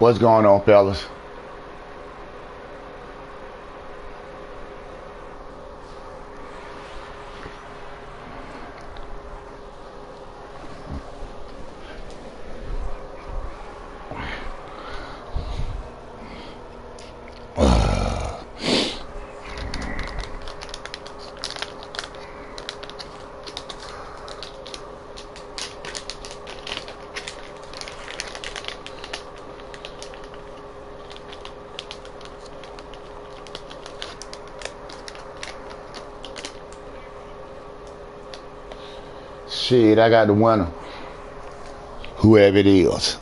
What's going on, fellas? Shit, I got the winner. Whoever it is.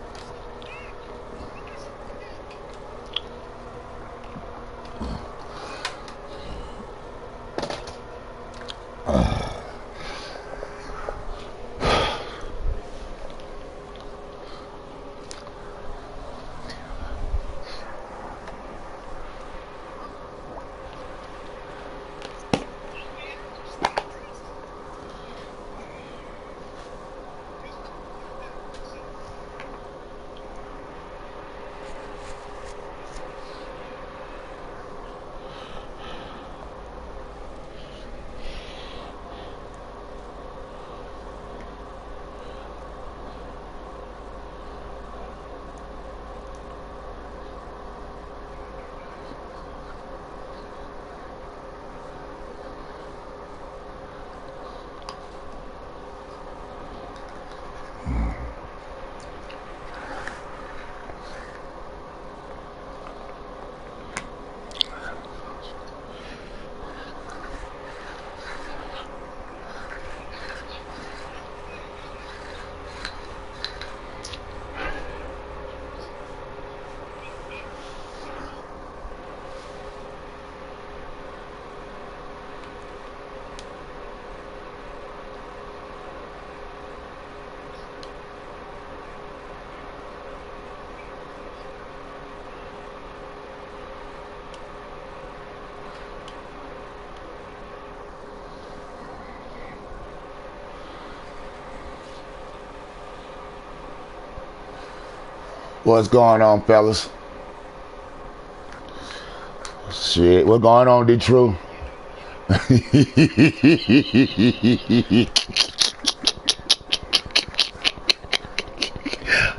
What's going on, fellas? Shit, what's going on, D-True? I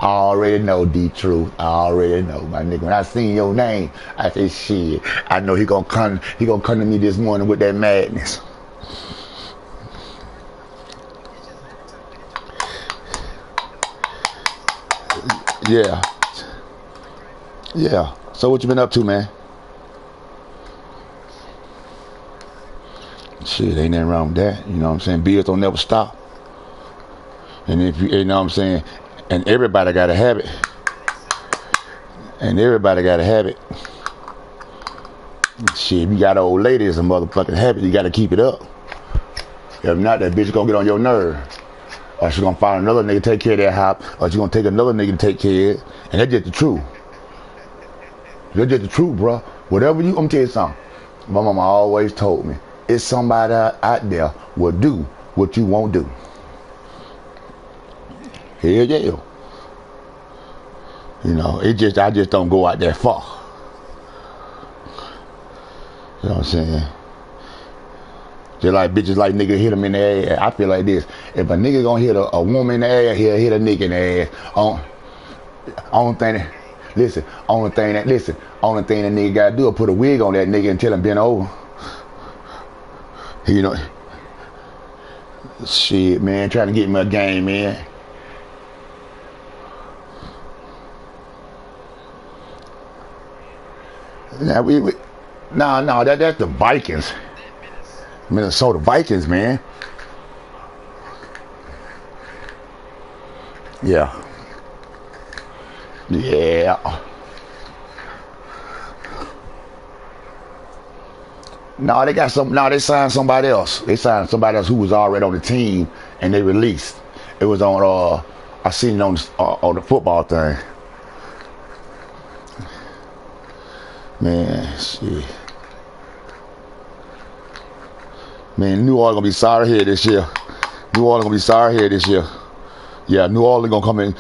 already know, D-True. I already know, my nigga. When I seen your name, I say, shit, I know he gonna come to me this morning with that madness. Yeah. Yeah. So what you been up to, man? Shit, ain't nothing wrong with that. You know what I'm saying? Bills don't never stop. And if you know what I'm saying, and everybody got a habit. And everybody got a habit. Shit, if you got an old lady as a motherfucking habit, you gotta keep it up. If not, that bitch gonna get on your nerve. Or she gonna find another nigga to take care of that hop, or she gonna take another nigga to take care of it. And that's just the truth. That's just the truth, bro. Whatever you, I'm gonna tell you something. My mama always told me, it's somebody out there will do what you won't do. Hell yeah. You know, I just don't go out that far. You know what I'm saying? Just like bitches like nigga hit them in the ass. I feel like this. If a nigga gonna hit a woman in the ass, he'll hit a nigga in the ass. Only thing that nigga gotta do is put a wig on that nigga and tell him bend over. You know, shit, man, trying to get me a game, man. Now that's the Vikings. Minnesota Vikings, man. Yeah. No, they signed somebody else. They signed somebody else who was already on the team, and they released. It was on. I seen it on the football thing. Man, shit. Man, New Orleans gonna be sorry here this year. Yeah, New Orleans gonna come in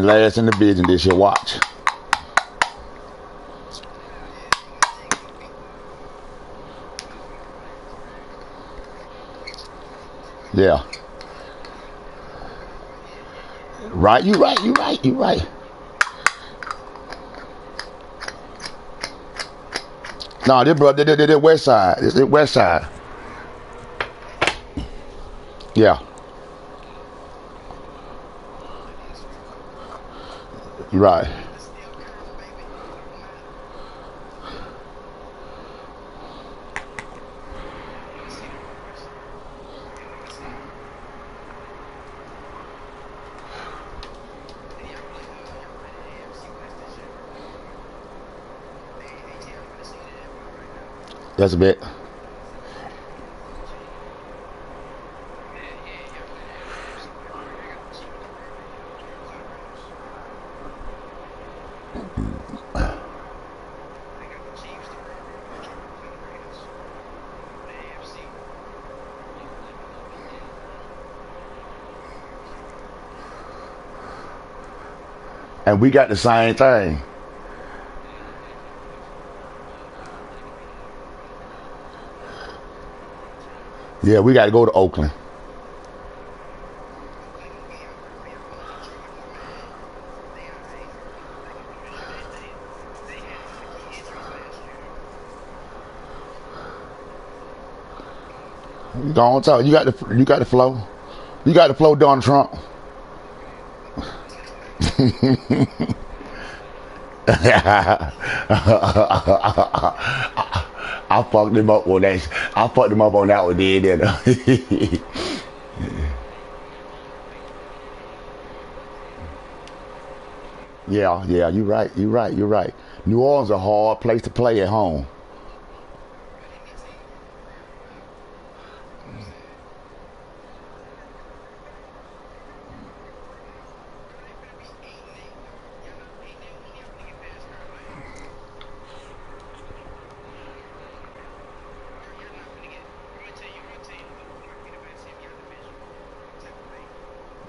last in the division this year. Watch. Yeah. Right, you right, you right, you right. No, this brother, this west side. This west side. Yeah. Right. That's a bit. And we got the same thing. Yeah, we got to go to Oakland. Go on, talk. You got the flow. You got the flow, Donald Trump. I fucked him up on that. I fucked him up on that one, did Yeah, yeah, you're right. You're right. You're right. New Orleans is a hard place to play at home.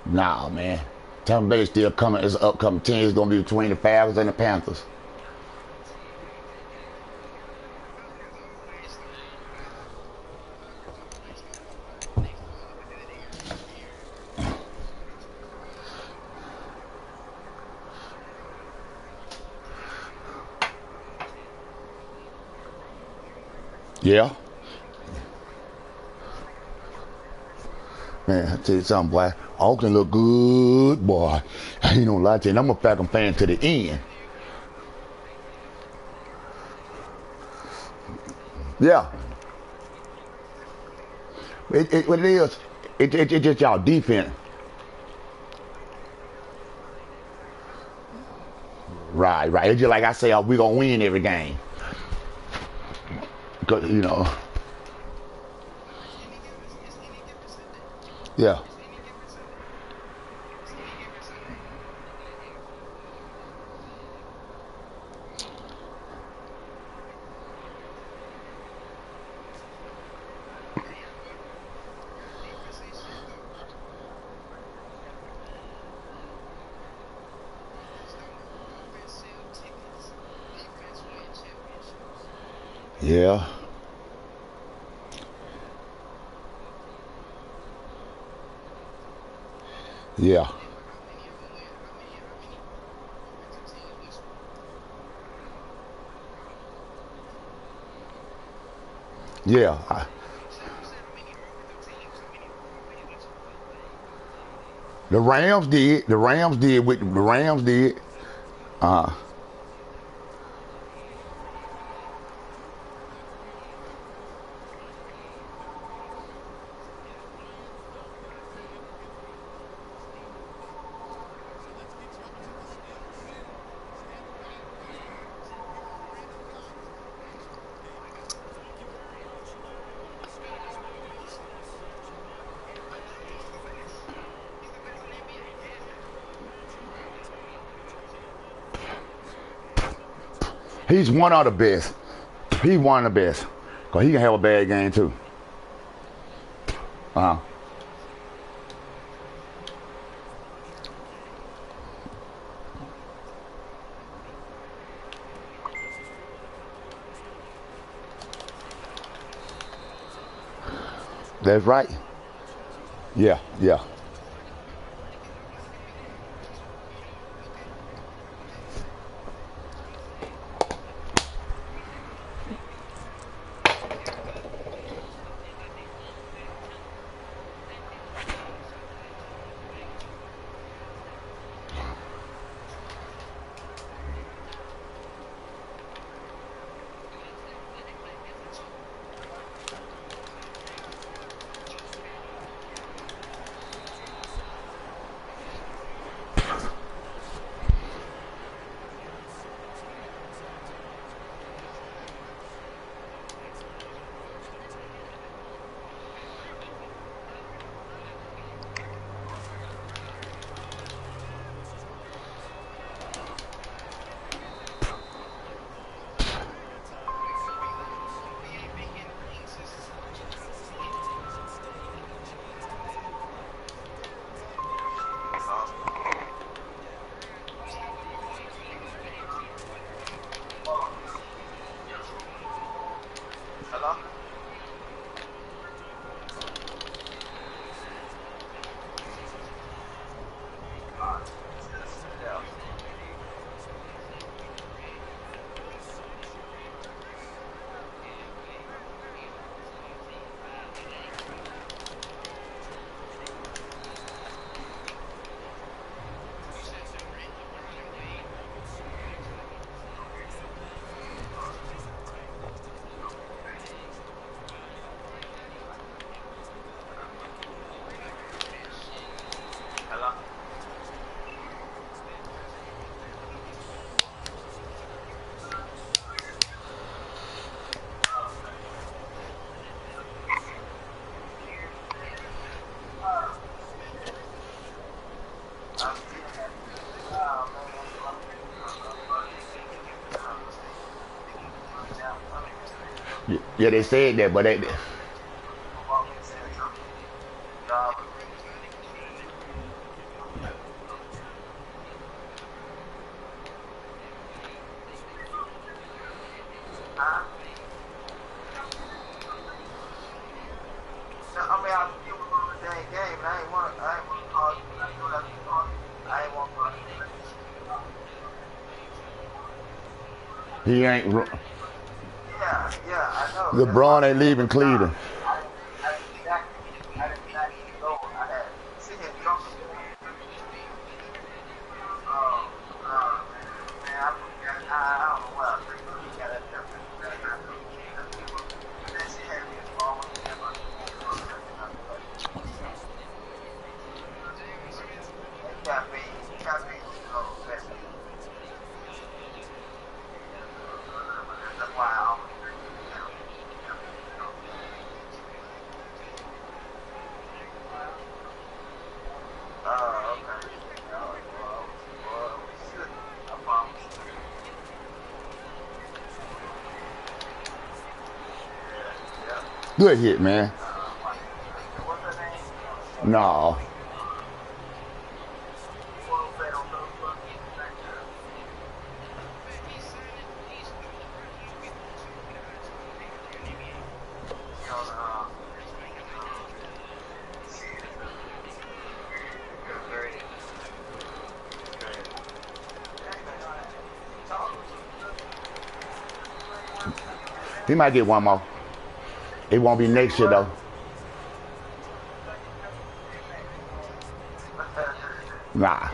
Nah, man. Tampa Bay still coming. It's an upcoming team. It's gonna be between the Falcons and the Panthers. Yeah. Man, I tell you something, boy. Oakland look good, boy. I ain't gonna lie to you. And I'm a Falcon fan to the end. Yeah. What it is, it just y'all defense. Right, right. It's just like I say, we gonna win every game. 'Cause, yeah, yeah, yeah, yeah. The Rams did. The Rams did. With the Rams did. Uh, he's one of the best. He's one of the best. Cause he can have a bad game too. Uh, that's right. Yeah, yeah. Yeah, they said that, but they. He ain't. LeBron ain't leaving Cleveland. Good hit, man. No. He might get one more. It won't be next year though. Nah.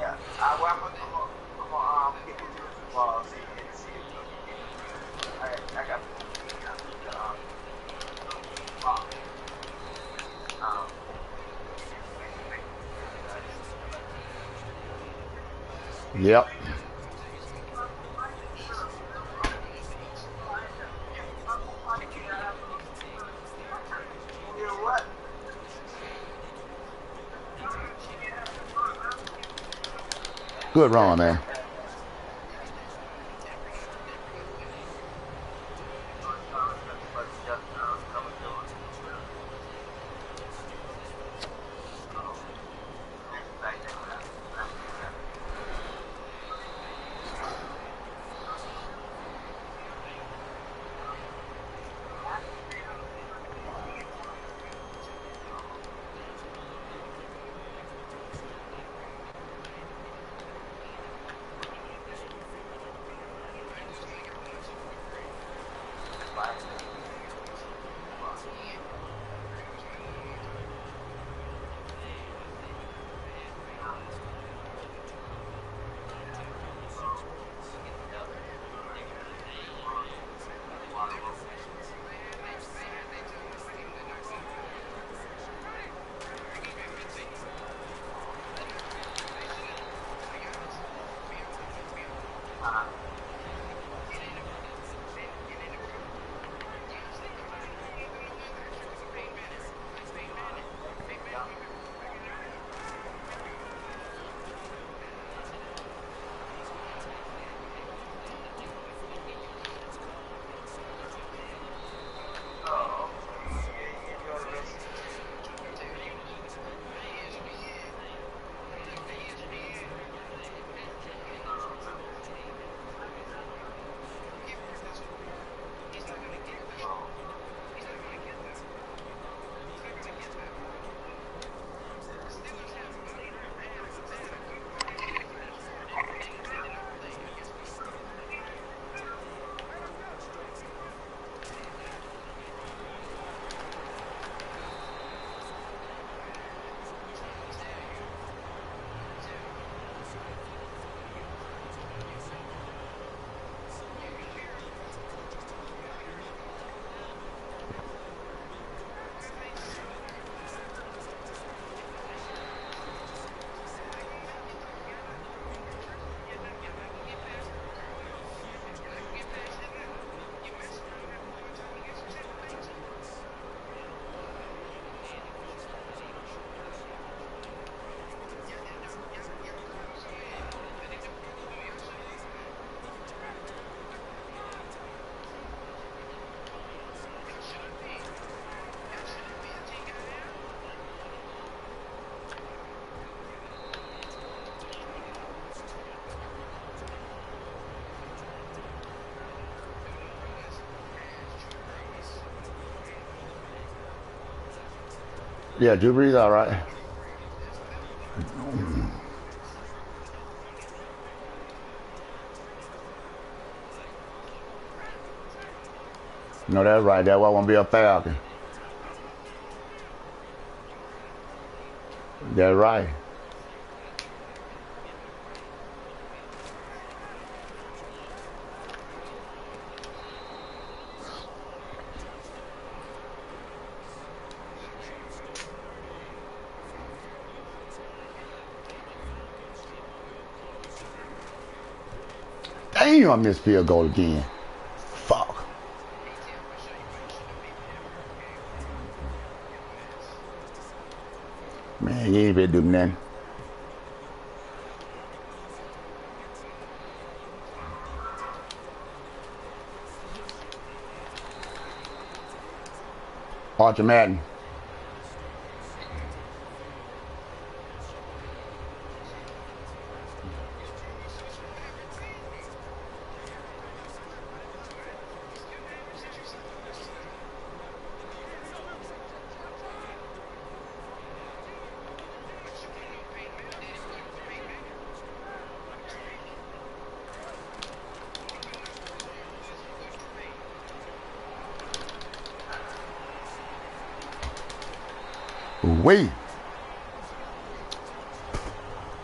Yep. Good run, man. Yeah, Drew Brees, all right. No, that's right. That's why I want to be a Falcon. That's right. Damn, I missed field goal again. Fuck. Man, you ain't better do nothing. Archer Madden. Wait.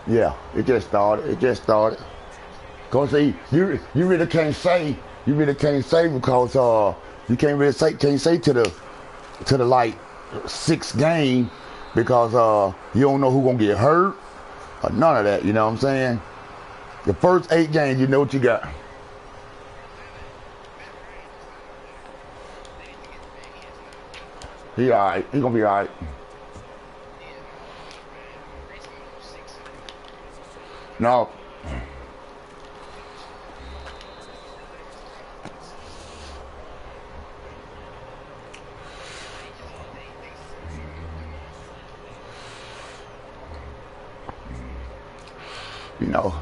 Yeah, it just started. It just started. Cause see, you really can't say. You really can't say because you can't really say to the like sixth game because you don't know who gonna get hurt or none of that. You know what I'm saying? The first 8 games, you know what you got. He alright. He gonna be alright. No. You know.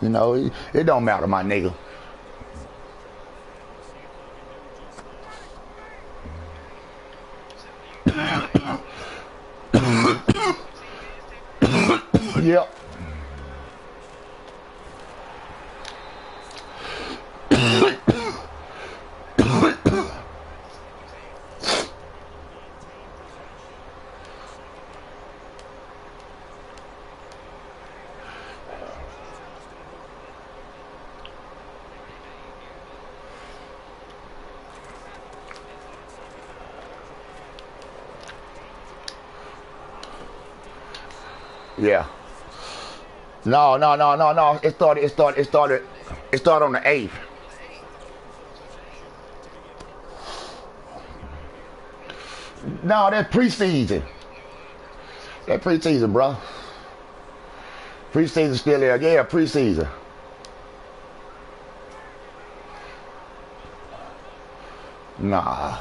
You know, it don't matter, my nigga. Yep. Yeah. No. It started on the 8th. No, that's preseason. That preseason, bro. Preseason still there. Yeah, preseason. Nah.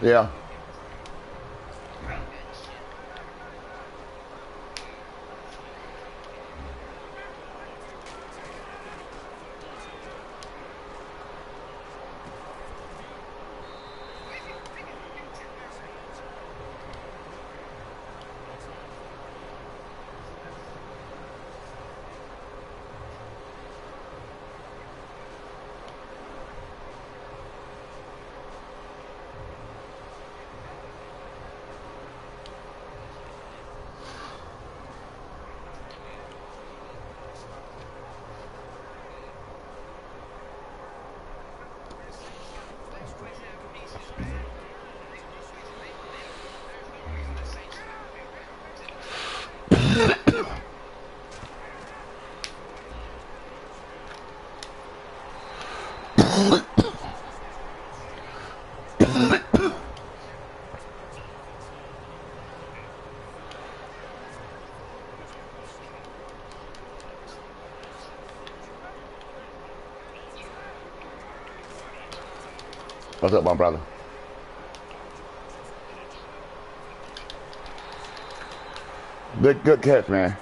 Yeah. What's up, my brother? Good catch, man.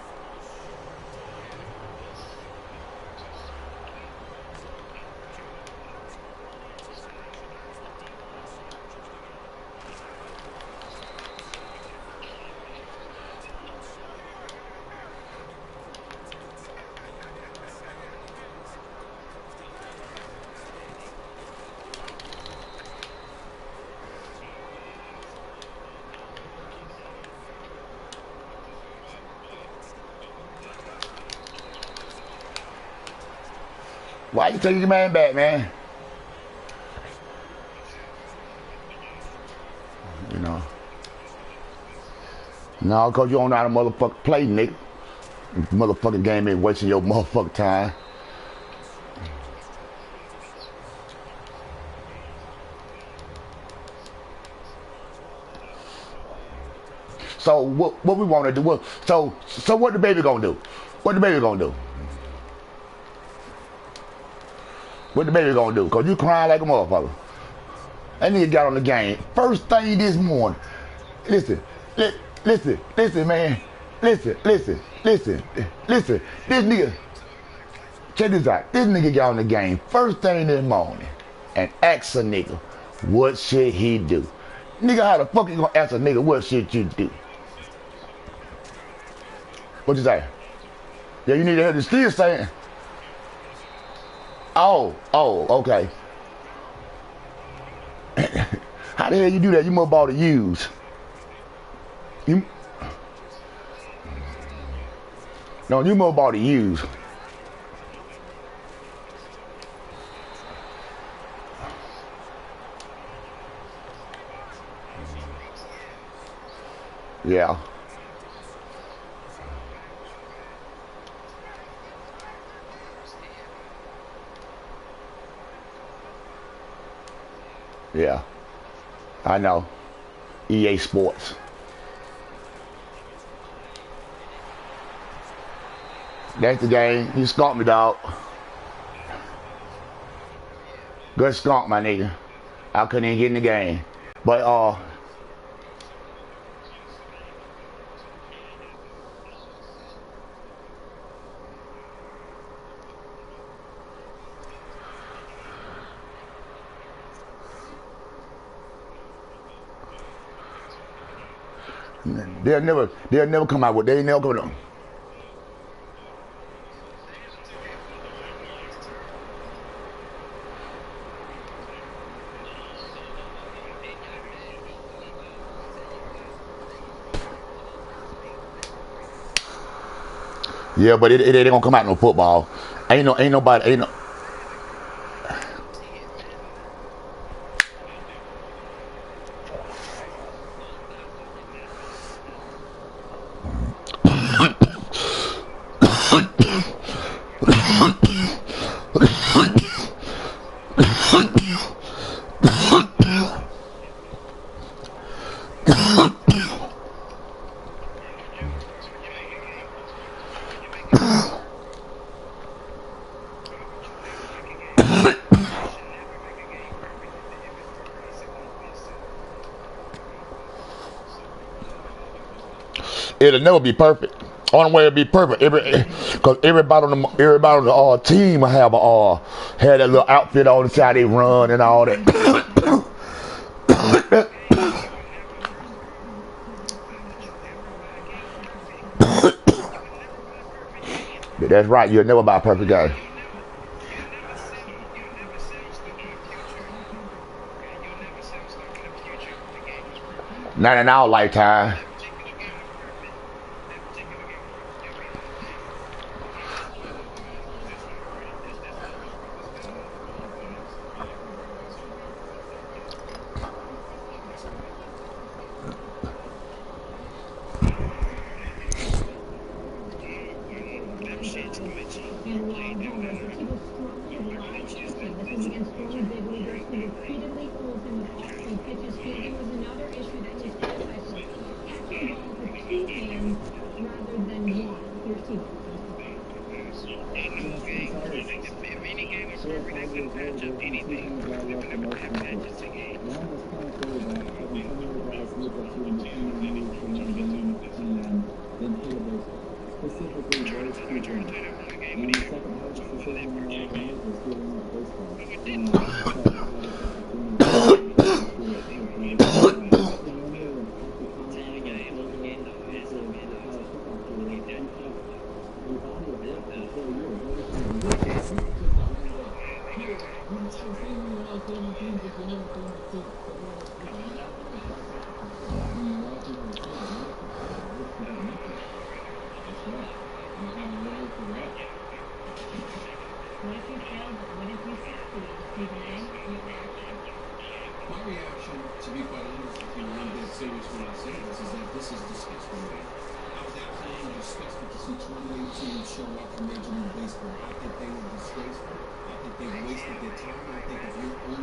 Why you taking your man back, man? You know. No, cause you don't know how to motherfucker play, nigga. Motherfucking game ain't wasting your motherfucking time. So what we want to do? So what the baby gonna do? What the baby gonna do? What the baby gonna do? Cause you crying like a motherfucker. That nigga got on the game first thing this morning. Listen, listen, man. Listen. This nigga. Check this out. This nigga got on the game first thing this morning and asked a nigga, what should he do? Nigga, how the fuck you gonna ask a nigga what should you do? What you say? Yeah, you need to hear the still saying. Oh, okay. How the hell you do that? You must bought to use. You no, you must bought to use. Yeah. Yeah. I know. EA Sports. That's the game. You skunked me, dog. Good skunk, my nigga. I couldn't even get in the game. But they'll never come out with they never come out. Yeah, but it ain't gonna come out no football. Ain't nobody ain't no. It'll never be perfect. Only way it'll be perfect, cause everybody on the team will have had that little outfit on the side they run and all that. But that's right. You'll never buy a perfect guy. Not in our lifetime.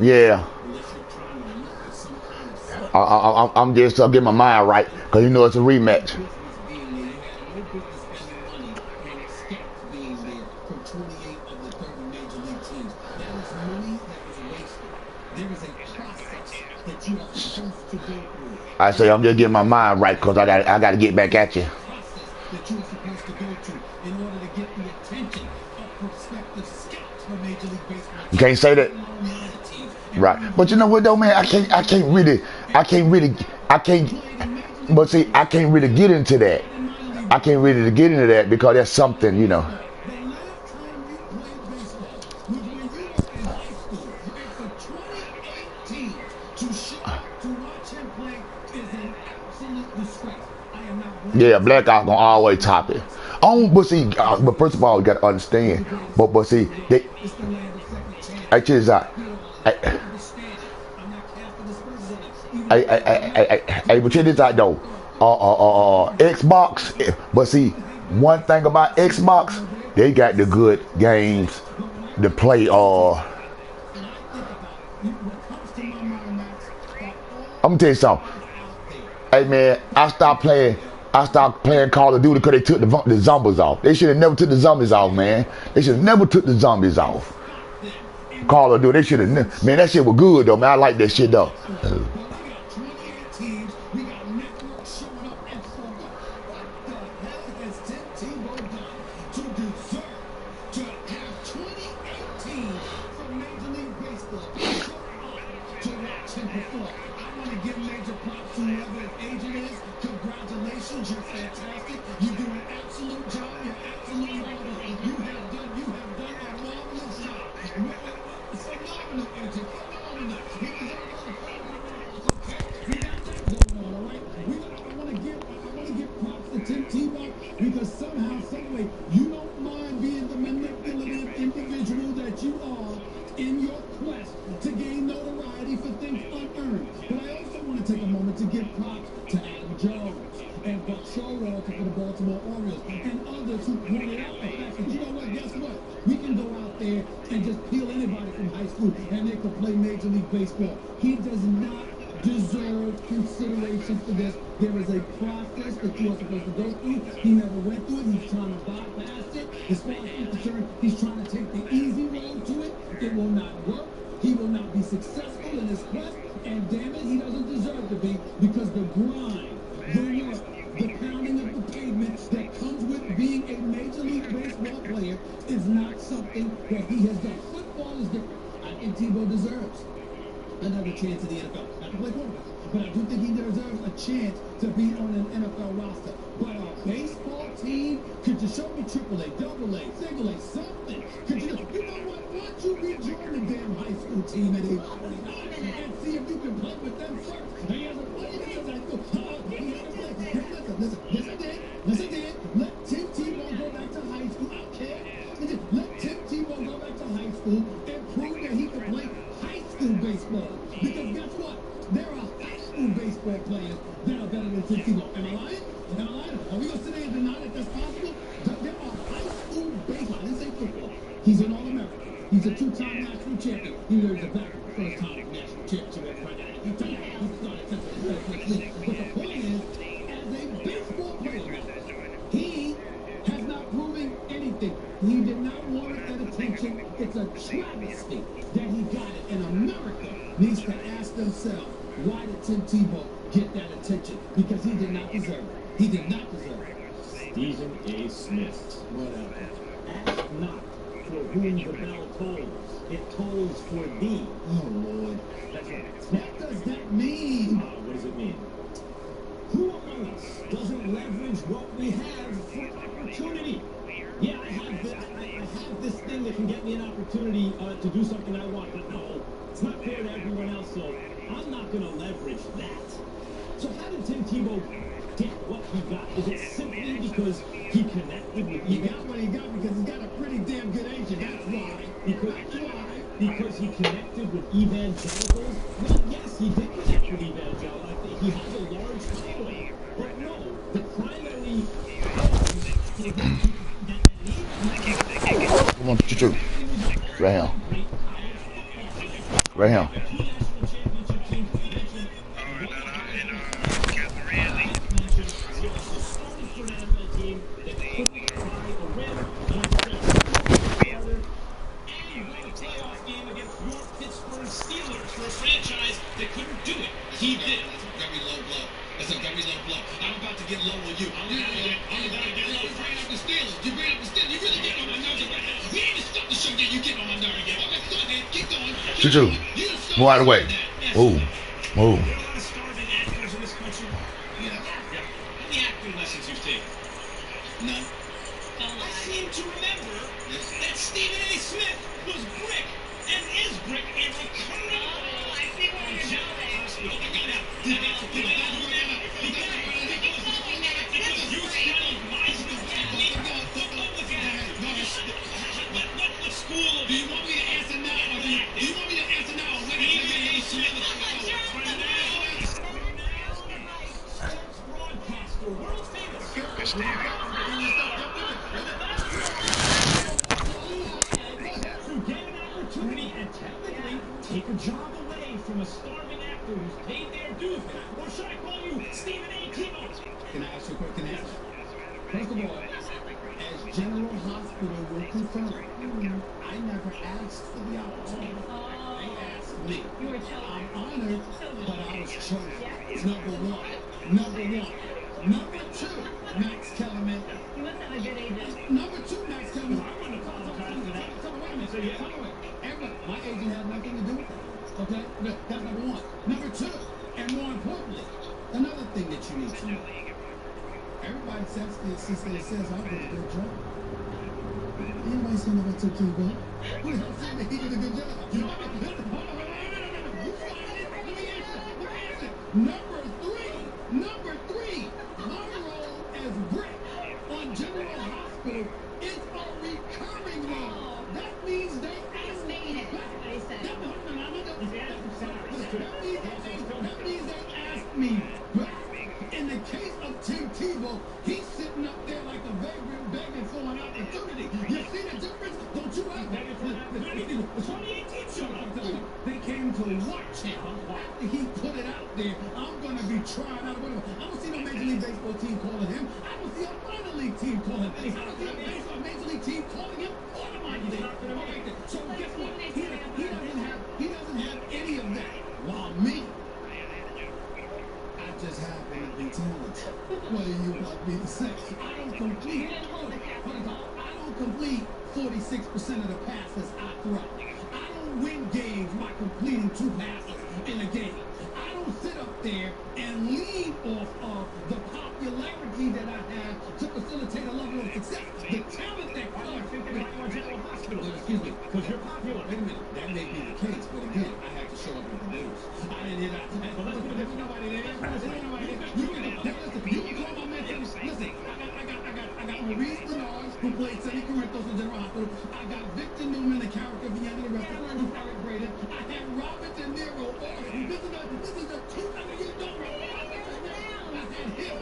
Yeah. I'm just getting my mind right because you know it's a rematch. I say I'm just getting my mind right because I got to get back at you. You can't say that. Right. But you know what though, man? I can't really, but see, I can't really get into that. I can't really get into that because that's something, you know. Yeah, Black Ops gonna always top it. But see, but first of all, you gotta understand. But see, I check this out. But check this out though. Xbox. But see, one thing about Xbox, they got the good games to play. I'm gonna tell you something. Hey man, I stopped playing Call of Duty because they took the zombies off. They should have never took the zombies off, man. They should have never took the zombies off. Call of Duty, they should have. Man, that shit was good though, man. I like that shit though. attention. It's a travesty that he got it. And America needs to ask themselves, why did Tim Tebow get that attention? Because he did not deserve it. He did not deserve it. Stephen A. Smith. Whatever. Ask not for whom the bell tolls. It tolls for thee. Oh, Lord. That's right. What does that mean? What does it mean? Who among us doesn't leverage what we have for opportunity? Yeah, I have this thing that can get me an opportunity to do something I want, but no, it's not fair to everyone else, so I'm not going to leverage that. So how did Tim Tebow get what he got? Is it simply because he connected with He got what he got because he's got a pretty damn good agent. That's why. Because he connected with evangelicals? Well, yes, he did connect with evangelicals. He has a large following. But no, the primary Come on, Choo-choo. Right here. Right here. He did. That's a very low blow. That's a very low blow. I'm about to get low on you. I'm about to get low. You bring up the Steelers. You bring up the Steelers. You really get on my nerves right now. We ain't even start the show yet. You get on my nerves again. Okay, go ahead. Keep going. Choo-choo. Move out of the way. Move. Move. There are a lot of starving actors in this country. Yeah. How many acting lessons you've taken? None. I seem to remember that Stephen A. Smith was Brick and is Brick a recurring Do you want me to answer now, or do you want me to answer now, or wait until you get broadcaster, world famous. To get an opportunity and technically take a job away from a starving actor who's paid their dues. Or should I call you Stephen A. Tebow? Can I ask you a question? First of all, as General Hospital will confirm, I never asked for the opportunity. They asked me. I'm honored, but I was chosen. Number one. Number two, Max Kellerman. You must have a good agent. Number two, Max Kellerman. I want to talk to that. My agent had nothing to do with that. Okay? That's number one. Number two, and more importantly, another thing that you need to know. Everybody says I did a good job. Anybody saying about Tim Tebow? Who the hell said that he did a good job? Number three, my role as Brick on General Hospital is a recurring role. That means they asked me. That means they asked me. In the case of Tim Tebow, he's sitting up there like a vagrant begging for an opportunity. You see the difference? Don't you have that? The 2018 show. They came to watch him. After he put it out there, I'm going to be trying out whatever. I don't see no Major League Baseball team calling him. I don't see a minor league team calling him. I don't see a Major League team calling him or a minor league. So guess what? He doesn't have any of that. While me, I just happen to be talented. What do you want me to say? I don't complete 46% of the passes I throw. I don't win games by completing 2 passes in a game. I don't sit up there and lean off of the popularity that I have to facilitate a level of success. The talent that comes from General Hospital. Excuse me, because you're popular. Wait a minute, that may be the case, but again, I had to show up with the news. I didn't hear that. There's nobody there. You can call my man. Listen, I got Maurice Bernard, who played Sonny Corinthos in General Hospital. I got Victor Newman, the character of the end of the restaurant, who's Eric Braden. I had Robert De Niro. This is the two. I mean, you don't know. I had him.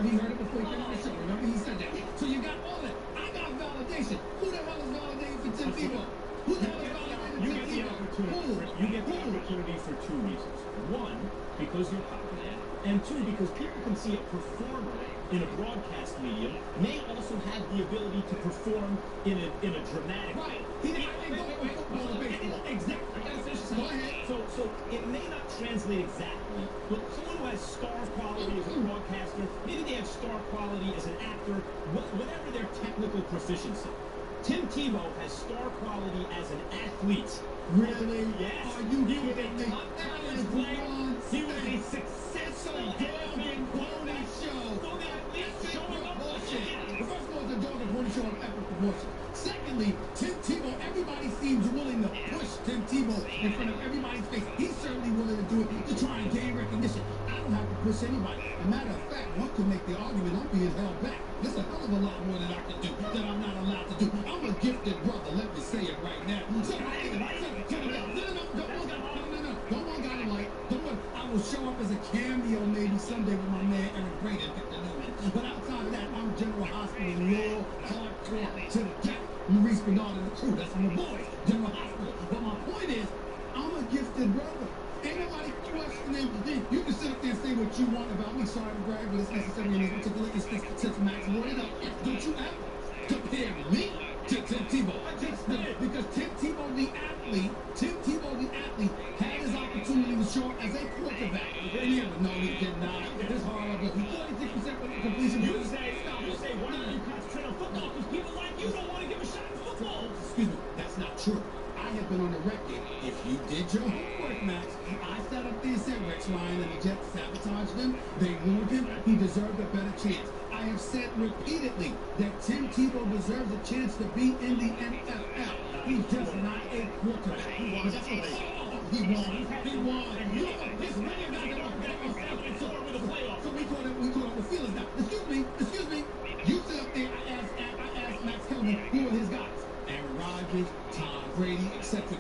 He heard it before he came on the show. Remember, he said that. So you got all that. I got validation. Who the hell is validating for Tim Tebow? Who the hell is validating for Tim Tebow? opportunity for two reasons. One, because you're popular, and two, because people can see a performer in a broadcast medium may also have the ability to perform in a dramatic way. Exactly. I gotta finish this. Go ahead. So it may not translate exactly, but someone who has star quality as a broadcaster, maybe they have star quality as an actor, whatever their technical proficiency. Tim Tebow has star quality as an athlete. Really? Yes. Are you He was kidding a me? top That college is player. He was a nonsense. successful Dog and pony show. So the athlete showing up. Bullshit. First of all, it's a dog and pony show of epic proportion. Secondly, Tim Tebow, everybody seems willing to push Tim Tebow in front of everybody's face. He's certainly willing to do it to try and gain recognition. I don't have to push anybody. As a matter of fact, one could make the argument I'm being held back. There's a hell of a lot more that I can do that I'm not allowed to do. I'm a gifted brother. Let me say it right now. Don't want got a light. Don't want. I will show up as a cameo maybe someday with my man Eric Brady and Victor Newman. But outside of that, I'm General Hospital loyal, hardcore to the death. Maurice Bernard and the crew. That's my boys. General Hospital. But my point is, I'm a gifted brother. Ain't nobody questioning. You can sit up there and say what you want about me. Sorry to brag, but it's necessary in this particular instance since Max brought it up. Don't you ever compare me to Tim Tebow? Because Tim Tebow, the athlete, had his opportunity to show up as a quarterback. Yeah, but no, he did not. It's horrible. 46% completion. You say, why don't you concentrate on football? Because people like you don't want to give a shot at football. Excuse me, that's not true. I have been on the record. If you did your homework, Max, I sat up there and said Rex Ryan and the Jets sabotaged him. They ruined him. He deserved a better chance. I have said repeatedly that Tim Tebow deserves a chance to be in the NFL. He's just not a quarterback. He won. And you know what? This man got with the playoffs. So we caught up with feelings now. Excuse me. You sit up there. I asked Max Kelly who are his guys. Aaron Rodgers, Tom Brady, etc.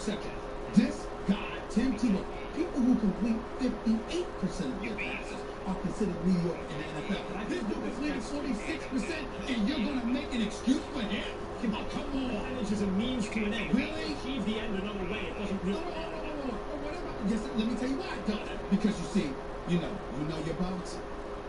This guy, Tim Tebow, people who complete 58% of their passes are considered mediocre in the NFL. This dude completed 46%, and you're going to make an excuse for him? Oh, come on. Advantage is a means to an end. Really? Achieve the end another way. It doesn't really matter. Yes, let me tell you why I don't. Because you see, you know your bounce.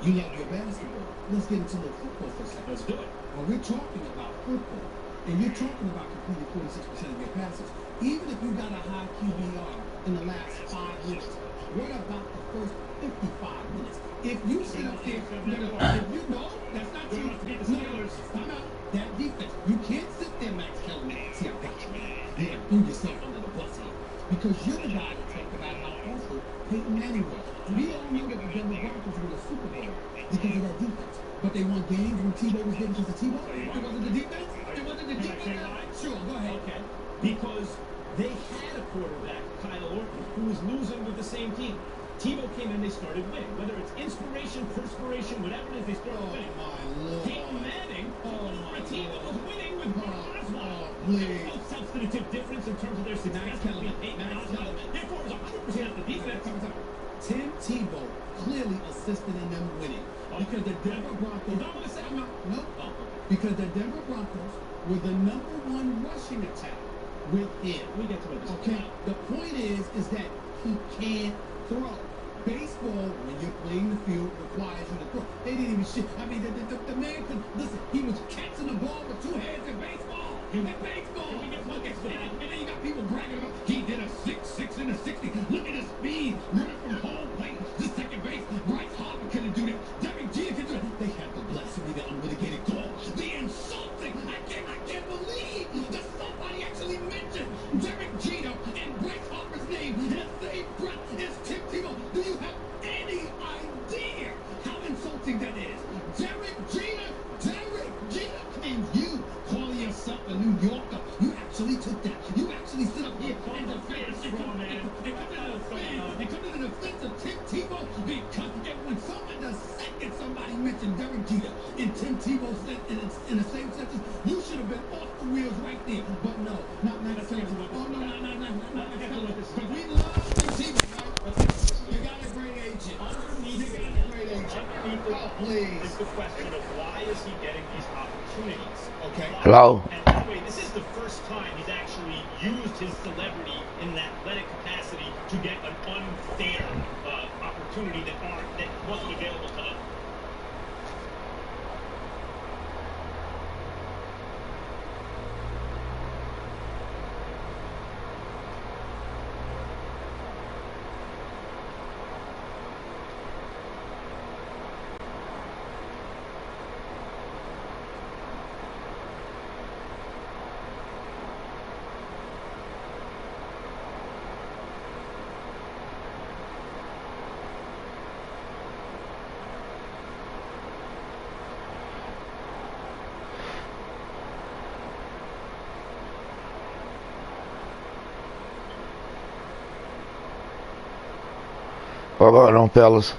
You love your basketball. Let's get into a little football for a second. Let's do it. When we're talking about football, and you're talking about completing 46% of your passes, even if you got a high QBR in the last 5 minutes, what about the first 55 minutes? If you sit up there, that's not true. No, time out. That defense, you can't sit there, Max Kelly. See, I got you, man. Yeah, threw yourself under the bus here. Because you're the guy that talked about how awful Peyton Manning was. We all knew that the Denver Broncos were the Super Bowl because of that defense. But they won games when Tebow was there because of Tebow. It wasn't the defense. It wasn't the defense. Sure, go ahead. Okay. Because they had a quarterback, Kyle Orton, who was losing with the same team. Tebow came in, they started winning. Whether it's inspiration, perspiration, whatever it is, they started winning. My Lord. Peyton Manning, a team that was winning with Oswald. Please. There was no substantive difference in terms of their success between Peyton and Oswald. Therefore, it was 100% the defense. Tim Tebow clearly assisted in them winning. Because the Denver Broncos... You don't want to say I'm not... No. Because the Denver Broncos were the #1 rushing attack with him. We get to it. Okay? The point is that he can't throw. Baseball, when you're playing the field, requires you to throw. They didn't even shit. I mean, the man could... Listen, he was catching the ball with 2 hands in baseball. In baseball. And then you got people bragging about, he did a 6 in a 60. Look at his speed. Running from home plate to second base. Bryce Harper couldn't do that. Derek Jeter could do it. They have the blasphemy, the unmitigated call. The insulting. I can't believe that somebody actually mentioned Derek Jeter and Bryce Harper's name in the same breath as Tim Tebow. Do you have any idea how insulting that is? Derek Jeter, and you call yourself a New Yorker. You actually took that. You actually stood up here and defended and come to the defense of Tim Tebow because when somebody mentioned Derek Jeter and Tim Tebow in the same sentence, you should have been off the wheels right there. But no, not Max Kelly. Oh, no. Because we love Tim Tebow, right? You got a great agent. Please. It's the question of why is he getting these opportunities? Okay. Hello? And by the way, this is the first time he's actually used his celebrity in an athletic capacity to get an unfair opportunity that wasn't available to others. All right, on, fellas.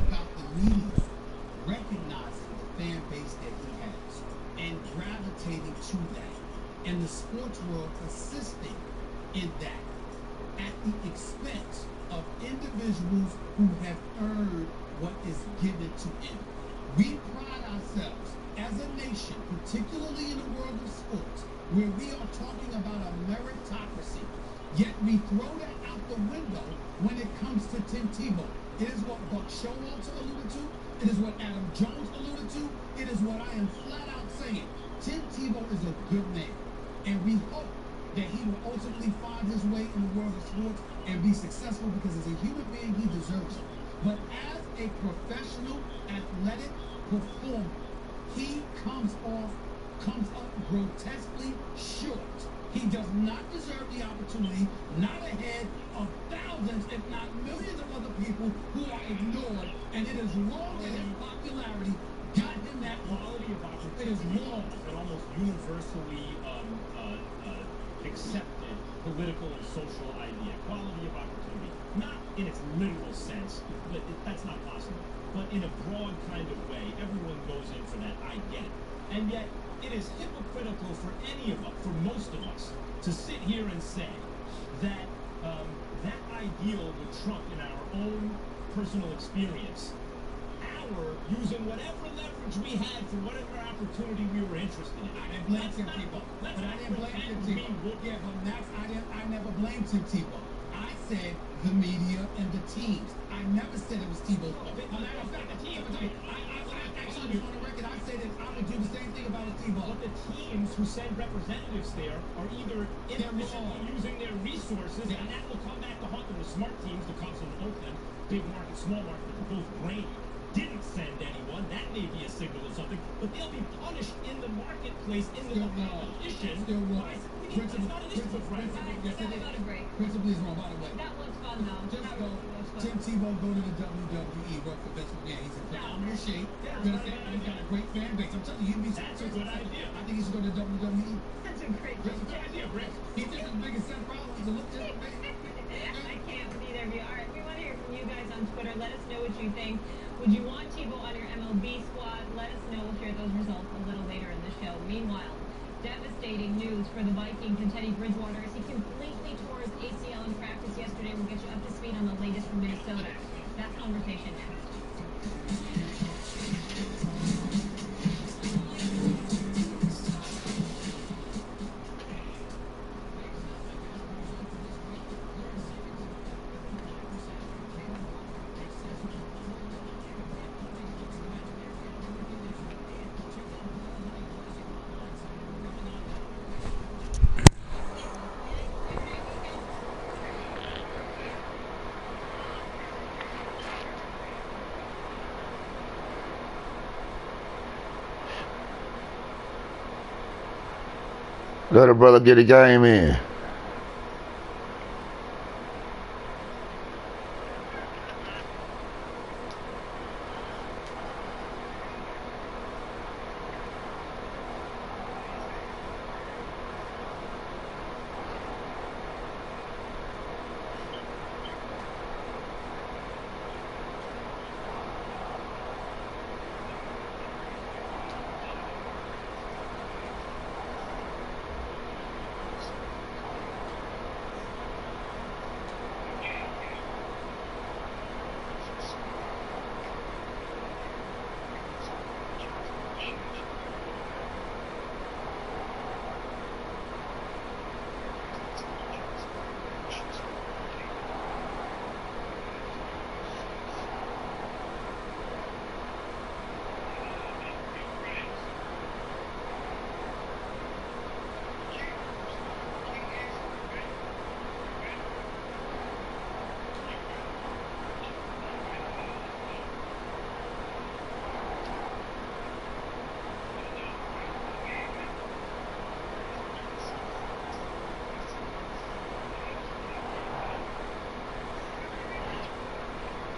About the media recognizing the fan base that he has and gravitating to that, and the sports world assisting in that at the expense of individuals who have earned what is given to them. We pride ourselves as a nation, particularly in the world of sports, where we are talking about a meritocracy, yet we throw that out the window when it comes to Tim Tebow. It is what Buck Showalter alluded to. It is what Adam Jones alluded to. It is what I am flat out saying. Tim Tebow is a good man, and we hope that he will ultimately find his way in the world of sports and be successful, because as a human being, he deserves it. But as a professional athletic performer, he comes up grotesquely short. He does not deserve the opportunity, not ahead of thousands, if not millions of other people who are ignored, and it is wrong that his popularity got him that Quality of opportunity. It is wrong. An almost universally accepted political and social idea. Quality of opportunity. Not in its literal sense, but that's not possible. But in a broad kind of way, everyone goes in for that, I get it. And yet, it is hypocritical for any of us, for most of us, to sit here and say that that ideal would trump in our own personal experience using whatever leverage we had for whatever opportunity we were interested in. I didn't blame Tim Tebow. But I didn't blame Tim Tebow. Yeah, but that's, I never blamed Tim Tebow. I said the media and the teams. I never said it was Tebow's fault. As a matter of fact, the team, I actually was on the record. I said that I would do the same thing about Tebow. But the teams who send representatives there are either inefficiently using their resources, and that will come back to haunt them. The smart teams, the Cubs and Oakland, big market, small market, but both brainy, didn't send anyone. That may be a signal of something, but they'll be punished in the marketplace, in the competition. Still wrong. It's not an issue of right. Principle is wrong, by the way. That was fun, though. Just That go. was fun. Tim Tebow go to the WWE, work for Vince McMahon. He's in phenomenal shape. He's got a great fan base. I'm telling you, he'd be That's a good idea. I think he should go to WWE. That's a great That's a good idea, Rick. He's just as big as Seth Rollins. So look just I can't be there. All right, we want to hear from you guys on Twitter. Let us know what you think. Would you want Tebow on your MLB squad? Let us know. We'll share those results a little later in the show. Meanwhile, devastating news for the Vikings and Teddy Bridgewater as he completely tore his ACL in practice yesterday. We'll get you up to speed on the latest from Minnesota. That conversation next. Let a brother get a game in.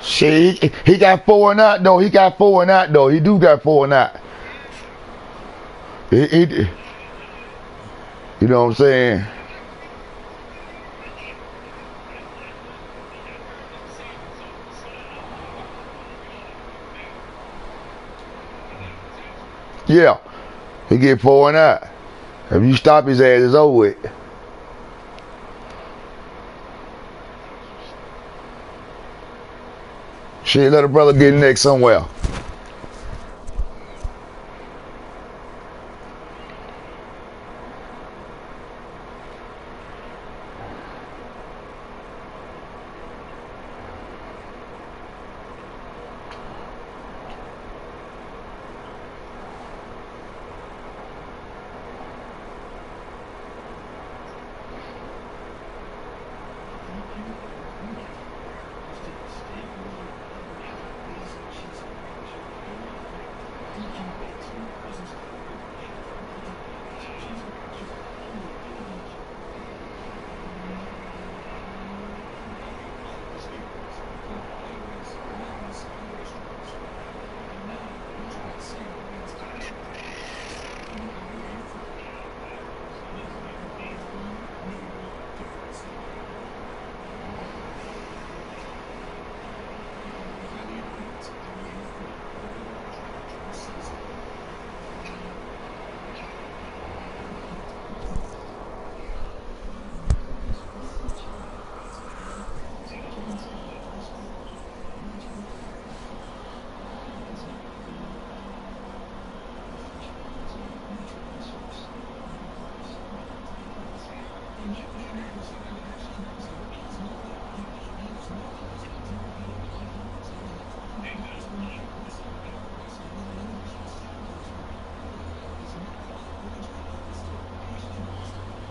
Shit, he got 4 and out though. He got 4 and out though. He do got 4 and out. You know what I'm saying? Yeah, he get 4 and out. If you stop his ass, it's over with. Shit, let a brother get next somewhere.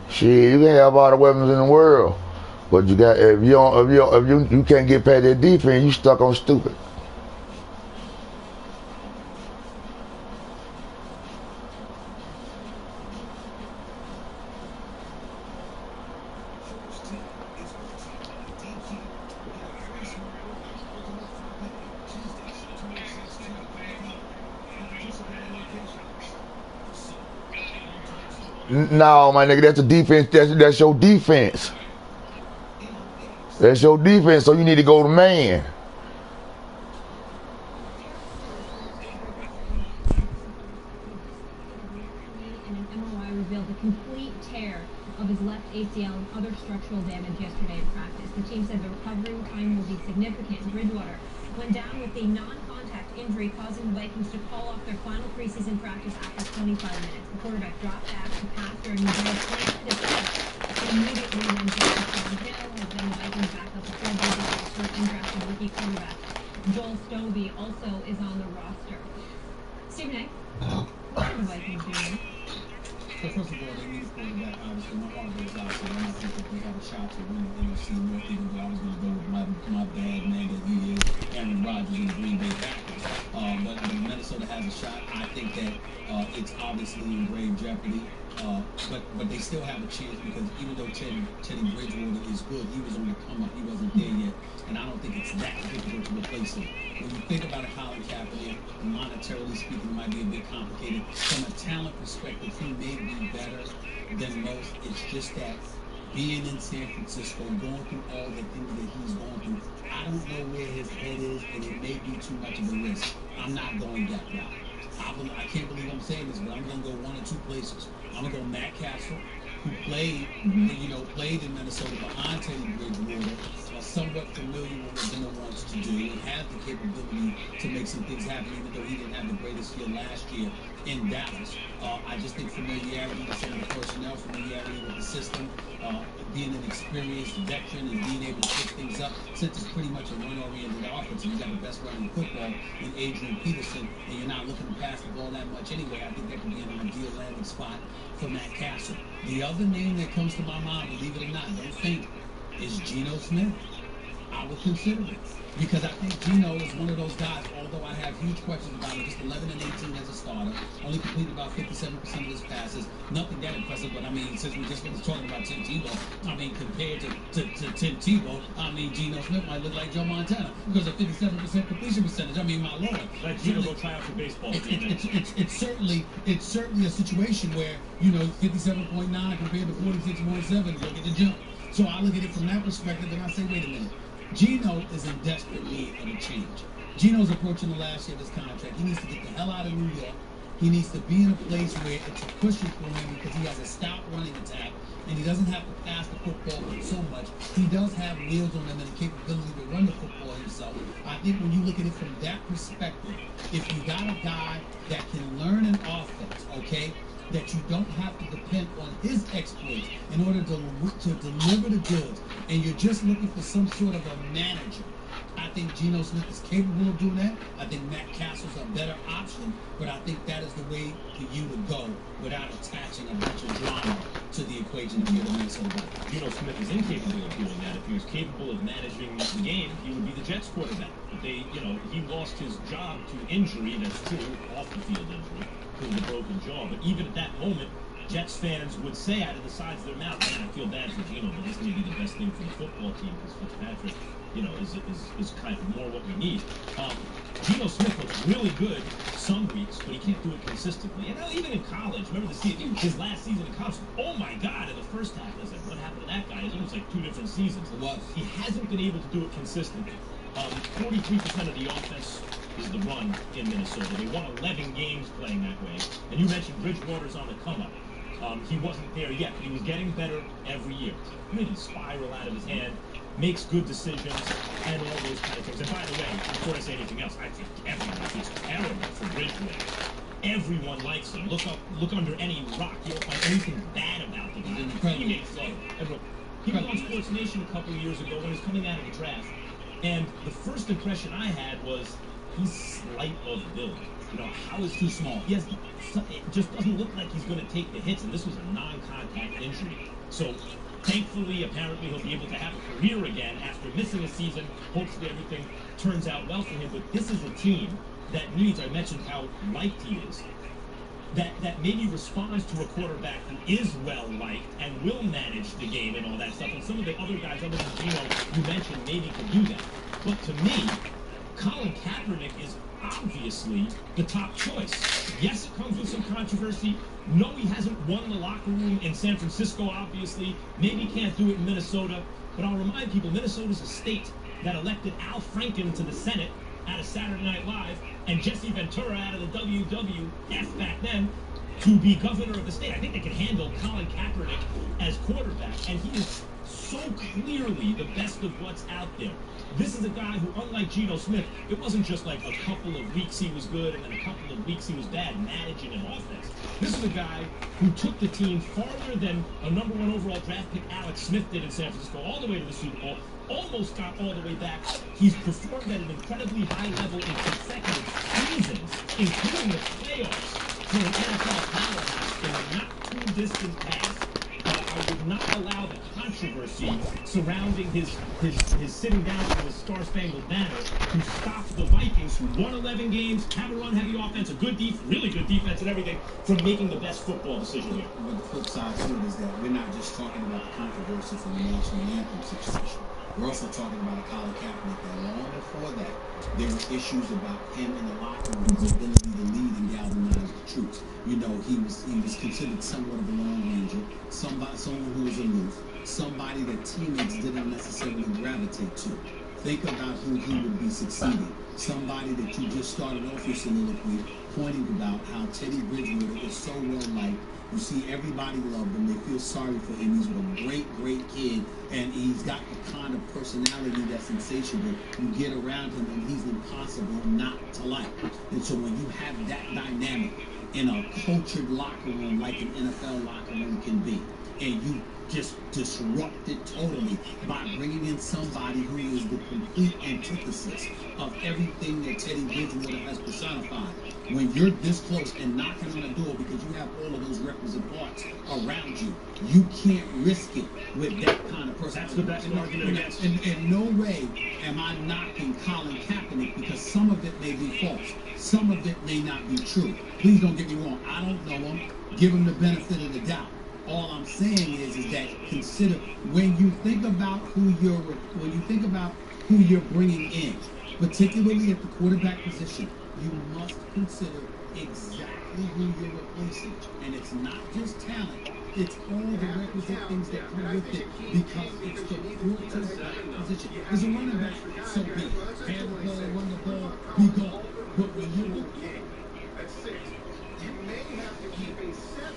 Shit, you can have all the weapons in the world, but you got if you can't get past that defense, you stuck on stupid. No, my nigga, that's the defense. That's your defense. That's your defense. So you need to go to man. Revealed a complete tear of his left ACL and other structural damage yesterday in practice. The team said the recovery time will be significant. Bridgewater went down with a non-contact injury, causing the Vikings to call off their final preseason practice after 25 minutes. The quarterback dropped back to pass during the drill, planted his foot, and immediately went down. Hill has been the Vikings' backup for 4 days after undrafted rookie quarterback Joel Stovey also is on the roster. Stephen A., what are the Vikings doing? So first of all, they need a quarterback. Obviously, my heart goes out to them. I think that they have a shot to win the NFC North. Even though I was going to go with my bad man that he is, Aaron Rodgers and the Green Bay Packers. But Minnesota has a shot. I think that it's obviously in grave jeopardy. But they still have a chance because even though Teddy Bridgewater is good, he was on the come up. He wasn't there yet, and I don't think it's that difficult to replace him. When you think about a Colin Kaepernick, monetarily speaking, it might be a bit complicated. From a talent perspective, he may be better than most. It's just that being in San Francisco, going through all the things that he's going through, I don't know where his head is, and it may be too much of a risk. I'm not going that route. I can't believe I'm saying this, but I'm going to go one or two places. I'm going to go Matt Castle, who played in Minnesota behind Teddy Bridgewater, somewhat familiar with what Zimmer wants to do, and has the capability to make some things happen, even though he didn't have the greatest year last year in Dallas. I just think familiarity with some of the personnel, familiarity with the system, being an experienced veteran and being able to pick things up, since it's pretty much a run-oriented offense, and you got the best runner in football in Adrian Peterson, and you're not looking to pass the ball that much anyway. I think that could be an ideal landing spot for Matt Castle. The other name that comes to my mind, believe it or not, don't think, is Geno Smith. I would consider it because I think Geno is one of those guys, although I have huge questions about him, just 11 and 18 as a starter, only completed about 57% of his passes, nothing that impressive, but I mean, since we just finished talking about Tim Tebow, I mean, compared to Tim Tebow, I mean, Geno Smith might look like Joe Montana because of 57% completion percentage. I mean, my Lord. Let Geno go try out for baseball. It's certainly a situation where, 57.9 compared to 46.7, look at the jump. So I look at it from that perspective and I say, wait a minute. Geno is in desperate need of a change. Geno's approaching the last year of his contract. He needs to get the hell out of New York. He needs to be in a place where it's a cushion for him because he has a stout running attack and he doesn't have to pass the football so much. He does have wheels on him and the capability to run the football himself. I think when you look at it from that perspective, if you got a guy that can learn an offense, okay, that you don't have to depend on his exploits in order to deliver the goods, and you're just looking for some sort of a manager, I think Geno Smith is capable of doing that. I think Matt Castle's a better option, but I think that is the way for you to go without attaching a bunch of drama to the equation if you're the Minnesota Vikings. Geno Smith is incapable of doing that. If he was capable of managing the game, he would be the Jets quarterback. But he lost his job to injury, that's true, off the field injury, to the broken jaw. But even at that moment, Jets fans would say out of the sides of their mouth, man, I feel bad for Geno, but this may be the best thing for the football team because Fitzpatrick, is kind of more what we need. Geno Smith looks really good some weeks, but he can't do it consistently. And even in college, remember his last season in college, oh my God, in the first half, I was like, what happened to that guy? It's almost like two different seasons. He hasn't been able to do it consistently. 43% of the offense is the run in Minnesota. They won 11 games playing that way. And you mentioned Bridgewater's on the come-up. He wasn't there yet, but he was getting better every year. He didn't spiral out of his hand, makes good decisions, and all those kind of things. And by the way, before I say anything else, I think everyone is terrible for Bridgewater. Everyone likes him. Look under any rock. You don't find anything bad about him. He's incredible. He was on Sports Nation a couple of years ago when he was coming out of the draft. And the first impression I had was he's slight of build. How is he small? Yes, it just doesn't look like he's going to take the hits, and this was a non-contact injury. So, thankfully, apparently, he'll be able to have a career again after missing a season. Hopefully, everything turns out well for him. But this is a team that needs, I mentioned how liked he is, that maybe responds to a quarterback who is well-liked and will manage the game and all that stuff. And some of the other guys, other than Geno, you mentioned, maybe could do that. But to me, Colin Kaepernick is obviously the top choice. Yes, it comes with some controversy. No, he hasn't won the locker room in San Francisco, obviously. Maybe he can't do it in Minnesota. But I'll remind people, Minnesota's a state that elected Al Franken to the Senate out of Saturday Night Live and Jesse Ventura out of the WWF back then to be governor of the state. I think they can handle Colin Kaepernick as quarterback, and he is so clearly the best of what's out there. This is a guy who, unlike Geno Smith, it wasn't just like a couple of weeks he was good and then a couple of weeks he was bad managing an offense. This is a guy who took the team farther than a #1 overall draft pick Alex Smith did in San Francisco, all the way to the Super Bowl, almost got all the way back. He's performed at an incredibly high level in consecutive seasons, including the playoffs, for an NFL powerhouse in a not-too-distant past. I would not allow the controversy surrounding his sitting down for the Star-Spangled Banner to stop the Vikings won 11 games, have a run-heavy offense, a good really good defense and everything, from making the best football decision here. But the flip side to it is that we're not just talking about the controversy from the national anthem situation. We're also talking about a Colin Kaepernick that long before that, there were issues about him in the locker room, his ability to lead and galvanize the troops. You know, he was considered somewhat of a long ranger, someone who was aloof, somebody that teammates didn't necessarily gravitate to. Think about who he would be succeeding. Somebody that you just started off your soliloquy pointing about how Teddy Bridgewater is so well liked. You see everybody loved him. They feel sorry for him. He's a great, great kid. And he's got the kind of personality that's insatiable. You get around him and he's impossible not to like. And so when you have that dynamic in a cultured locker room like an NFL locker room can be, and you just disrupt it totally by bringing in somebody who is the complete antithesis of everything that Teddy Bridgewater has personified. When you're this close and knocking on the door because you have all of those requisite parts around you, you can't risk it with that kind of person. That's the best argument against. In no way am I knocking Colin Kaepernick because some of it may be false. Some of it may not be true. Please don't get me wrong. I don't know him. Give him the benefit of the doubt. All I'm saying is that consider when you think about who you're bringing in, particularly at the quarterback position, you must consider exactly who you're replacing. And it's not just talent, it's all the requisite things that come with it because it's the quarterback position. As a running back, so be it. Hand the ball, run the ball, be gone. But when you look at 6, you may have to keep a 7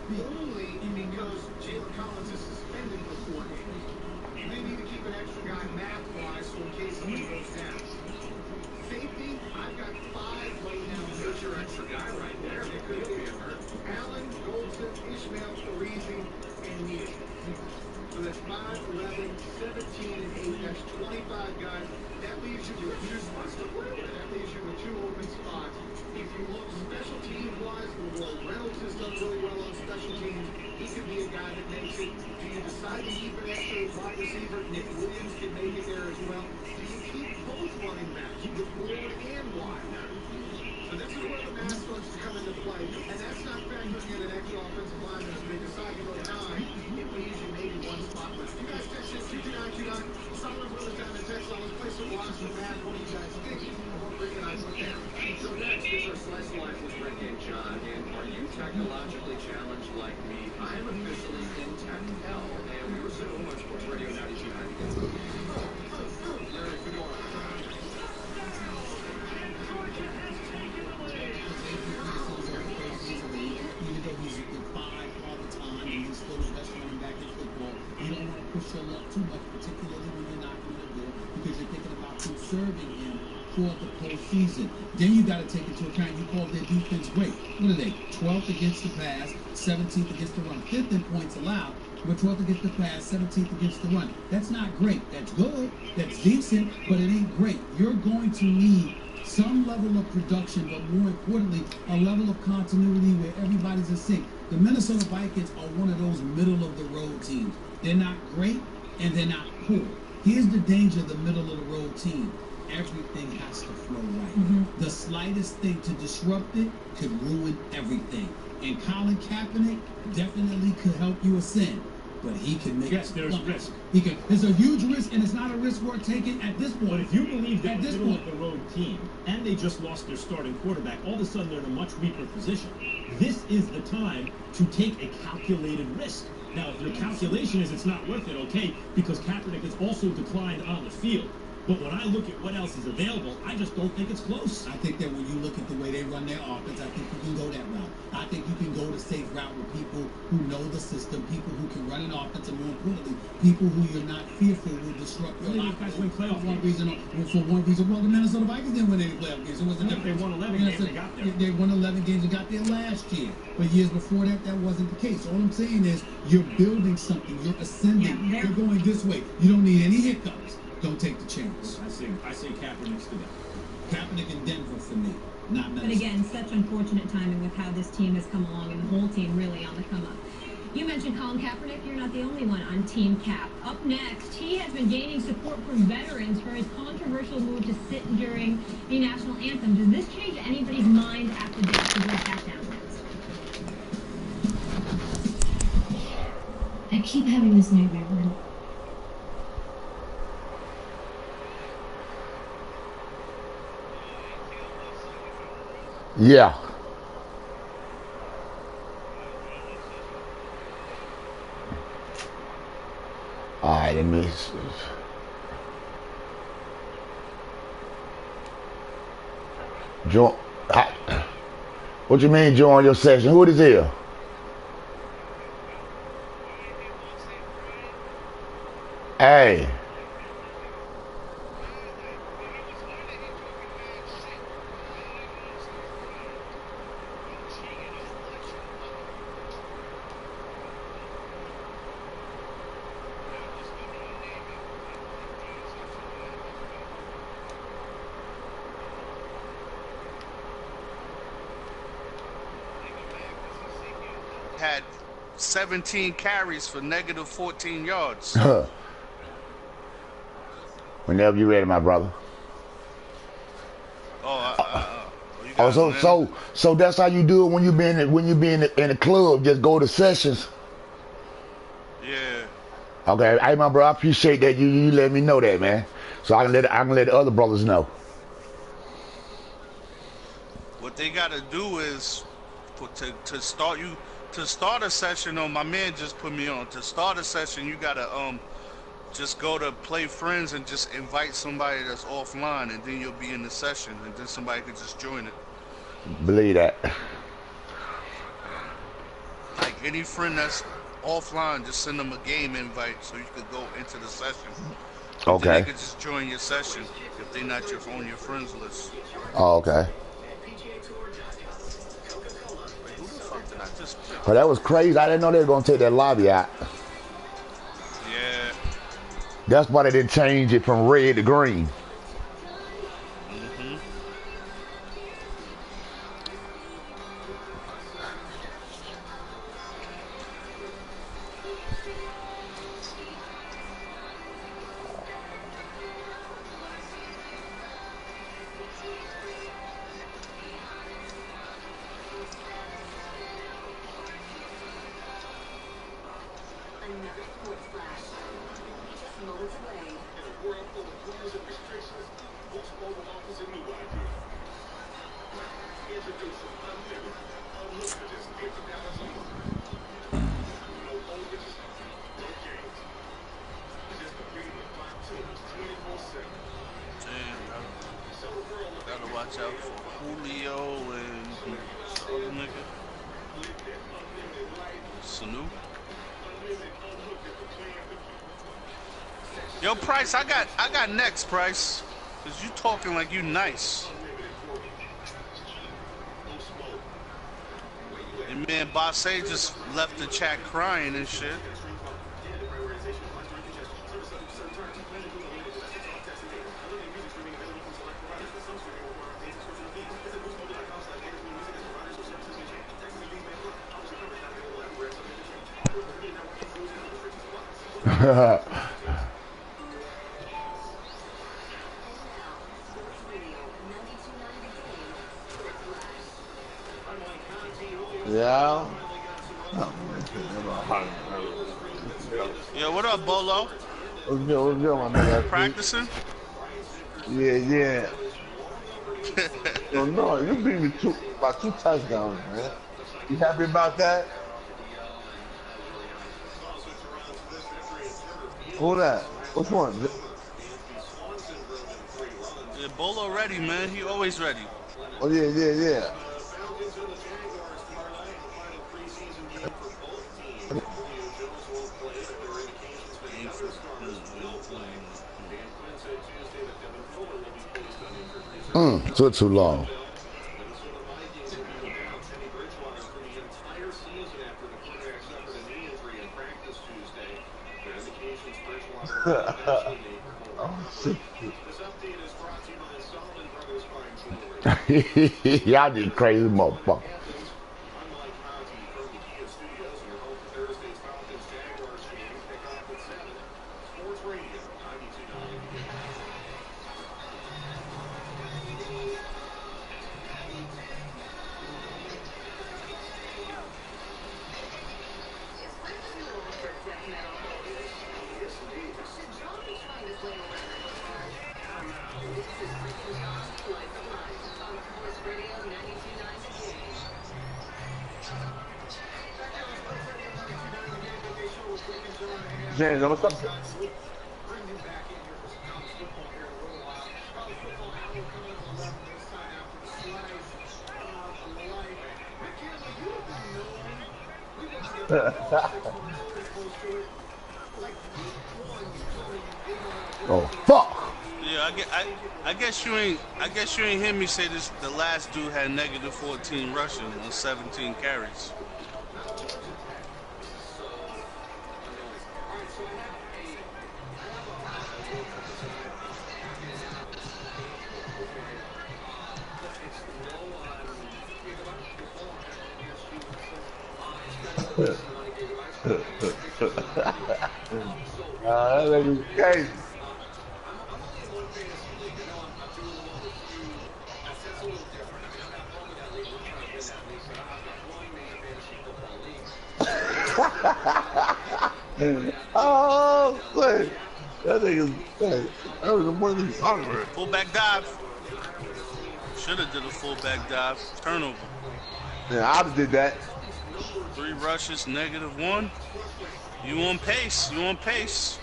only because Jalen Collins is suspended for 4 games. You may need to keep an extra guy math-wise so in case somebody goes down. Safety, I've got 5 right now. There's your extra guy right there. It could be a hurt. Allen, Goldston, Ishmael, Parisi, and Neal. So that's 5, 11, 17, and 8. That's 25 guys. That leaves you with 2 spots to play with. That leaves you with 2 open spots. If you look special teams-wise, well, Reynolds has done really well on special teams. He could be a guy that makes it. Do you decide to keep an extra wide receiver? Nick Williams can make it there as well. Do you keep both running backs, the Ward and wide? So this is where the math starts to come into play, and that's not factoring in an extra offensive lineman. As they decide to go 9, it leaves you maybe 1 spot left. You guys text us 22929. Solid brothers down in Texas. Let's play some watch with math. What do you guys think? Rick and I put down. So next is our Slice of Life with Rick and John. And are you technologically challenged like me? I am officially in tech hell, and we were sitting on Sports Radio 92.9. Larry, good morning. Even though he's in 5 all the time and he's still the best running back in football, you don't want to push your luck too much, particularly when you're knocking on the door, because you're thinking about conserving him for the postseason. Then you got to take into account, you call their defense great. What are they? 12th against the pass, 17th against the run. 5th in points allowed, but 12th against the pass, 17th against the run. That's not great. That's good. That's decent, but it ain't great. You're going to need some level of production, but more importantly, a level of continuity where everybody's in sync. The Minnesota Vikings are one of those middle-of-the-road teams. They're not great, and they're not poor. Here's the danger of the middle-of-the-road team. Everything has to flow right. The slightest thing to disrupt it could ruin everything. And Colin Kaepernick definitely could help you ascend, but he can make Yes, there's risk. He can. It's a huge risk, and it's not a risk worth taking at this point. But if you believe that at this middle point, of the road team and they just lost their starting quarterback, all of a sudden they're in a much weaker position. This is the time to take a calculated risk. Now, if your calculation is it's not worth it, okay, because Kaepernick has also declined on the field. But when I look at what else is available, I just don't think it's close. I think that when you look at the way they run their offense, I think you can go that route. I think you can go the safe route with people who know the system, people who can run an offense, and more importantly, people who you're not fearful will disrupt your Really, offense. guys win playoff For one reason, well, the Minnesota Vikings didn't win any playoff games. So what's the They difference? won 11 games, they got there. They won 11 games and got there last year. But years before that, that wasn't the case. All I'm saying is you're building something. You're ascending. Yeah, you're going this way. You don't need any hiccups. Don't take the chance. I say Kaepernick's to them. Kaepernick in Denver for me, not Minnesota. But again, such unfortunate timing with how this team has come along and the whole team really on the come up. You mentioned Colin Kaepernick. You're not the only one on Team Cap. Up next, he has been gaining support from veterans for his controversial move to sit during the national anthem. Does this change anybody's mind after this? We'll break that down next. I keep having this nightmare when Yeah. All right, let me. Join. What you mean join your session? Who is here? Hey. Had 17 carries for negative 14 yards. Whenever you ready, my brother. You Oh, got it, man. so that's how you do it when you be in the club. Just go to sessions. Yeah. Okay, hey, my bro, I appreciate that you let me know that, man. So I can let the other brothers know. What they gotta do is to start a session. My man just put me on. To start a session, you gotta just go to play friends and just invite somebody that's offline, and then you'll be in the session, and then somebody could just join it. Believe that. Like any friend that's offline, just send them a game invite so you could go into the session. And then they Okay. could just join your session if they're not on your friends list. Oh, okay. Wait, who the fuck did I just pick? But that was crazy. I didn't know they were gonna take that lobby out. Yeah. That's why they didn't change it from red to green. Mm-hmm. Another sports flash. Just moments away. In a world full of rules and restrictions, Boost Mobile offers a new idea. Introducing unlimited just $50 a month. No overage, no games. Just the freedom of live tunes 24/7. Damn, So the world of gotta watch out for Julio and the other nigga. Sanu. Yo, Price, I got next, Price. Cause you talking like you nice. And man, Basse just left the chat crying and shit. Yeah. Yo, what up, Bolo? What's good, my nigga? Practicing? Yeah. Yo, no, you beat me by 2 touchdowns, man. You happy about that? Who that? Which one? Yeah, Bolo ready, man. He always ready. Oh, yeah. Took too long. Oh, shit. Y'all just crazy motherfucker. James, I'm gonna stop. Oh fuck! Yeah, I guess you ain't hear me say this. The last dude had negative 14 rushing on 17 carries. That nigga's crazy. Oh, wait. That nigga's crazy. That was one of these hungry. Fullback dive. Should have did a fullback dive. Turnover. Yeah, I just did that. 3 rushes, negative 1. You on pace. You on pace.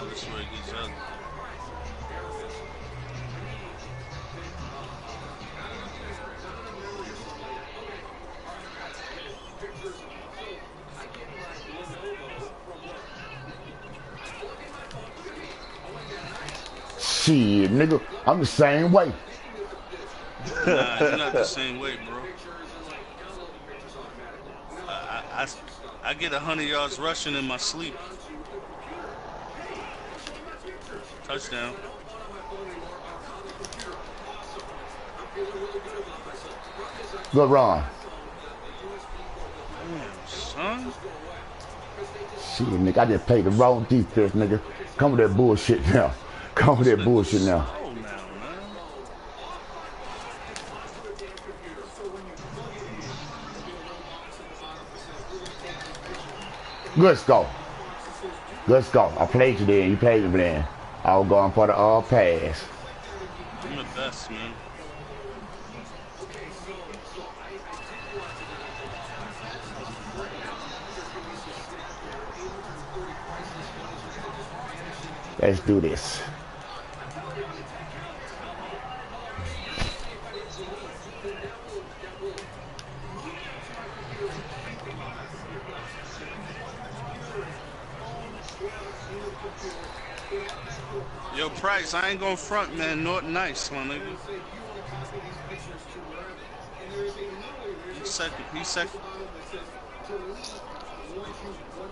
Oh, this is where it gets ugly. Shit, nigga, I'm the same way. Nah, you're not the same way, bro. I get 100 yards rushing in my sleep. Touchdown. Good run. Damn, son. Shit, nigga, I just played the wrong defense, nigga. Come with that bullshit now. Come with that bullshit now. Oh, now, man. Let's go. Let's go. I played you then. You played me then. I was going for the pass. I'm the best, man. Let's do this. Yo, Price, I ain't gonna front, man. Norton nice, my nigga.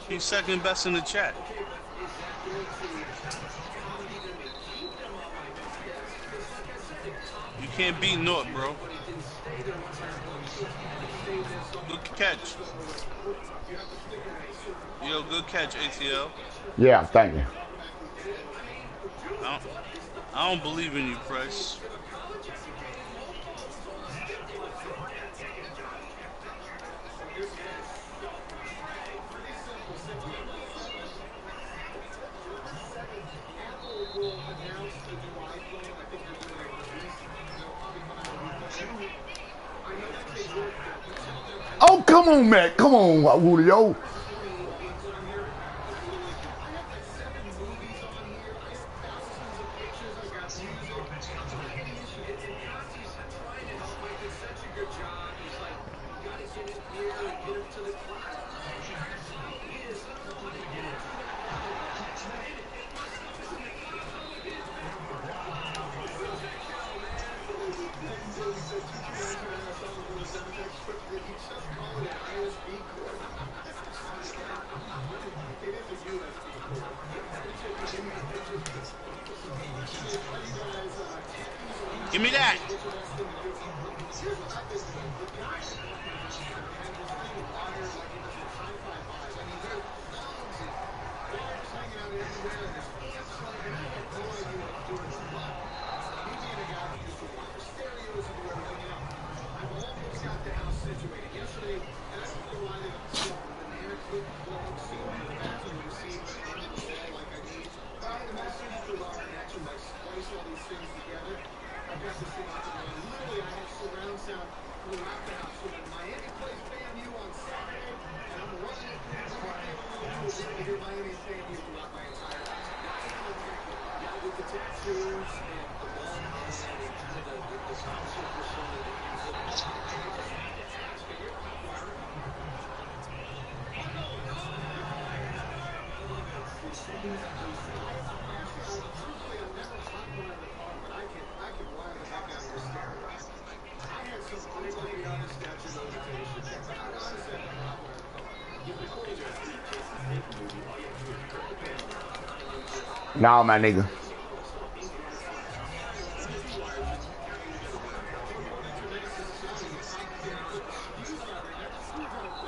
He's second best in the chat. You can't beat Norton, bro. Good catch. Yo, good catch, ATL. Yeah, thank you. I don't believe in you, Price. Oh, come on, man. Come on, Julio. Give me that. I've got this thing up and running. Literally, I have surround sound throughout the house. So when Miami plays FAMU on Saturday, and I'm running it through the weekend, you're going to hear Miami's FAMU throughout my entire house. That's how it's going to be. Now, with the tattoos and the ball and kind of the concept persona that you look at, it's asking you how far. Nah, my nigga.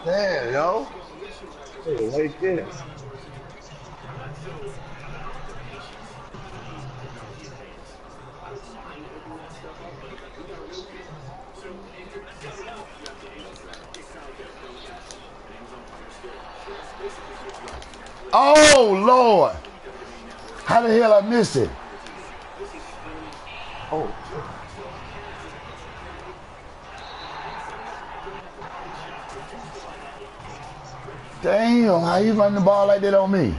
Damn, yo. Hey, right there. Oh, Lord. How the hell I miss it? Oh, Damn, how you run the ball like that on me?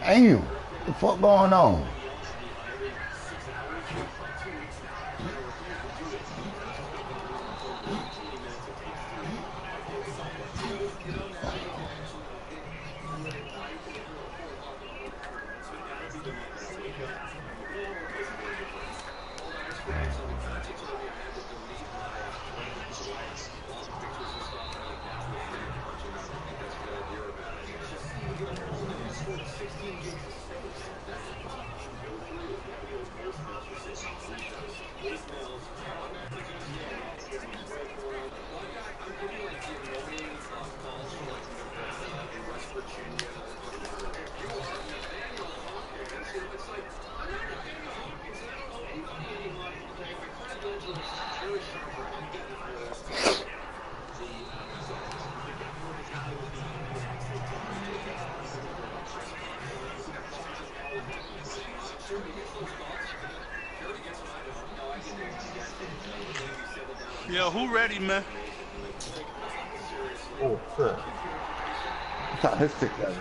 Damn, what the fuck going on? Yeah, who ready, man? oh, shit. Shot his stick at me.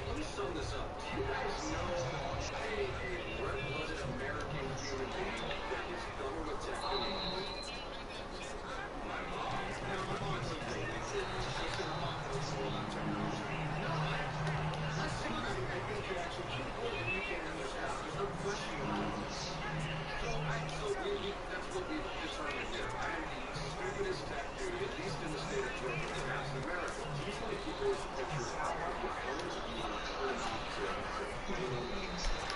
Let me sum this up. Do you guys know a red-blooded American human being that is thermotectomy? My mom. So that's what we've determined here. I am the stupidest tech dude, at least in the state of Georgia, perhaps in America. These many people with pictures of your phones being turned to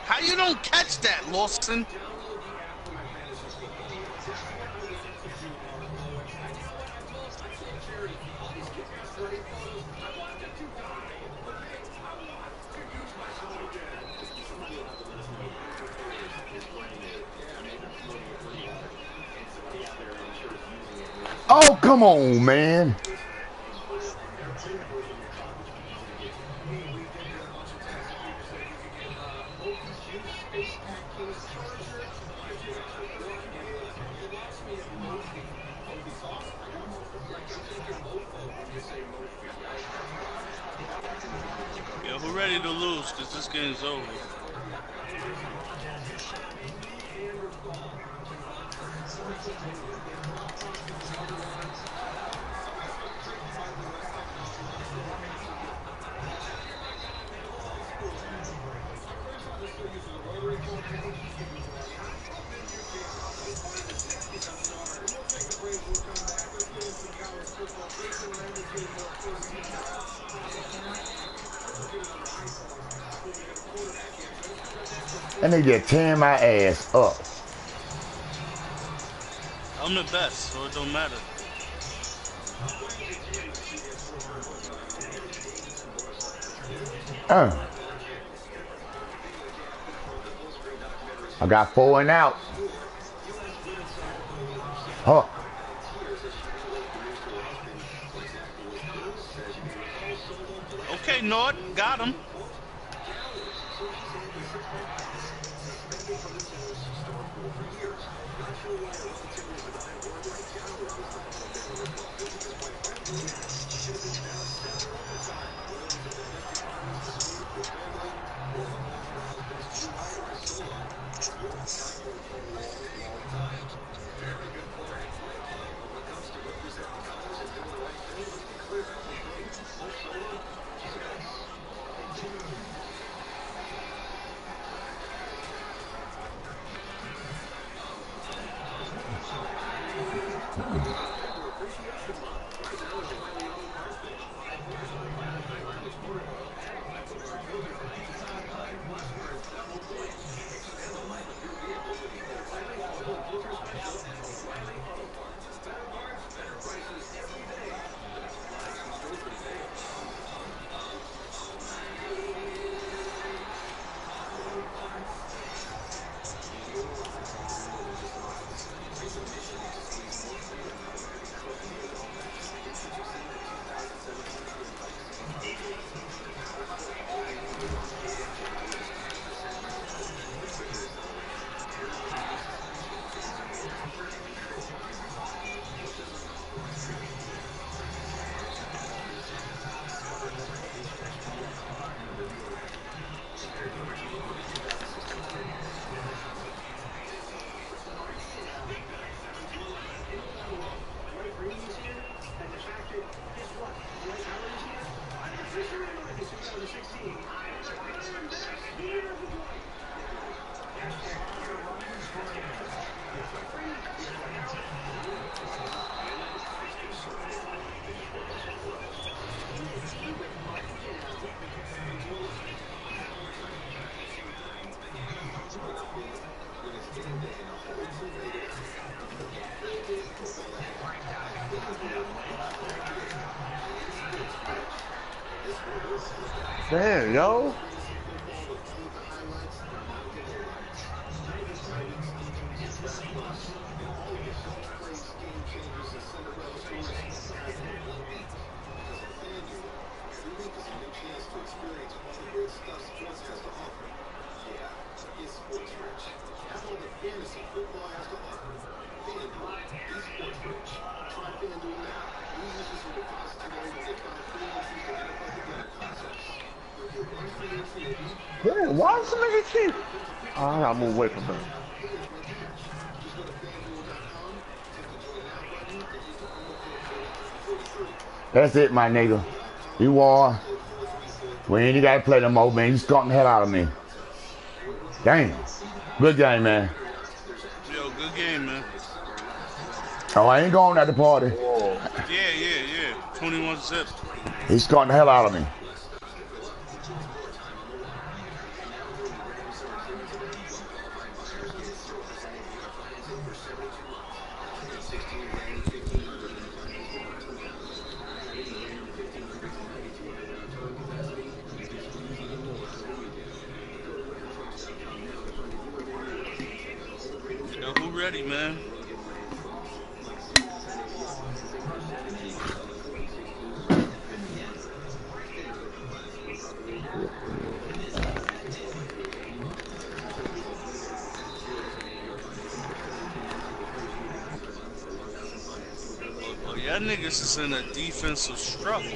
How you don't catch that, Lawson? download the app for my fantasy football. That's what I was to do. I told Charity, all these kick-ass running photos, I want them to die. Okay? I want to use my phone again. Somebody will have to let us know who is running it. Yeah, maybe promoting it pretty hard. And somebody out there, I'm sure, is using it. Oh, come on, man. Yeah, who ready to lose? Cause this game's over. And they just tearing my ass up. I'm the best, so it don't matter. I got 4 and out. Huh. Okay, Nord, got him. Damn, yo. Damn, why does the nigga keep? Oh, I gotta move away from him. That's it, my nigga. You won. We ain't gotta play no more, man. You stunk the hell out of me. Damn. Good game, man. Yo, good game, man. Oh, I ain't going at the party. Yeah. 21 zip. He skunked the hell out of me. Yo, who ready, man? Oh, y'all niggas is in a defensive struggle.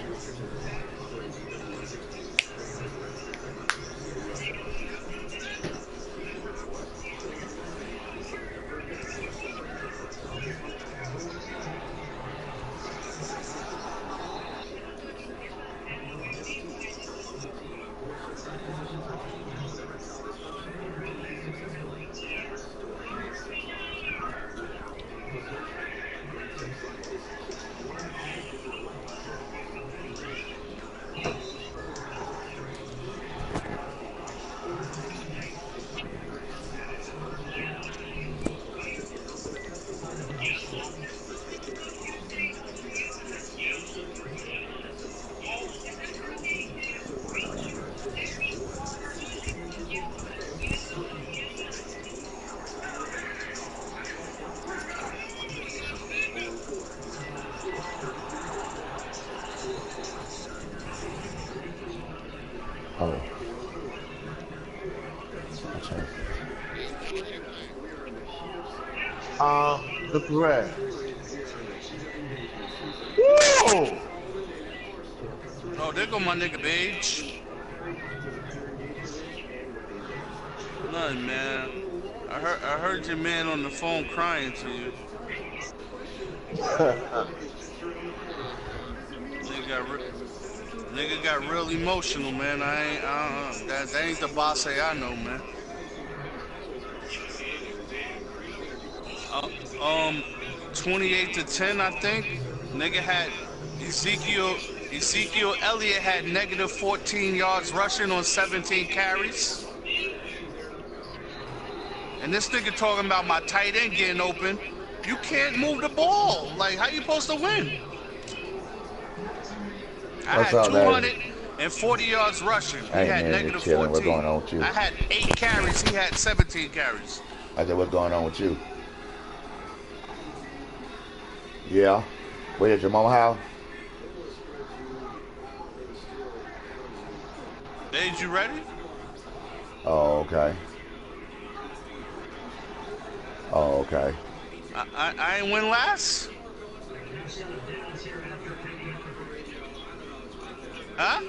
Oh. Okay. Look red. Whoa! Oh, there go my nigga Beige. Nothing, man. I heard your man on the phone crying to you. Nigga got real emotional, man. That ain't the boss I know, man. Uh, um, 28-10, I think. Nigga had Ezekiel Ezekiel Elliott had negative 14 yards rushing on 17 carries. And this nigga talking about my tight end getting open. You can't move the ball. Like, how you supposed to win? I What's had up, man? 240 yards rushing. He Hey, had man, negative just chilling. 14. What's going on with you? I had 8 carries. He had 17 carries. I said, what's going on with you? Yeah. Where at your mama house? Dave, you ready? Oh, okay. Oh, okay. I ain't win last? Huh?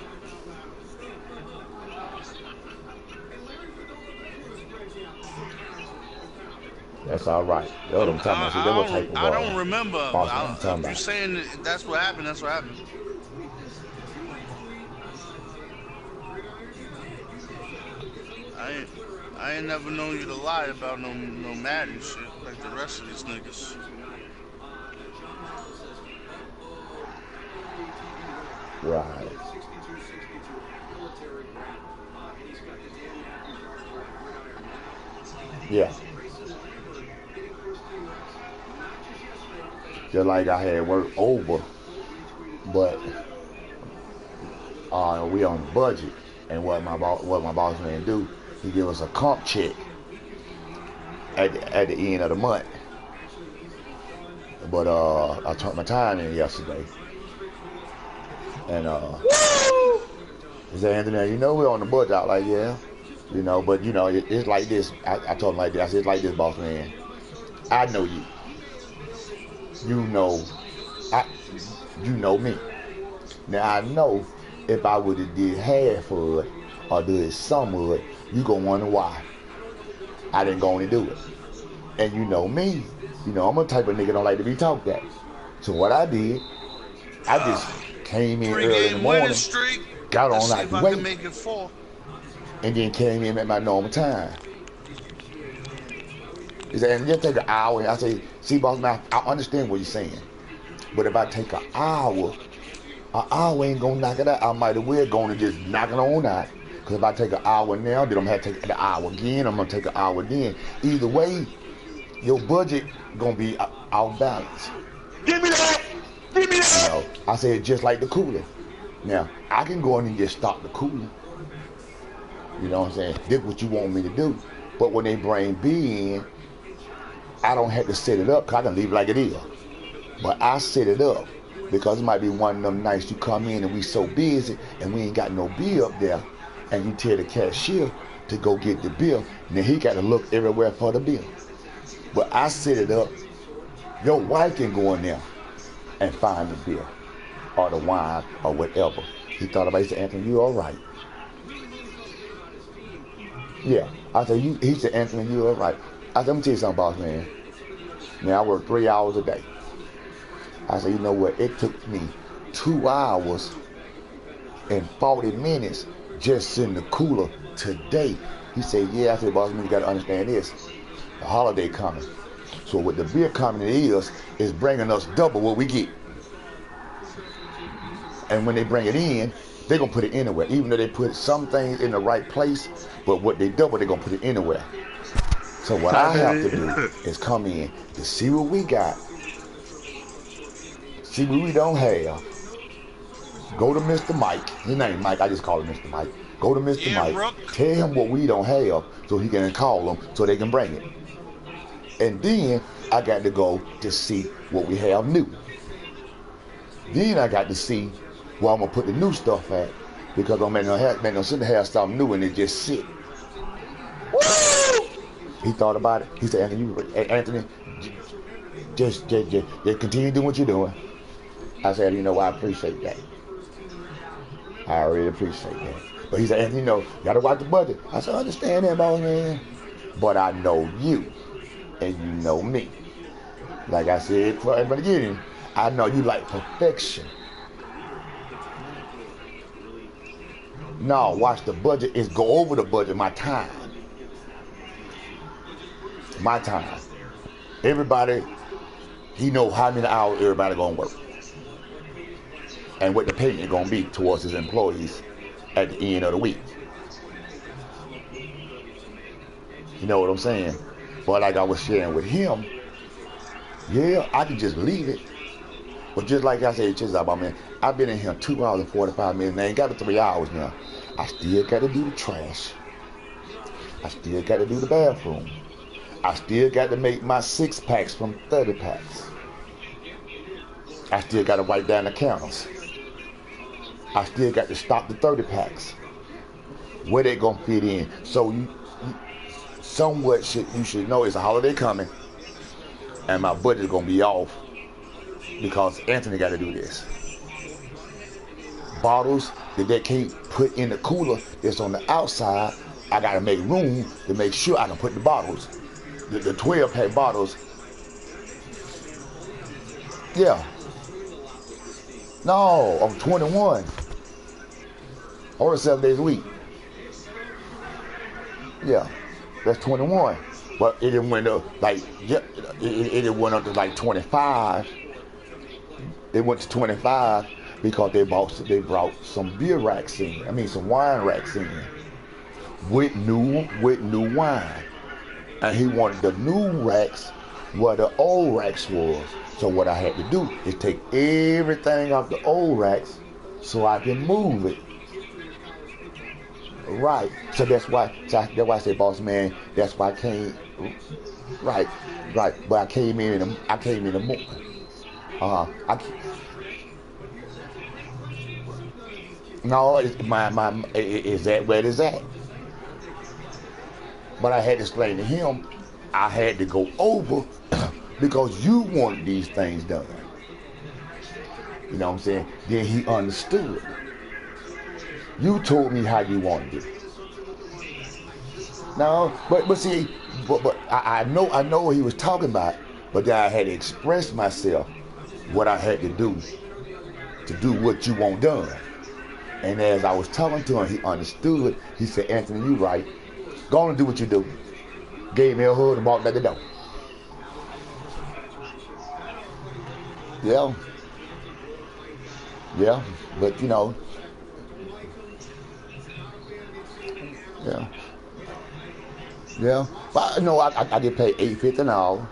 That's all right. That's what I'm talking about. See, that was type of I don't remember. boss I'm talking If you're about. saying that's what happened, that's what happened. I ain't never known you to lie about no Madden shit like the rest of these niggas. Right. Yeah. Just like I had work over, but we on the budget, and what my boss man do, he give us a comp check at the end of the month. But I turned my time in yesterday, and he said, Anthony, you know we're on the budget. I was like, yeah, you know, but you know it's like this. I told him like this. I said, it's like this, boss man. I know you. You know me. Now I know if I would have did half of it or did some of it, you gonna wonder why I didn't go and do it. And you know me. You know I'm a type of nigga don't like to be talked at. So what I did, I just came in early in the morning, got on out the way, make it 4. and then came in at my normal time. He said, and just take an hour. I say, see, boss man, I understand what you're saying. But if I take an hour ain't gonna knock it out. I might as well go and just knock it on out. Because if I take an hour now, then I'm gonna have to take the hour again. I'm gonna take an hour then. Either way, your budget gonna be out balance. Give me that! Give me that! You know, I said just like the cooler. Now, I can go in and just stop the cooler. You know what I'm saying? This is what you want me to do. But when they bring B in, I don't have to set it up because I can leave it like it is. But I set it up because it might be one of them nights you come in and we so busy and we ain't got no bill up there, and you tell the cashier to go get the bill, and then he got to look everywhere for the bill. But I set it up. Your wife can go in there and find the bill or the wine or whatever. He thought about it. He said, Anthony, you all right? Yeah. I said, he said, Anthony, you all right? I said, let me tell you something, boss man. Now I work 3 hours a day. I said, you know what? It took me 2 hours and 40 minutes just in the cooler today. He said, yeah. I said, boss man, you got to understand this. The holiday coming. So what the beer coming is bringing us double what we get. And when they bring it in, they're going to put it anywhere. Even though they put some things in the right place, but what they double, they're going to put it anywhere. So what I have to do is come in to see what we got, see what we don't have. Go to Mr. Mike. His name Mike. I just call him Mr. Mike. Go to Mr. Mike. Tell him what we don't have so he can call them so they can bring it. And then I got to go to see what we have new. Then I got to see where I'm going to put the new stuff at. because don't make no sense to have something new and it just sit. Woo! He thought about it. He said, Anthony, just continue doing what you're doing. I said, you know, I appreciate that. I really appreciate that. But he said, Anthony, you know, you gotta watch the budget. I said, I understand that, boss man. But I know you, and you know me. Like I said from the beginning, I know you like perfection. No, watch the budget is go over the budget, my time. My time. Everybody, he know how many hours everybody gonna work. And what the payment gonna be towards his employees at the end of the week. You know what I'm saying? But like I was sharing with him, yeah, I can just leave it. But just like I said, just about man, I've been in here 2 hours and 45 minutes. I ain't got to 3 hours now. I still got to do the trash. I still got to do the bathroom. I still got to make my 6-packs from 30 packs. I still got to wipe down the counters. I still got to stock the 30 packs. Where they gonna fit in? So you should know it's a holiday coming, and my budget's gonna be off because Anthony got to do this. Bottles that they can't put in the cooler that's on the outside, I gotta make room to make sure I can put the bottles, the 12-pack bottles. Yeah. No, I'm 21. Or 7 days a week. Yeah, that's 21. But it didn't went up like, yeah, it went up to like 25. They went to 25 because they brought some beer racks in. I mean some wine racks in with new wine. And he wanted the new racks where the old racks was. So what I had to do is take everything off the old racks so I can move it. Right. So that's why I said, boss man, that's why I came. Right. But I came in the morning. No, is that where it is at? But I had to explain to him, I had to go over because you wanted these things done. You know what I'm saying? Then he understood. You told me how you wanted it. No, but see, but I know what he was talking about, but then I had to express myself what I had to do what you want done. And as I was talking to him, he understood. He said, Anthony, you right. Go on and do what you do. Gave me a hug and walked out the door. Yeah. Yeah, but you know. Yeah. Yeah. But I know I get paid $8.50 an hour.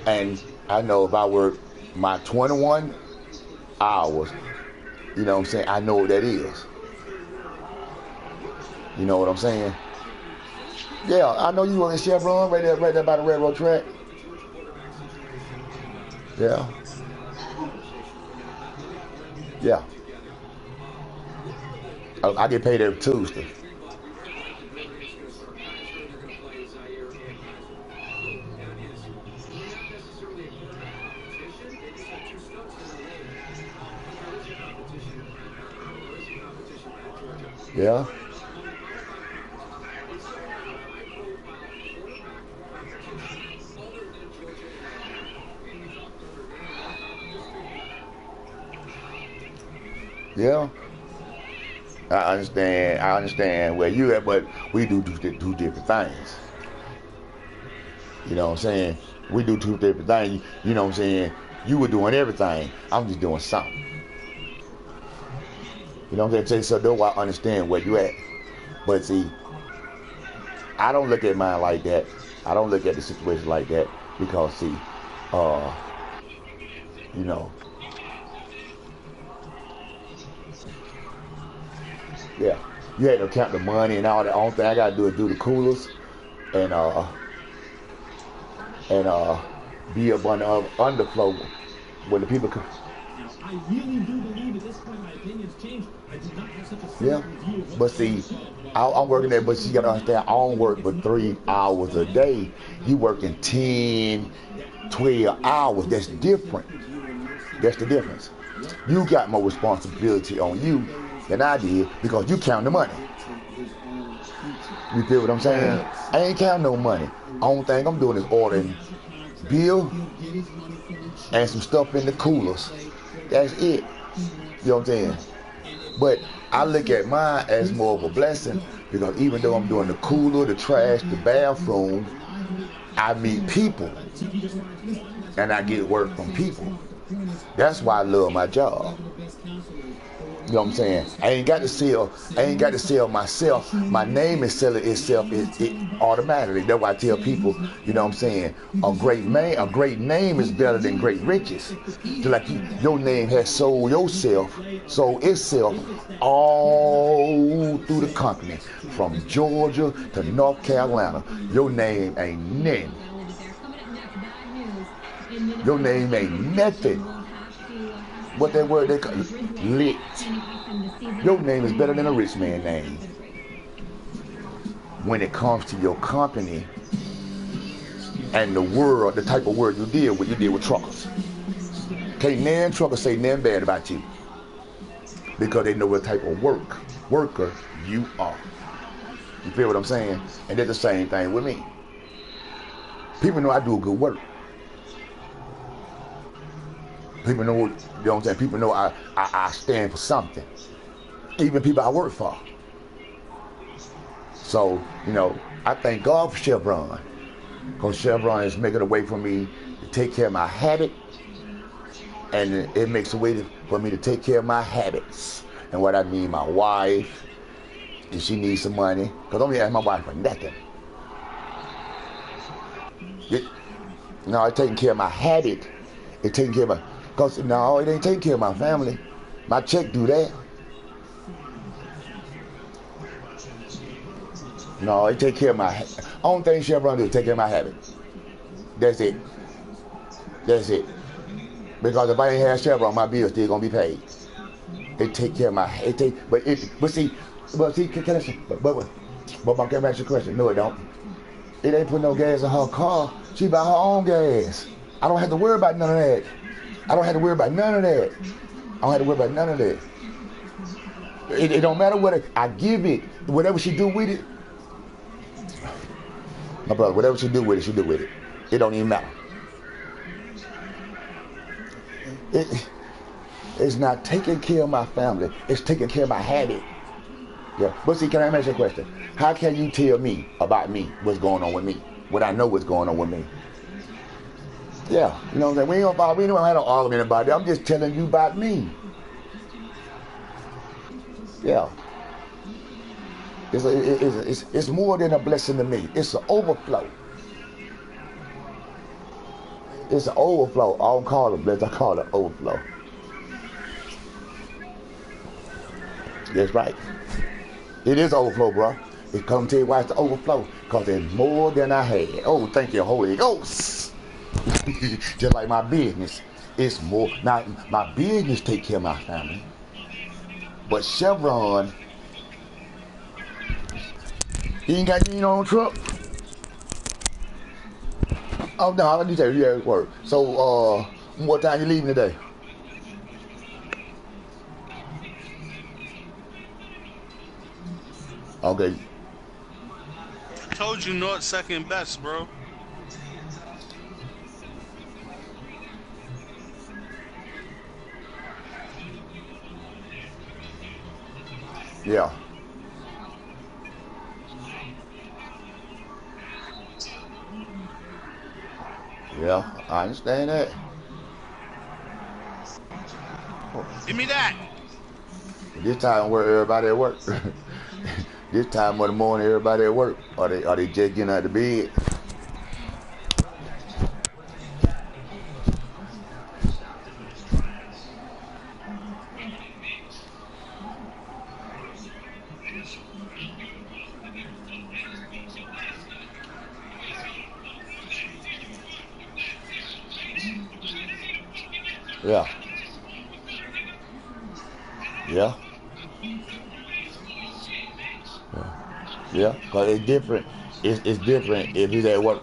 And I know if I work my 21 hours, you know what I'm saying, I know what that is. You know what I'm saying? Yeah, I know you on the Chevron right there by the railroad track. Yeah. Yeah. I get paid every Tuesday. Yeah. Yeah. I understand where you at, but we do different things. You know what I'm saying? We do two different things. You know what I'm saying? You were doing everything. I'm just doing something. You know what I'm saying? So though I understand where you at. But see, I don't look at mine like that. I don't look at the situation like that because see, you know, yeah, you had to count the money and all that. Only thing I gotta do is do the coolers and be up on the underflow when the people come. Now, I really do believe at this point my opinion's changed. I do not have such a Yeah, cynical view of but what see, said. I'm working there, but you gotta understand, I don't work but 3 hours a day. You working 10, 12 hours. That's different. That's the difference. You got more responsibility on you than I did because you count the money. You feel what I'm saying? I ain't counting no money. Only thing I'm doing is ordering beer and some stuff in the coolers. That's it. You know what I'm saying? But I look at mine as more of a blessing because even though I'm doing the cooler, the trash, the bathroom, I meet people and I get work from people. That's why I love my job. You know what I'm saying? I ain't got to sell myself. My name is selling itself it automatically. That's why I tell people, you know what I'm saying, a great name is better than great riches. Just like your name has sold itself all through the company, from Georgia to North Carolina. Your name ain't nothing. Your name ain't nothing. What that word they call lit. Your name is better than a rich man's name. When it comes to your company and the world, the type of work you deal with truckers. Can't nan trucker say nothing bad about you because they know what type of worker you are. You feel what I'm saying? And they're the same thing with me. People know I do good work. People know, you know what I'm saying? People know I stand for something. Even people I work for. So, you know, I thank God for Chevron. Because Chevron is making a way for me to take care of my habit. And it makes a way for me to take care of my habits. And what I mean, my wife, if she needs some money. Because I don't ask my wife for nothing. It's taking care of my habit. It's taking care of my... Because, no, it ain't taking care of my family. My check do that. No, it take care of my... Only thing Chevron do is take care of my habit. That's it. That's it. Because if I ain't have Chevron, my bill's still gonna be paid. It take care of my... But see, can I say... But can I ask you a question? No, it don't. It ain't put no gas in her car. She buy her own gas. I don't have to worry about none of that. I don't have to worry about none of that. It don't matter what I give it. Whatever she do with it, my brother, whatever she do with it, she do with it. It don't even matter. It's not taking care of my family. It's taking care of my habit. Yeah. But see, can I ask you a question? How can you tell me about me, what's going on with me, what I know what's going on with me? Yeah, you know what I'm saying? We don't have no argument about it. I'm just telling you about me. Yeah. It's more than a blessing to me. It's an overflow. It's an overflow. I don't call it blessing. I call it overflow. That's right. It is overflow, bro. It come to tell you why it's the overflow. Because it's more than I had. Oh, thank you, Holy Ghost. Just like my business. It's more. Now, my business take care of my family. But Chevron, he ain't got any on truck. Oh, no, I need to say, yeah, work. So, what time you leaving today? Okay. I told you North second best, bro. Yeah. Yeah, I understand that. Give me that. This time where everybody at work. This time of the morning, everybody at work. Are they just getting out of bed? Yeah. Yeah. Yeah. Cause it's different. It's different if he's at work.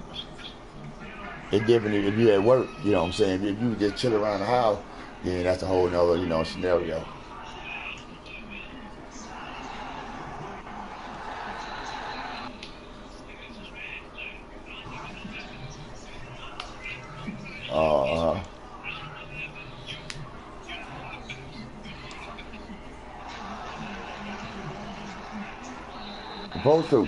It's different if you at work. You know what I'm saying? If you just chill around the house, then that's a whole nother scenario. Uh. Supposed to.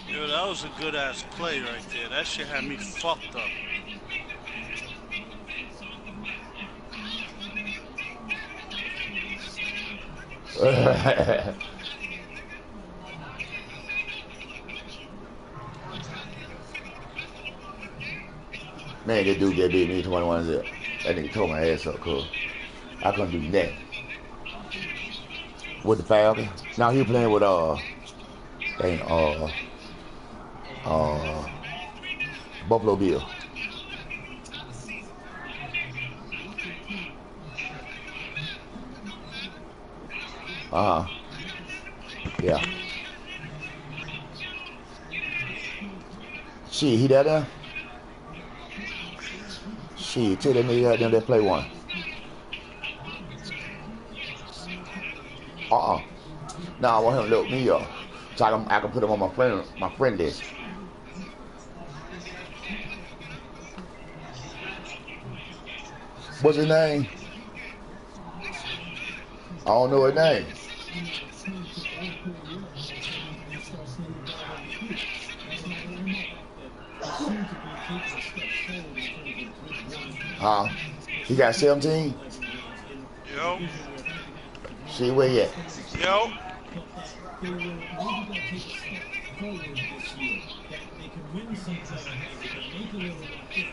Yo, that was a good ass play right there. That shit had me fucked up. Man, this dude just beat me 21-0. That nigga tore my ass up, cuz. I couldn't do that. With the Falcons. Now he playing with dang, Buffalo Bill. Uh-huh. Yeah. Shit, he there? Shit, tell that nigga out there that play one. Nah, I want him to look me up. So I can put him on my friend list. What's his name? I don't know his name. He got 17? Yo. See where he at? Yo.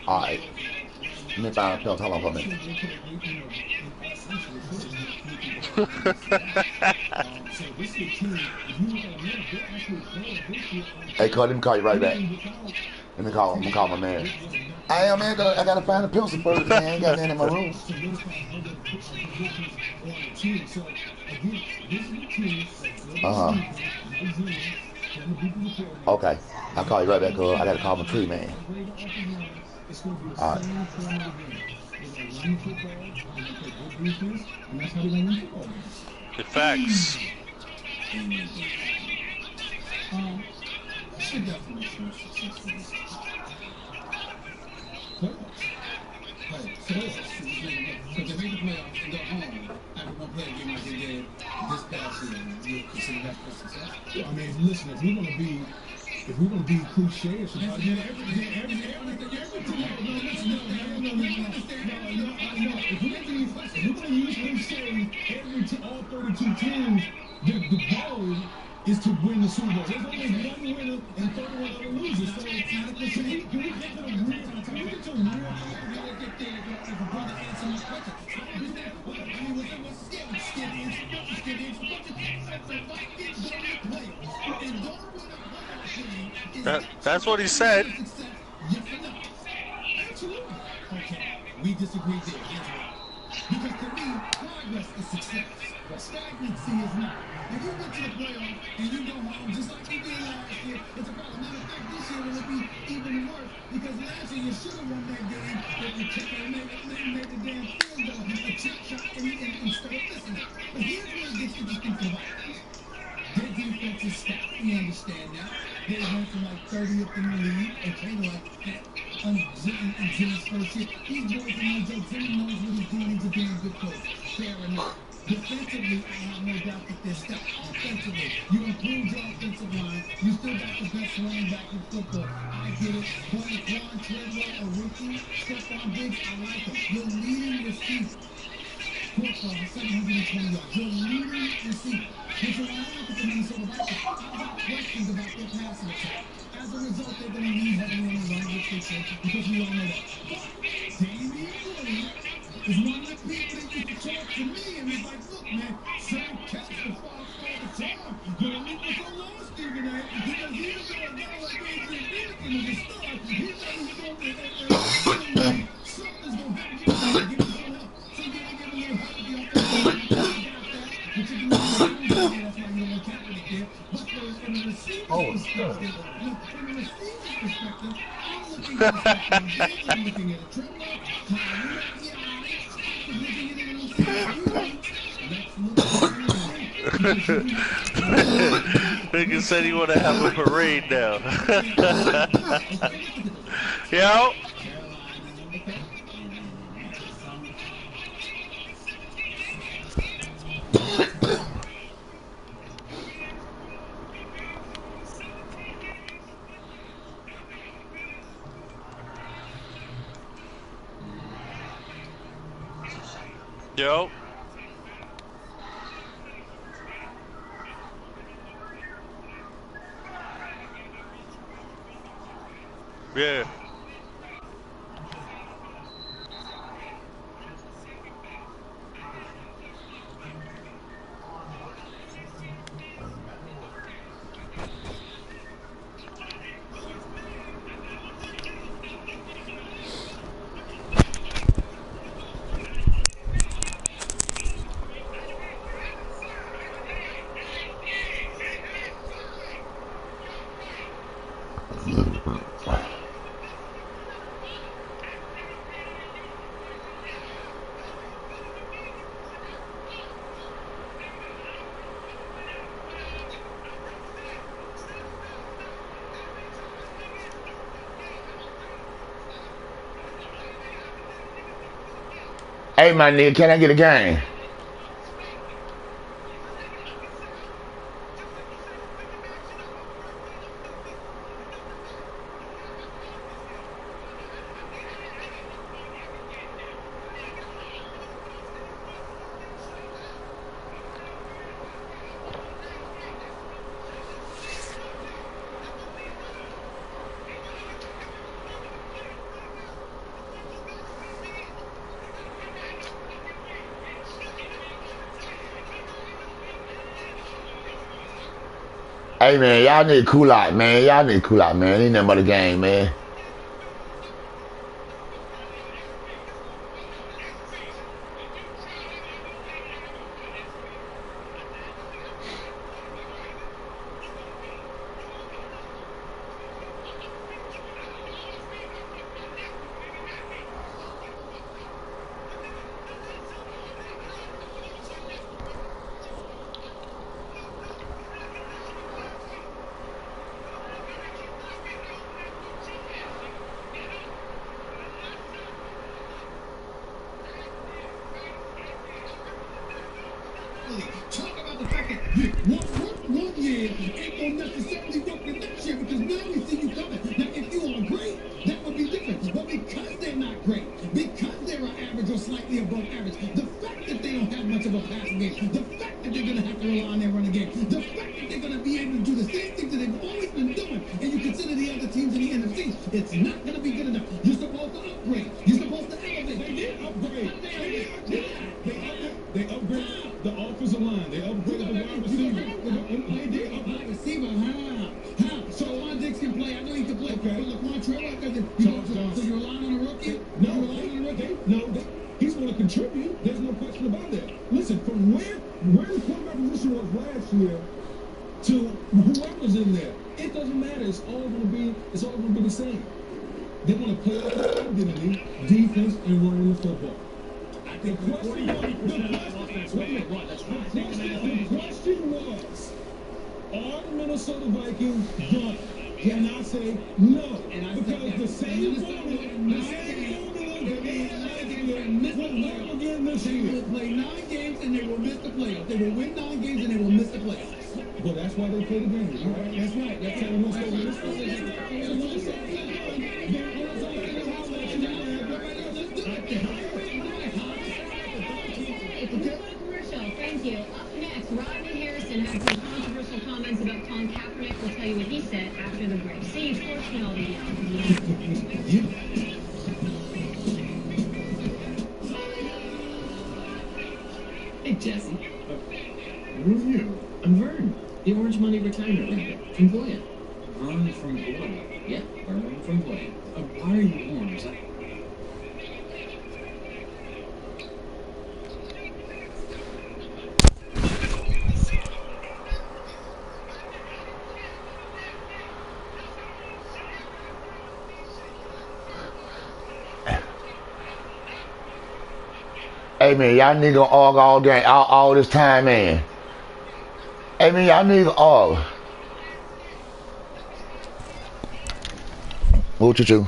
Alright. Let me find a pill. Hold on for a minute. Hey, call him, call you right back. Let me call him. I'm gonna call my man. I am, man. I gotta find a pencil first, man. I ain't got that in my room. Okay. I'll call you right back, cuz I gotta call my tree man. Alright. The facts. I mean, listen, if we're gonna be cliche, it's about if we're gonna use cliche all 32 teams, the goal is to win the Super Bowl. There's only one winner and 31 other losers. So it's not a cliche. Can we get to a real if a brother answer my question? That's what he said. Okay, we disagree there. Because to me, progress is success. Stagnancy is not. If you get to the playoffs and you go home just like you did last year, it's a problem. Matter of fact, this year will be even worse because last year you should have won that game if you took and made the damn field goal, a chip shot, and started listening. But here's where it gets interesting for the Vikings. Their defense is stout. We understand that. They went from like 30th in the league and came like that in Jimmy's first year. These boys know Joe Jimmy knows what he's doing. He's a damn good coach. Fair enough. Defensively, I have no doubt that they're stout. Offensively, you improved your offensive line. You still got the best running back in football. I get it. But Quan Treadwell, a rookie, Stephon Diggs, I like him. You're leading receiver. Football, 720 yards. You're leading receiver. And so when I look at the Minnesota Vikings, I've got questions about their passing attack. As a result, they're going to lean heavily on the run, which they should, because we all know that. But Damian Williams is one of the people that used to talk to me and was like, look, man, Sam catch the fox all the time. But I leave us alone, Stephen A. Because even though a guy like Adrian Peterson is a star, he's not even going to something's going to happen. Give him some help. So you got to give him a little help. there. But from the receiver's Oh, perspective, from the receiver's perspective, I'm looking at a Stephon Diggs, I'm looking at a Trevor, Tyreek, yeah, I'm looking at it and I'm saying, let's look at Nigga said he want to have a parade now. Yo. Yo. Yeah. Hey, my nigga, can I get a game? Hey, man, y'all need to cool out, man. Y'all need to cool out, man. Ain't nothing but a game, man. Talk about the fact that what worked one year ain't gonna necessarily work the next year because now we see you coming. Now, if you are great, that would be different. But because they're not great, because they're an average or slightly above average, the fact that they don't have much of a passing game, the fact that they're gonna have to rely on their running game, the fact that they're gonna be able to do the same things that they've always been doing, and you consider the other teams in the NFC, it's not gonna be good enough. You're supposed to upgrade. You're supposed to elevate. They did upgrade. They upgraded the offensive line. They upgraded the wide receiver. They did upgrade receiver. How? So Juan Diggs can play. I know he can play. Okay. But Laquan Treadwell, so you're relying on a rookie? No, he's going to contribute. There's no question about that. Listen, from where the quarterback position was last year to whoever's in there, it doesn't matter. It's all going to be the same. They want to play with their identity, defense, and running the football. I think the question was, are the Minnesota Vikings done? And I say no. Because the same formula that they had last year will work again this year. They will play 9 games and they will miss the playoffs. They will win 9 games and they will miss the playoffs. But that's why they play the games. Right? That's right. That's how Thank you. Up next, Rodney Harrison had some controversial comments about Tom Kaepernick. We'll tell you what he said after the break. See you, Sports Penalty. Hey, Jesse. Who are you? I'm Vern, the Orange Money retirement rabbit from Goya. Vern from Goya? Yeah, Vern from Goya. Why are you orange? Hey man, y'all niggas gonna argue all day, all this time, man. Hey man, y'all niggas argue. What you do?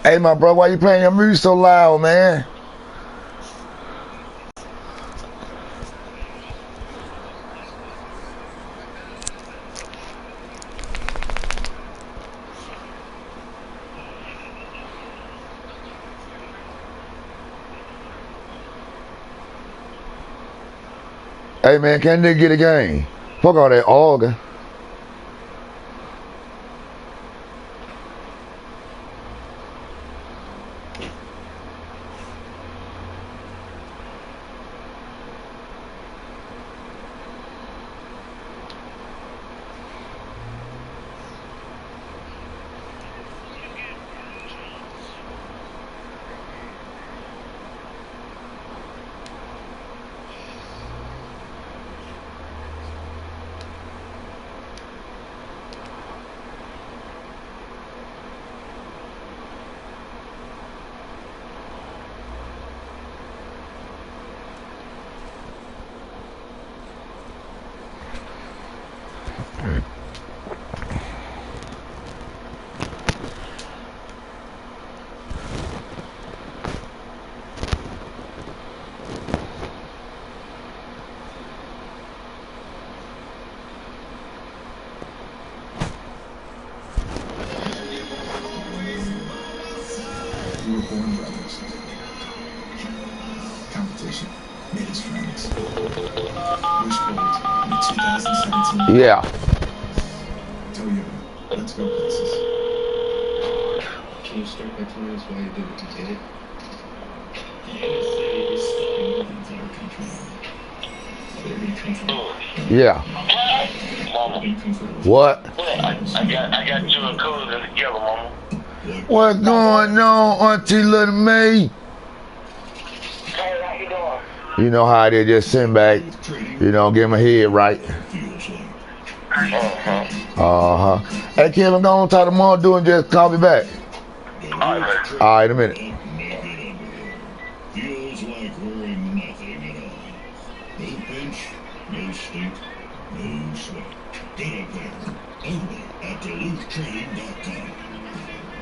Hey my bro, why you playing your music so loud, man? Hey man, can they get a game? Fuck all that organ. We were born brothers. Competition made us friends. Wishboard in the 2017. Yeah. Toyota, let's go places. Can you start by telling us why you did what you did? The NSA is stopping moving to our country. Where do you come from? Yeah. Where do you come from? What? I got you and Cool together, mama. What's going on, Auntie Little May? Hey, how you doing? You know how they just send back, you know, get my head right. Uh-huh. Hey, Kim, I'm going to talk to mom, do and just call me back. All right. All right, in a minute. Feels like wearing nothing at all. No pinch, no stink, no sweat. Get up there. Only at ATLwestside.com.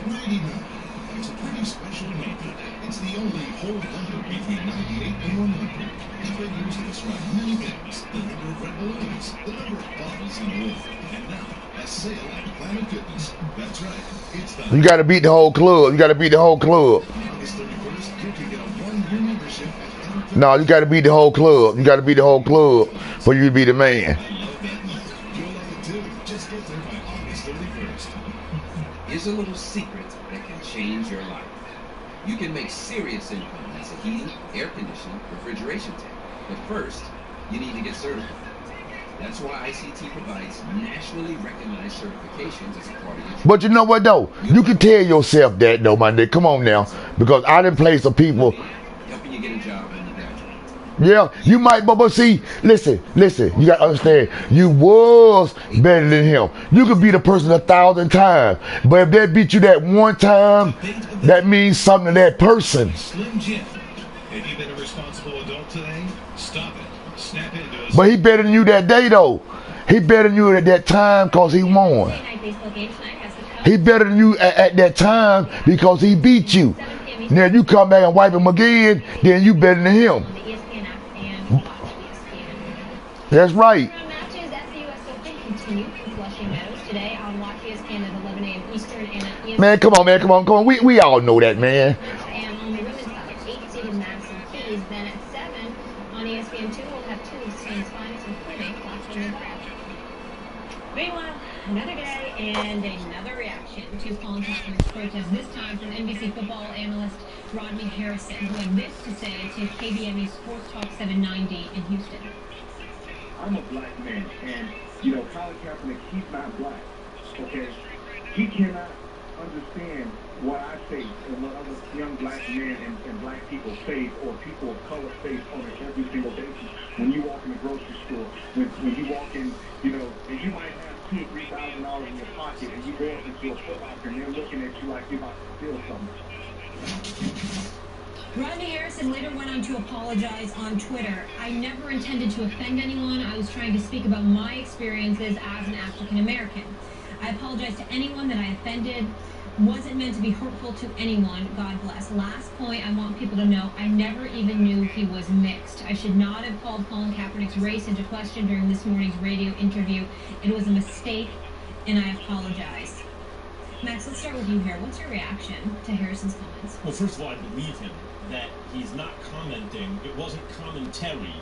99. It's a pretty special number. It's the only whole number between 98 and 100. It's been used to describe many things. The number of red balloons, the number of bottles in a room. And now, a sale at Planet Fitness. That's right. It's the... You got to beat the whole club. You got to beat the whole club. August 31st, you can get a one-year membership at Planet No, you got to beat the whole club. You got to beat the whole club for you to be the man. I love that number. You'll love it too. Just get there by August 31st. Here's a little secret that can change your life. You can make serious income as a heating, air conditioning, refrigeration tech. But first, you need to get certified. That's why ICT provides nationally recognized certifications as a part of your training. But you know what, though? You can tell yourself that, though, my nigga. Come on now. Because I done played some people. Helping you get a job when you graduate. Yeah, you might, but see, listen, you gotta understand, you was better than him. You could beat a person 1,000 times, but if they beat you that one time, that means something to that person. Slim Jim. Have you been a responsible adult today? Stop it. Snap into us. But he better than you that day, though. He better than you at that time because he won. He better than you at that time because he beat you. Now you come back and wipe him again, then you better than him. That's right. Man, come on, man, come on. We all know that, man. And on the women's side, 8 seeded Madison Keys. Then at 7 on ESPN2, we'll have 2 of Spain's finest, including Flashing and Crashing. Meanwhile, another day and another reaction to Colin Kaepernick's protest. This time from NBC football analyst Rodney Harrison, who had this to say to KBME Sports Talk 790 in Houston. I'm a black man, and, you know, Colin Kaepernick, he's not black, okay? He cannot understand what I face and what other young black men and black people face, or people of color face on an every single basis. When you walk in the grocery store, when you walk in, you know, and you might have $2,000 or $3,000 in your pocket, and you go up into a Foot Locker and they're looking at you like you're about to steal something. Rodney Harrison later went on to apologize on Twitter. I never intended to offend anyone. I was trying to speak about my experiences as an African American. I apologize to anyone that I offended. Wasn't meant to be hurtful to anyone. God bless. Last point, I want people to know I never even knew he was mixed. I should not have called Colin Kaepernick's race into question during this morning's radio interview. It was a mistake, and I apologize. Max, let's start with you here. What's your reaction to Harrison's comments? Well, first of all, I believe him that he's not commenting. It wasn't commentary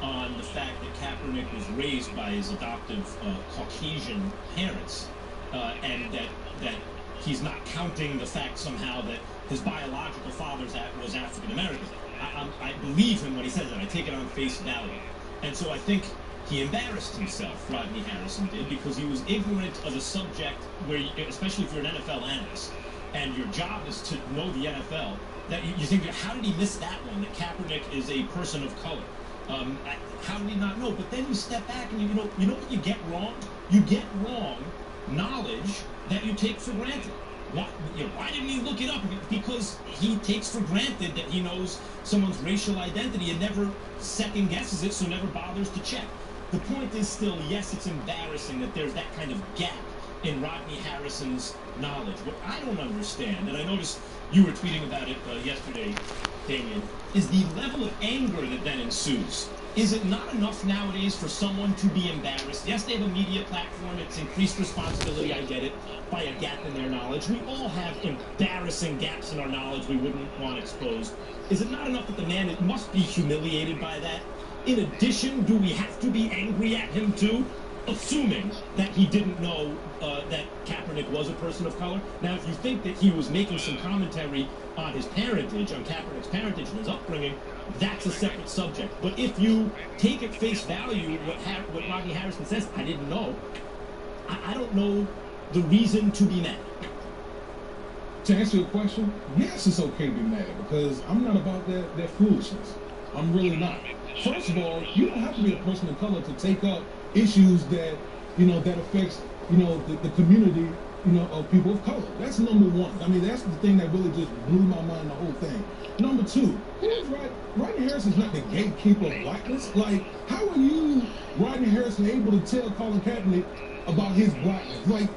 on the fact that Kaepernick was raised by his adoptive Caucasian parents, and that he's not counting the fact somehow that his biological father was African American. I believe him when he says that. I take it on face value. And so I think he embarrassed himself, Rodney Harrison did, because he was ignorant of a subject where, especially if you're an NFL analyst, and your job is to know the NFL, that you think, how did he miss that one, that Kaepernick is a person of color? How did he not know? But then you step back and you know what you get wrong? You get wrong knowledge that you take for granted. Why didn't he look it up? Because he takes for granted that he knows someone's racial identity and never second guesses it, so never bothers to check. The point is still, yes, it's embarrassing that there's that kind of gap in Rodney Harrison's knowledge. What I don't understand, and I noticed you were tweeting about it yesterday, Damien, is the level of anger that then ensues. Is it not enough nowadays for someone to be embarrassed? Yes, they have a media platform. It's increased responsibility, I get it, by a gap in their knowledge. We all have embarrassing gaps in our knowledge we wouldn't want exposed. Is it not enough that the man must be humiliated by that? In addition, do we have to be angry at him too? Assuming that he didn't know that Kaepernick was a person of color. Now, if you think that he was making some commentary on his parentage, on Kaepernick's parentage and his upbringing, that's a separate subject. But if you take at face value what Rodney Harrison says, I didn't know, I don't know the reason to be mad. To answer your question, yes, it's okay to be mad, because I'm not about that foolishness. I'm really not. First of all, you don't have to be a person of color to take up issues that, that affects, the community, of people of color. That's number one. I mean, that's the thing that really just blew my mind, the whole thing. Number two, Rodney Harrison's not the gatekeeper of blackness. Like, how are you, Rodney Harrison, able to tell Colin Kaepernick about his blackness? Like,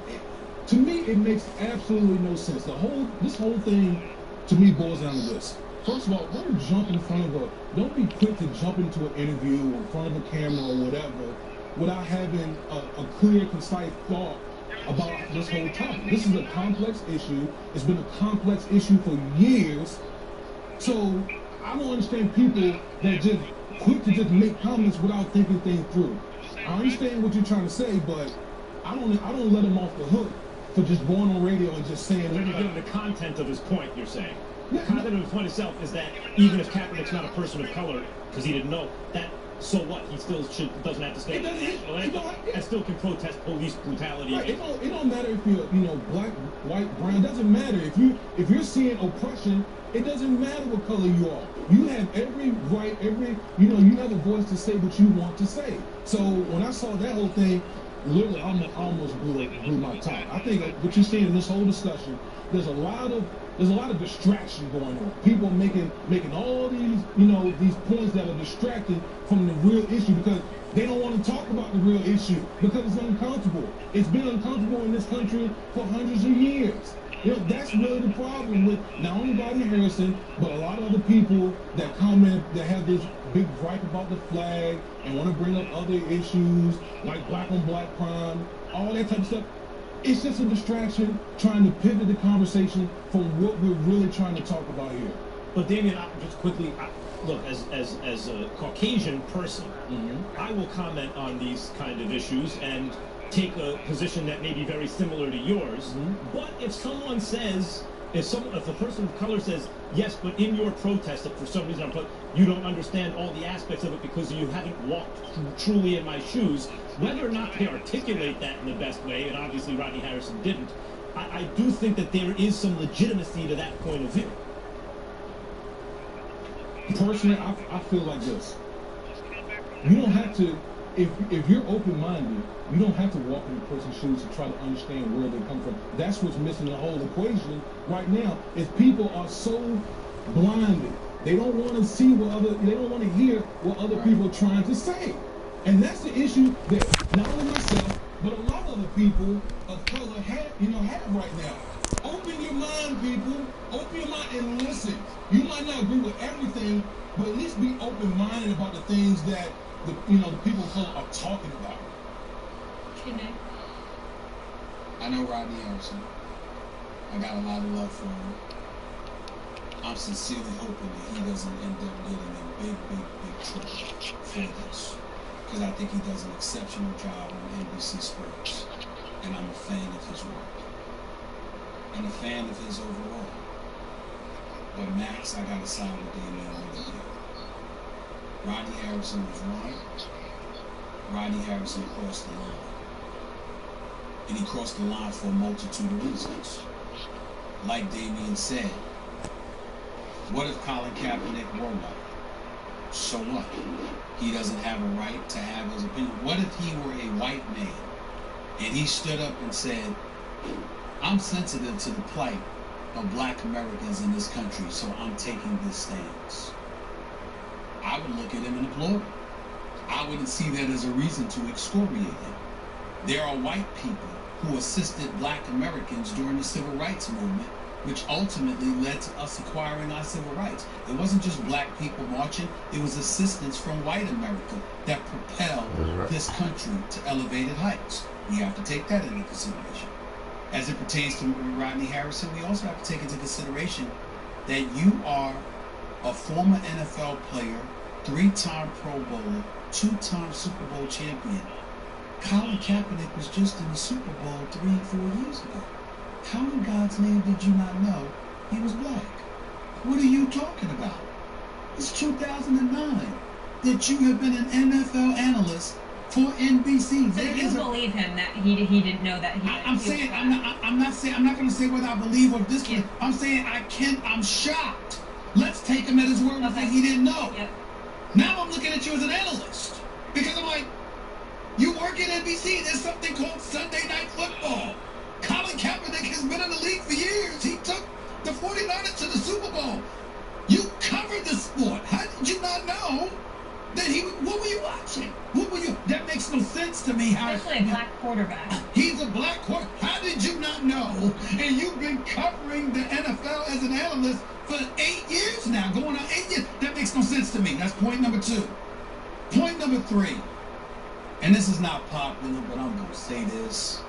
to me, it makes absolutely no sense. This whole thing, to me, boils down to this. First of all, don't be quick to jump into an interview or in front of a camera or whatever without having a clear, concise thought about this whole topic. This is a complex issue. It's been a complex issue for years. So I don't understand people that just quick to just make comments without thinking things through. I understand what you're trying to say, but I don't let him off the hook for just going on radio and just saying. Let me give him the content of his point. You're saying the content of his point itself is that even if Kaepernick's not a person of color because he didn't know that. So what? He still doesn't have to stay in the national anthem and still can protest police brutality. Right. It don't matter if you're black, white, brown. It doesn't matter if you're seeing oppression. It doesn't matter what color you are. You have every right, you have a voice to say what you want to say. So when I saw that whole thing, literally almost blew my top. I think what you're seeing in this whole discussion, there's a lot of distraction going on. People making all these, these points that are distracting from the real issue because they don't want to talk about the real issue because it's uncomfortable. It's been uncomfortable in this country for hundreds of years. That's really the problem with not only Rodney Harrison, but a lot of other people that comment that have this big gripe about the flag and want to bring up other issues like black on black crime, all that type of stuff. It's just a distraction trying to pivot the conversation from what we're really trying to talk about here. But Damien, just quickly, look, as a Caucasian person, I will comment on these kind of issues and take a position that may be very similar to yours. But if someone says, if a person of color says, yes, but in your protest, if for some reason you don't understand all the aspects of it because you haven't walked truly in my shoes, whether or not they articulate that in the best way, and obviously Rodney Harrison didn't, I do think that there is some legitimacy to that point of view. Personally, I feel like this. You don't have to, if you're open-minded, you don't have to walk in a person's shoes to try to understand where they come from. That's what's missing the whole equation right now, is people are so blinded. They don't want to see they don't want to hear what other people are trying to say. And that's the issue that not only myself, but a lot of the people of color have right now. Open your mind, people. Open your mind and listen. You might not agree with everything, but at least be open-minded about the things that the people of color are talking about. I know Rodney Harrison. I got a lot of love for him. I'm sincerely hoping that he doesn't end up getting in big trouble for this. Because I think he does an exceptional job on NBC Sports. And I'm a fan of his work. And a fan of his overall. But Max, I gotta side with Damian Lillard here. Rodney Harrison was wrong. Rodney Harrison crossed the line. And he crossed the line for a multitude of reasons. Like Damian said, what if Colin Kaepernick were white? So what? He doesn't have a right to have his opinion. What if he were a white man and he stood up and said, I'm sensitive to the plight of black Americans in this country, so I'm taking this stance? I would look at him and applaud him. I wouldn't see that as a reason to excoriate him. There are white people who assisted black Americans during the civil rights movement, which ultimately led to us acquiring our civil rights. It wasn't just black people marching, it was assistance from white America that propelled this country to elevated heights. We have to take that into consideration. As it pertains to Rodney Harrison, we also have to take into consideration that you are a former NFL player, 3-time Pro Bowler, 2-time Super Bowl champion. Colin Kaepernick was just in the Super Bowl 3-4 years ago. How in God's name did you not know he was black? What are you talking about? It's 2009 that you have been an NFL analyst for NBC. So you believe him that he didn't know that I'm not going to say whether I believe or disbelieve. I'm saying I'm shocked. Let's take him at his word and say he didn't know. Yep. Now I'm looking at you as an analyst because I'm like, you work at NBC. There's something called Sunday Night Football. Colin Kaepernick has been in the league for years. He took the 49ers to the Super Bowl. You covered the sport. How did you not know that what were you watching? What were you? That makes no sense to me. Especially a black quarterback. He's a black quarterback. How did you not know? And you've been covering the NFL as an analyst for 8 years now, going on 8 years. That makes no sense to me. That's point number 2. Point number 3. And this is not popular, but I'm going to say this.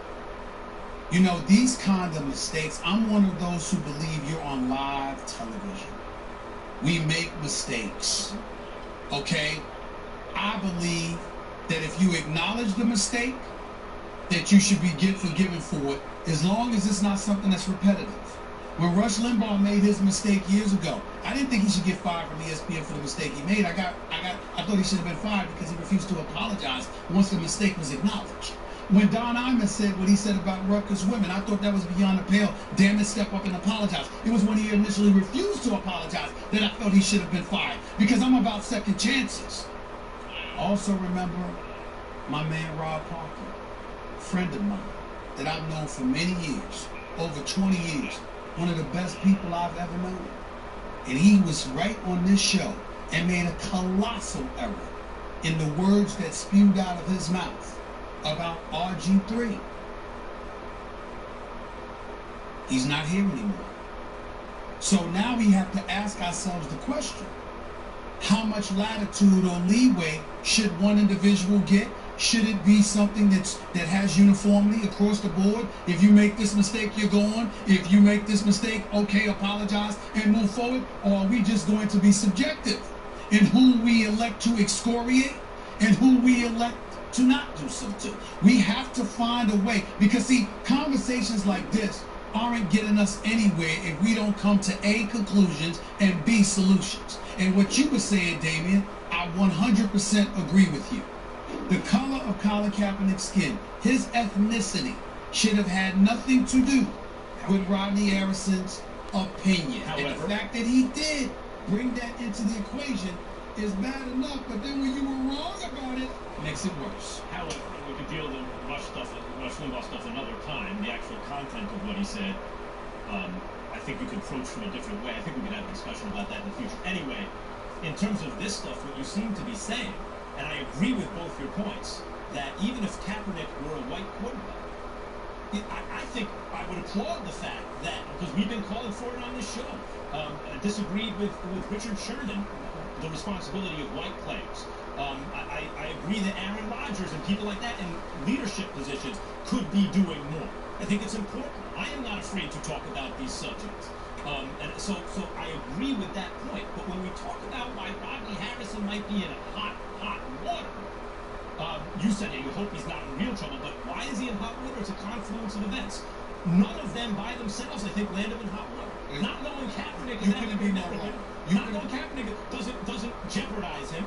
You know, these kind of mistakes, I'm one of those who believe you're on live television. We make mistakes, okay? I believe that if you acknowledge the mistake, that you should be forgiven for it, as long as it's not something that's repetitive. When Rush Limbaugh made his mistake years ago, I didn't think he should get fired from ESPN for the mistake he made. I thought he should have been fired because he refused to apologize once the mistake was acknowledged. When Don Imus said what he said about Rutgers women, I thought that was beyond the pale. Damn it, step up and apologize. It was when he initially refused to apologize that I felt he should have been fired, because I'm about second chances. Also remember my man Rob Parker, friend of mine that I've known for many years, over 20 years, one of the best people I've ever known. And he was right on this show and made a colossal error in the words that spewed out of his mouth about RG3. He's not here anymore. So now we have to ask ourselves the question, how much latitude or leeway should one individual get? Should it be something that has uniformity across the board? If you make this mistake, you're gone. If you make this mistake, okay, apologize and move forward. Or are we just going to be subjective in who we elect to excoriate and who we elect to not do so to? We have to find a way, because see, conversations like this aren't getting us anywhere if we don't come to A, conclusions, and B, solutions. And what you were saying, Damian, I 100% agree with you. The color of Colin Kaepernick's skin, his ethnicity, should have had nothing to do with Rodney Harrison's opinion. However, and the fact that he did bring that into the equation is bad enough, but then when you were wrong about it, makes it worse. however, we could deal with Rush Limbaugh stuff another time. The actual content of what he said, I think you could approach from a different way. I think we could have a discussion about that in the future. Anyway, in terms of this stuff, what you seem to be saying, and I agree with both your points, that even if Kaepernick were a white quarterback, I think I would applaud the fact that, because we've been calling for it on this show, disagreed with Richard Sherman, the responsibility of white players. I agree that Aaron Rodgers and people like that in leadership positions could be doing more. I think it's important. I am not afraid to talk about these subjects. And so I agree with that point. But when we talk about why Rodney Harrison might be in hot water, you said you hope he's not in real trouble, but why is he in hot water? It's a confluence of events. None of them by themselves, I think, land him in hot water. Not knowing Kaepernick is couldn't be more wrong. Not knowing Kaepernick doesn't jeopardize him.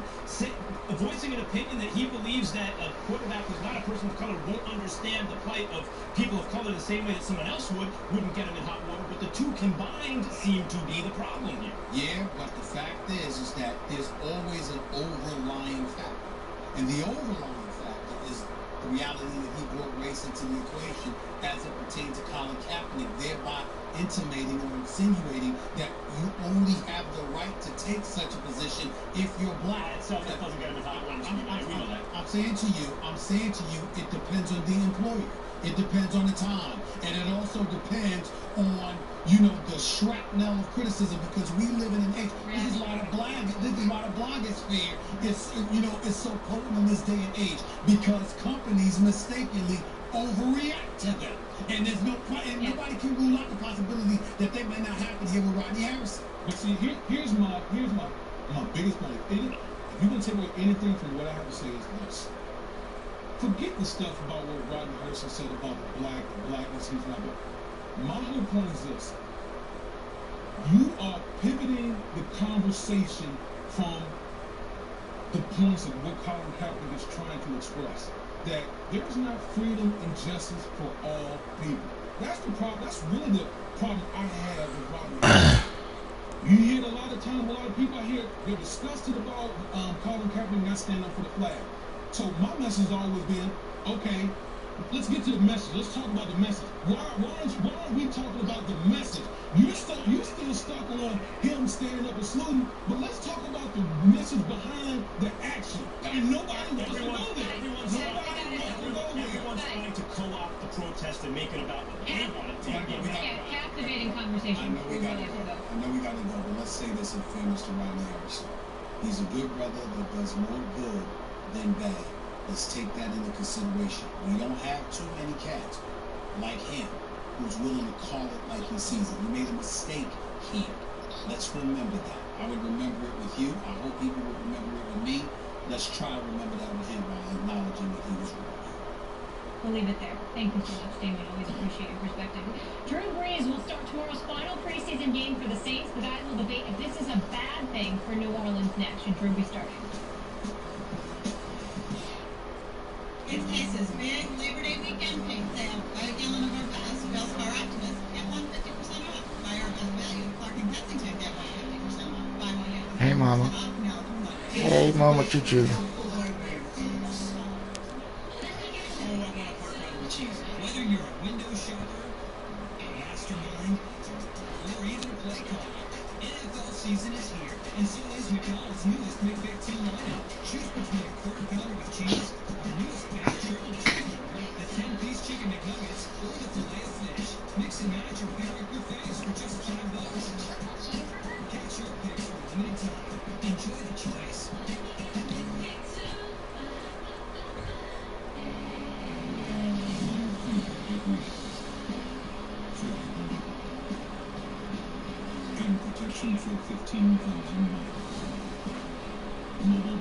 Voicing an opinion that he believes that a quarterback who's not a person of color won't understand the plight of people of color the same way that someone else wouldn't get him in hot water. But the two combined seem to be the problem here. Yeah, but the fact is that there's always an overlying factor. And the overlying factor is the reality that he brought race into the equation as it pertains to Colin Kaepernick, thereby intimating or insinuating that you only have the right to take such a position if you're black. So that doesn't get him in hot water. We know that. I'm saying to you, it depends on the employer. It depends on the time. And it also depends on, the shrapnel of criticism, because we live in an age, this is why the blogosphere is so potent in this day and age, because companies mistakenly overreact to them. And there's nobody can rule out the possibility that they may not happen here with Rodney Harrison. But see, here's my biggest point. If you're gonna take away anything from what I have to say is this. Forget the stuff about what Rodney Harrison said about blackness, he's not black. My whole point is this. You are pivoting the conversation from the points of what Colin Kaepernick is trying to express. That there's not freedom and justice for all people. That's the problem. That's really the problem I have with Rodney Harrison. You hear a lot of times, a lot of people out here, they're disgusted about Colin Kaepernick not standing up for the flag. So my message has always been, okay, let's get to the message. Let's talk about the message. Why aren't we talking about the message? You're still stuck on him standing up and saluting, but let's talk about the message behind the action. And nobody wants to go there. Everyone's trying to co-opt the protest and make it about what they want it to be. Captivating conversation. I know we gotta go, but let's say this in fairness to Rodney Harrison. He's a good brother that does more good than bad. Let's take that into consideration. We don't have too many cats like him who's willing to call it like he sees it. You made a mistake here. Let's remember that. I would remember it with you. I hope people would remember it with me. Let's try to remember that with him while acknowledging that he was wrong. We'll leave it there. Thank you so much, Damien. Always appreciate your perspective. Drew Brees will start tomorrow's final preseason game for the Saints. The guys will debate if this is a bad thing for New Orleans next. Should Drew be starting? It's Case's big Labor Day weekend pick sale. Buy a gallon of our best Bellstar Optimist. Get 150% off. Buy our best value Clark and Kensington. Get 150% off. Buy one get 150% Hey, Mama. off. Now, Hey, Mama Choo Choo. Whether you're a window shopper, a mastermind, or even a play caller, NFL season is here, and so is McDonald's newest McVick 2 lineup. Choose between a quarter pounder with cheese, our newest Patty Triple Chicken, the 10-piece chicken McNuggets, or the filet of fish. Mix and match your favorite buffets for just $5. Catch your picks for a limited time. Enjoy the choice. And protection for 15,000 miles. Mobile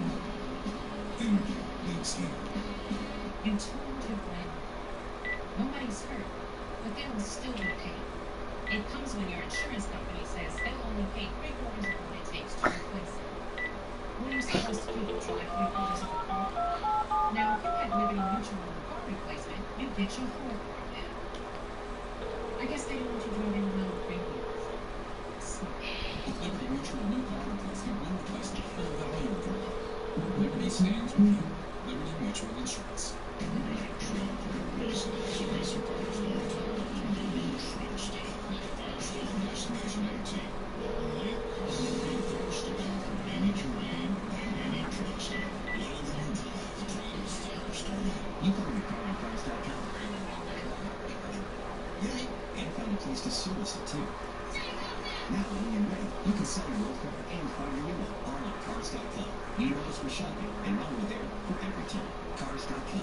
energy lives here. Intuitive language. Nobody's hurt, but they will still be paid. It comes when your insurance company says they'll only pay 3/4 of what it takes to replace it. What are you supposed to do? Drive 3/4 of a car? Now, if you had Liberty Mutual and car replacement, you get your whole car now. I guess they don't want you driving around with big wheels. With Liberty Mutual new car replacement, we replace the whole value of your car. Liberty stands with you. Liberty Mutual Insurance. Destination 18. First any terrain, any truck stop. Whatever you drive, Firestone. You can find your car on Cars.com. Yay! And find a place to service it too. Now, when you're ready, you can sell your old car and find your new one all on Cars.com. You know us for shopping, and now we're there for every time. Cars.com.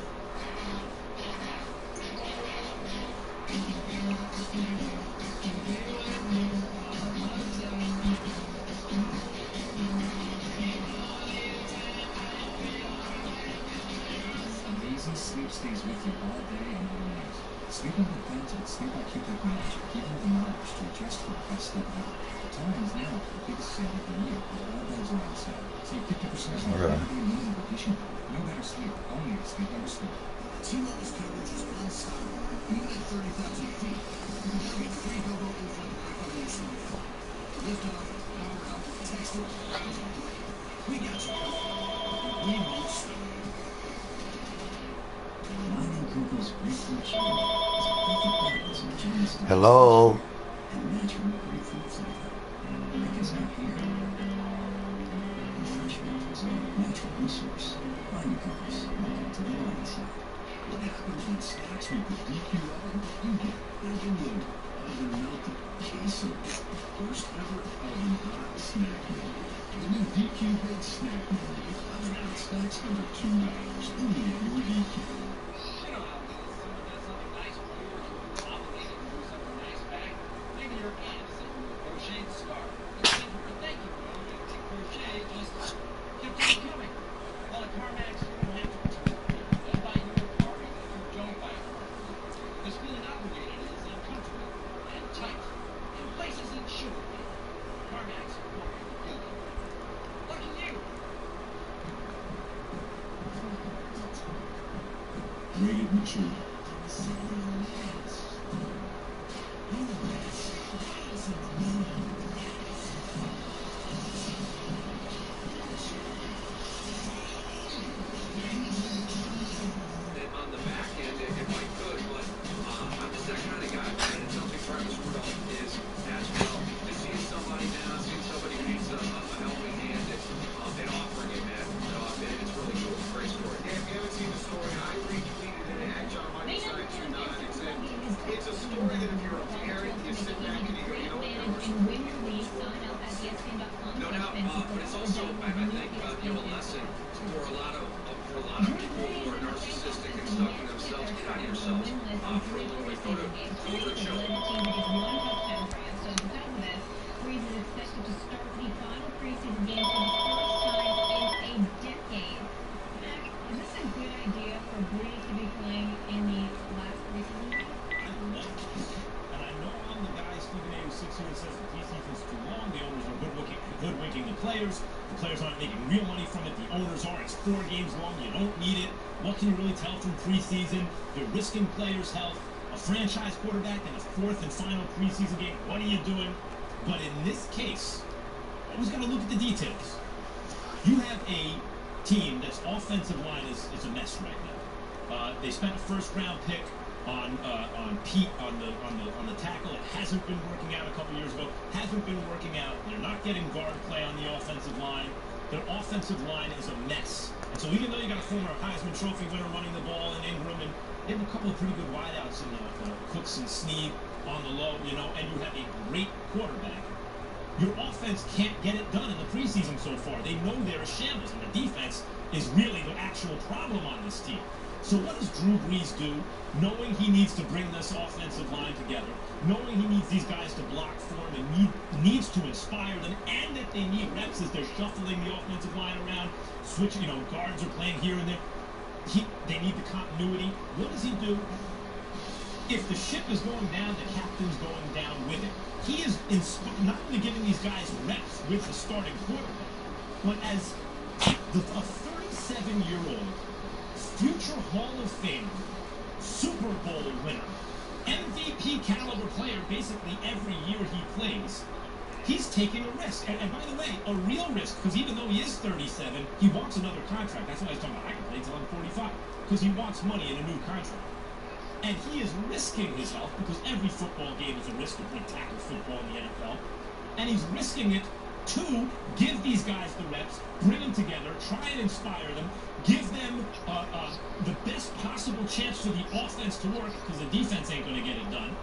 Amazing sleep stays with you all day and all night. Sleep on Advantage, Sleep IQ technology, giving you knowledge to adjust for the best sleep ever. Time is now for the biggest sale of the year. All beds are on sale. Save 50% on every limited edition. No better sleep, only at Sleep Number Store. T-Mobile's coverage is unstoppable. Even at 30,000 feet. Now get free Gogo info back on your smartphone. Lift off, power up, text it, we got you covered. We won't stop. Lion Coco's grapefruit chili is a perfect balance of Chinese style Hello. and natural grapefruit flavor. Because out here, refreshment is our natural resource. Lion Coco's, welcome to the Lion side. What happens when snacks with the DQ oven? You get oven melted quesos. First ever oven hot snack meal. The new DQ baked snack meal with oven hot snacks under $2. Only at your DQ. Rated mature. On the back end, if I could, but I'm just that kind of guy. And something Travis Rudolph is as well. And seeing somebody now, seeing somebody who needs a helping hand and offering it, man, it's really cool. Great story. Yeah, if you haven't seen the story, I retweeted an ad John Michael side to not. It said, it's a story that if you're a parent, you sit back and you go, you know what, there was No doubt, but it's also, I think, a lesson for a lot of people who are narcissistic and stuck in themselves. Get out of yourselves for a little bit. Go to the show. Breeze is expected to start the final preseason game for the first time in a decade. Mac, is this a good idea for Breeze to be playing in the last preseason game? I love it. And I know I'm the guy, Stephen A, who sits here and says the preseason's too long. The owners are hoodwinking the players. The players aren't making real money from it. The owners are. It's 4 games long. You don't need it. What can you really tell from preseason? They're risking players' health. A franchise quarterback in a 4th and final preseason game. What are you doing? But in this case, always got to look at the details. You have a team that's offensive line is a mess right now. They spent a first-round pick on Pete on the tackle. It hasn't been working out a couple years ago. Hasn't been working out. They're not getting guard play on the offensive line. Their offensive line is a mess. And so even though you got a former Heisman Trophy winner running the ball in Ingram, and they have a couple of pretty good wideouts in Cooks and Snead on the low, and you have a great quarterback, your offense can't get it done in the preseason so far. They know they're a shambles, and the defense is really the actual problem on this team. So what does Drew Brees do, knowing he needs to bring this offensive line together, knowing he needs these guys to block for him and needs to inspire them, and that they need reps as they're shuffling the offensive line around, switching, guards are playing here and there. They need the continuity. What does he do? If the ship is going down, the captain's going down with it. He is not only giving these guys reps with the starting quarterback, but as a 37-year-old future Hall of Famer, Super Bowl winner, MVP caliber player basically every year he plays. He's taking a risk. And by the way, a real risk, because even though he is 37, he wants another contract. That's why he's talking about I can play until I'm 45. Because he wants money in a new contract. And he is risking his health, because every football game is a risk to play tackle football in the NFL. And he's risking it to give these guys the reps, bring them together, try and inspire them, give them the best possible chance for the offense to work, because the defense ain't going to get it done.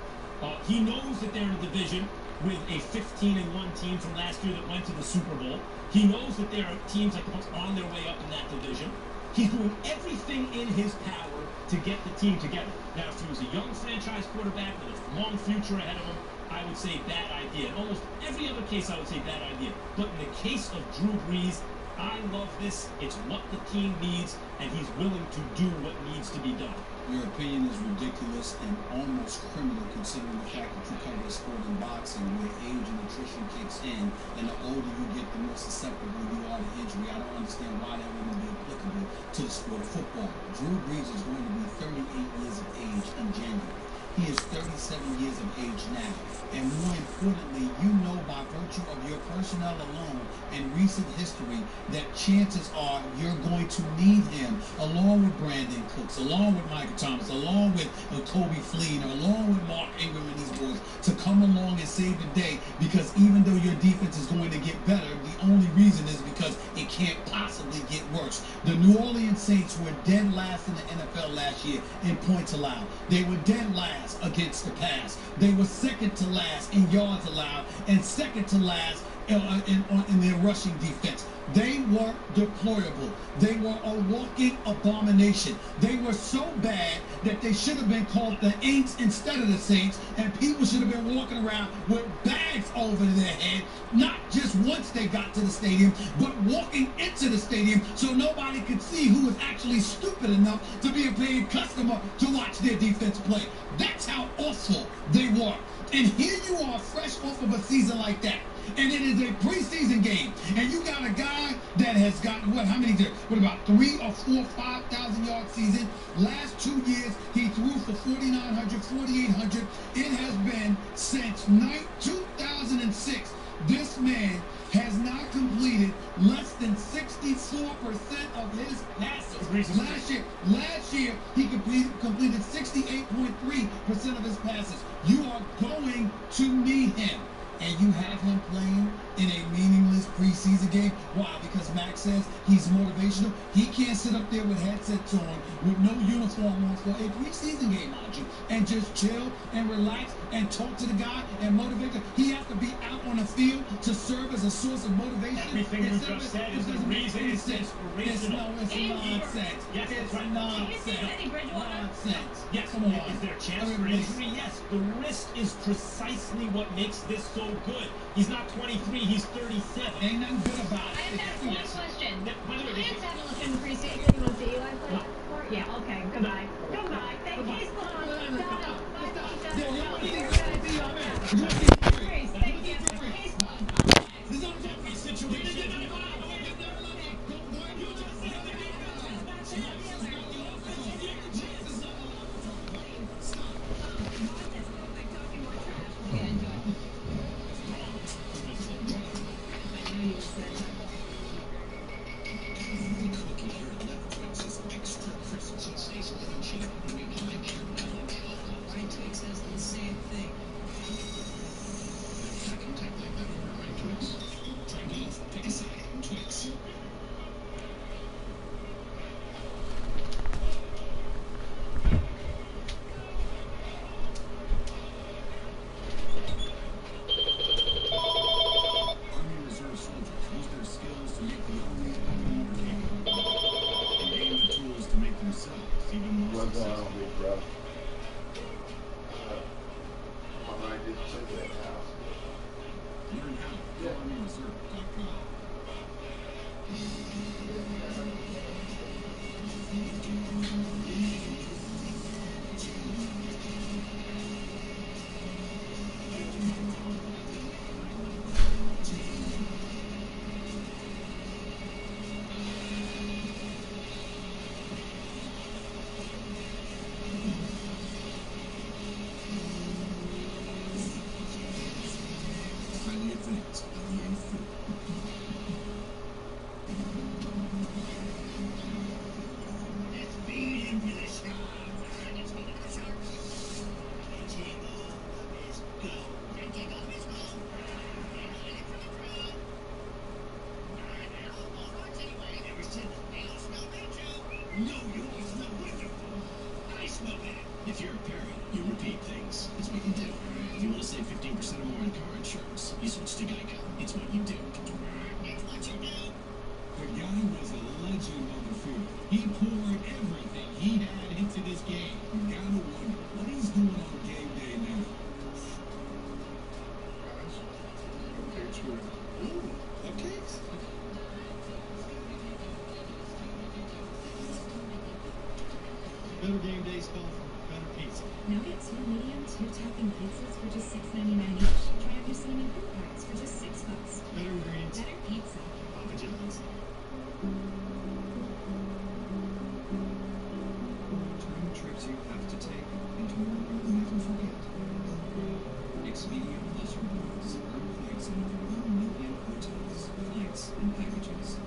He knows that they're in a division with a 15-1 team from last year that went to the Super Bowl. He knows that there are teams like the Bucs on their way up in that division. He's doing everything in his power to get the team together. Now, if he was a young franchise quarterback with a long future ahead of him, I would say bad idea. In almost every other case, I would say bad idea. But in the case of Drew Brees, I love this. It's what the team needs, and he's willing to do what needs to be done. Your opinion is ridiculous and almost criminal considering the fact that you cover a sport in boxing where age and nutrition kicks in, and the older you get, the more susceptible you are to injury. I don't understand why that wouldn't be applicable to the sport of football. Drew Brees is going to be 38 years of age in January. He is 37 years of age now. And more importantly, you know by virtue of your personnel alone and recent history that chances are you're going to need him along with Brandon Cooks, along with Michael Thomas, along with Kobe Fleen, along with Mark Ingram and these boys to come along and save the day, because even though your defense is going to get better, the only reason is because it can't possibly get worse. The New Orleans Saints were dead last in the NFL last year in points allowed. They were dead last against the pass. They were second to last in yards allowed and second to last in their rushing defense. They were deplorable. They were a walking abomination. They were so bad that they should have been called the Aints instead of the Saints, and people should have been walking around with bags over their head, not just once they got to the stadium, but walking into the stadium so nobody could see who was actually stupid enough to be a paid customer to watch their defense play. That's how awful they were. And here you are, fresh off of a season like that. And it is a preseason game. And you got a guy that has got, about 3 or 4, 5,000 yard season. Last 2 years, he threw for 4,900, 4,800. It has been since 2006. This man has not completed less than 64% of his passes. Last year, he completed 68.3% of his passes. You are going to need him. And you have him playing in a meaningless preseason game. Why? Because Max says he's motivational. He can't sit up there with headsets on, with no uniform on for a preseason game, mind you, and just chill and relax and talk to the guy and motivate him. He has to be out on the field to serve as a source of motivation. Everything you just said is the reason it's inspirational. It's nonsense. Yes, it's right. nonsense. Yes, Come on. Is there a chance for injury? Yes. The risk is precisely what makes this so good. He's not 23, he's 37. Ain't nothing good about it. I have one question. By the way, Lance had a look in the preseason. You want to see Eli play? No. Yeah, okay. Goodbye. Goodbye. Thank you. He's gone. Thank you. He's gone. This is not a Jeffrey situation. No, you smell wonderful. I smell that. If you're a parent, you repeat things. It's what you do. If you want to save 15% or more on car insurance, you switch to Geico. It's what you do. It's what you do. The guy was a legend on the field. He poured everything he had into this game. You gotta wonder what he's doing on game day now. Guys, cupcakes with... Ooh, cupcakes? Better game day spell for better pizza. Now get 2 medium, 2 topping pizzas for just $6.99 each. Try out your cinnamon fruit pies for just $6. Better ingredients. Better pizza. Papa John's. Time trips you have to take into a world you'll never forget. Expedia Plus rewards earn points in over 1 million hotels, flights, and packages.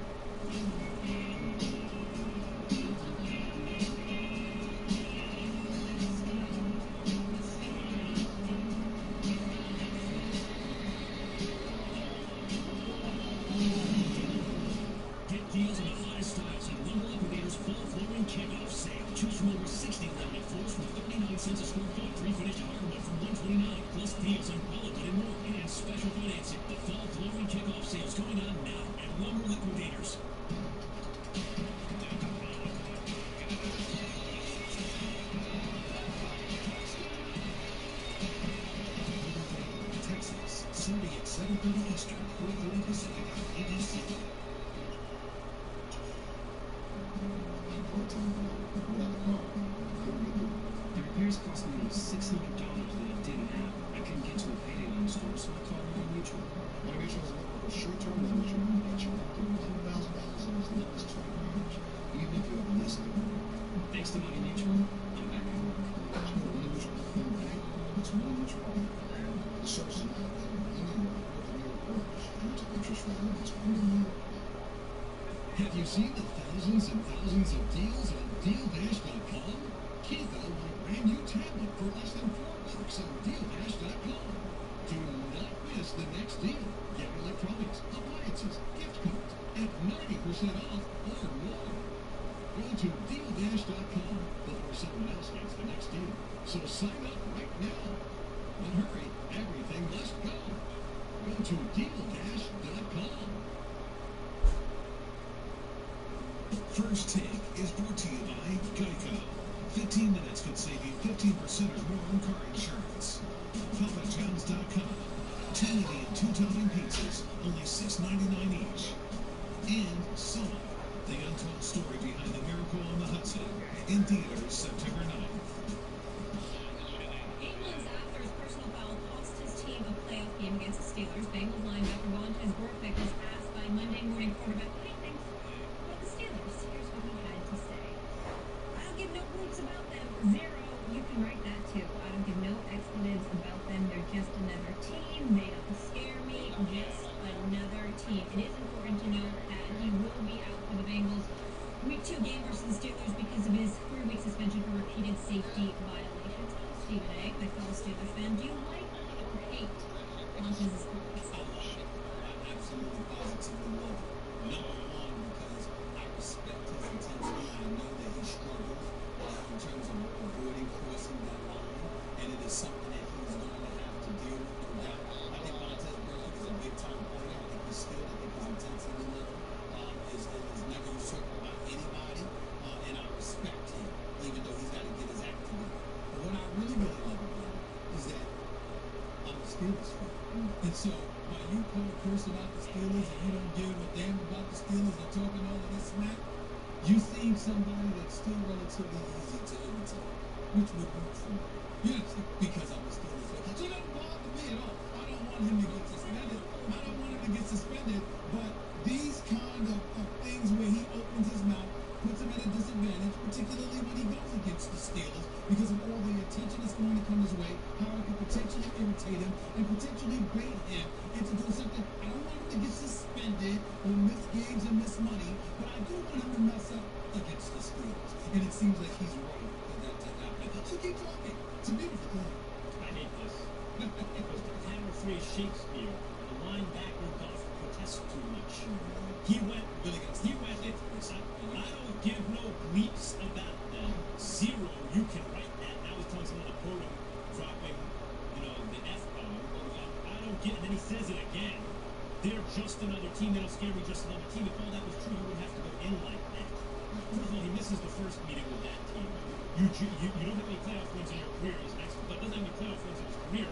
Get deals on the hottest styles at Lumber Liquidators Fall Flooring Kickoff Sale. Choose from over 60 laminate floors from 39 cents a square foot. Pre-finished hardwood from $129. Plus deals on pellet and more. And special financing. The Fall Flooring Kickoff Sale is going on now at Lumber Liquidators. Texas, Sunday at 7:30 Eastern, 4:30 Pacific on ABC. The repairs cost me almost $600 that I didn't have. I couldn't get to a payday loan store, so I called Money Mutual. Money Mutual is looking for short-term loans. You can get you up to $1,000 in as little as 20 years, even if you have less than Thanks to Money Mutual, I'm back at work. Money Mutual is home bank. It's Money Mutual. The service is not available anywhere but the New York brokers. Due to interest rate limits on New York. Have you seen the thousands and thousands of deals on DealDash.com? Keith will want a brand new tablet for less than $4 on DealDash.com. Do not miss the next deal. Get electronics, appliances, gift cards at 90% off or more. Go to DealDash.com before someone else gets the next deal. So sign up right now. But hurry, everything must go. Go to DealDash.com. First Take is brought to you by Geico. 15 minutes could save you 15% or more on car insurance. PapaJohns.com. 2 medium, 2 topping pizzas, only $6.99 each. And Soma, the untold story behind the Miracle on the Hudson, in theaters September 9th. England's after his personal foul cost his team a playoff game against the Steelers. Bengals linebacker Vontaze Burfict was asked by Monday morning quarterback what he thinks about the Steelers. Here's what he had to say. I don't give no hoots about them. 0. You can write that too. I don't give no expletives about them. They're just another team. They don't scare me. Just another team. It is important to note that he will be out for the Bengals Week 2 game versus the Steelers because of his 3-week suspension for repeated safety violations. Stephen A., my fellow Steelers fan, do you like or hate Vontaze's comments? I love it. I absolutely positively love it. Number one, because I respect his intensity. I know that he struggles in terms of avoiding crossing that line, and it is something that he's going to have to deal with, no doubt. I think Vontaze Burfict is a big-time player. I think he's skilled. I think his intensity level is never usurped by anybody, and I respect him, even though he's got to get his act together. But what I really, really love about him is that I'm a Steelers fan. And so, while you call a curse about the Steelers and you don't give a damn about the Steelers and talking all of this smack, you seem somebody that's still relatively easy to imitate, which would work for me. Yes, because I'm a Steelers fan. So it doesn't bother me at all. I don't want him to get suspended. I don't want him to get suspended, but these kind of things where he opens his mouth, puts him at a disadvantage, particularly when he goes against the Steelers, because of all the attention that's going to come his way, how it could potentially irritate him and potentially bait him into doing something. I don't want him to get suspended or miss games and miss money, but I do want him to mess up against the Steelers. And it seems like he's ready for that to happen. So keep talking. It's a beautiful thing. I hate this. Because the hammer phrase Shakespeare, the linebacker doth test too much. He went it. I don't give no bleeps about them. Zero. You can write that. Now he's telling someone to quote him, dropping, the F-bomb. I don't get. And then he says it again. They're just another team. They don't scare me. Just another team. If all that was true, he wouldn't have to go in like that. First of all, he misses the first meeting with that team. You don't have any playoff wins in your career. He's an ex-player. Doesn't have any playoff wins in his career.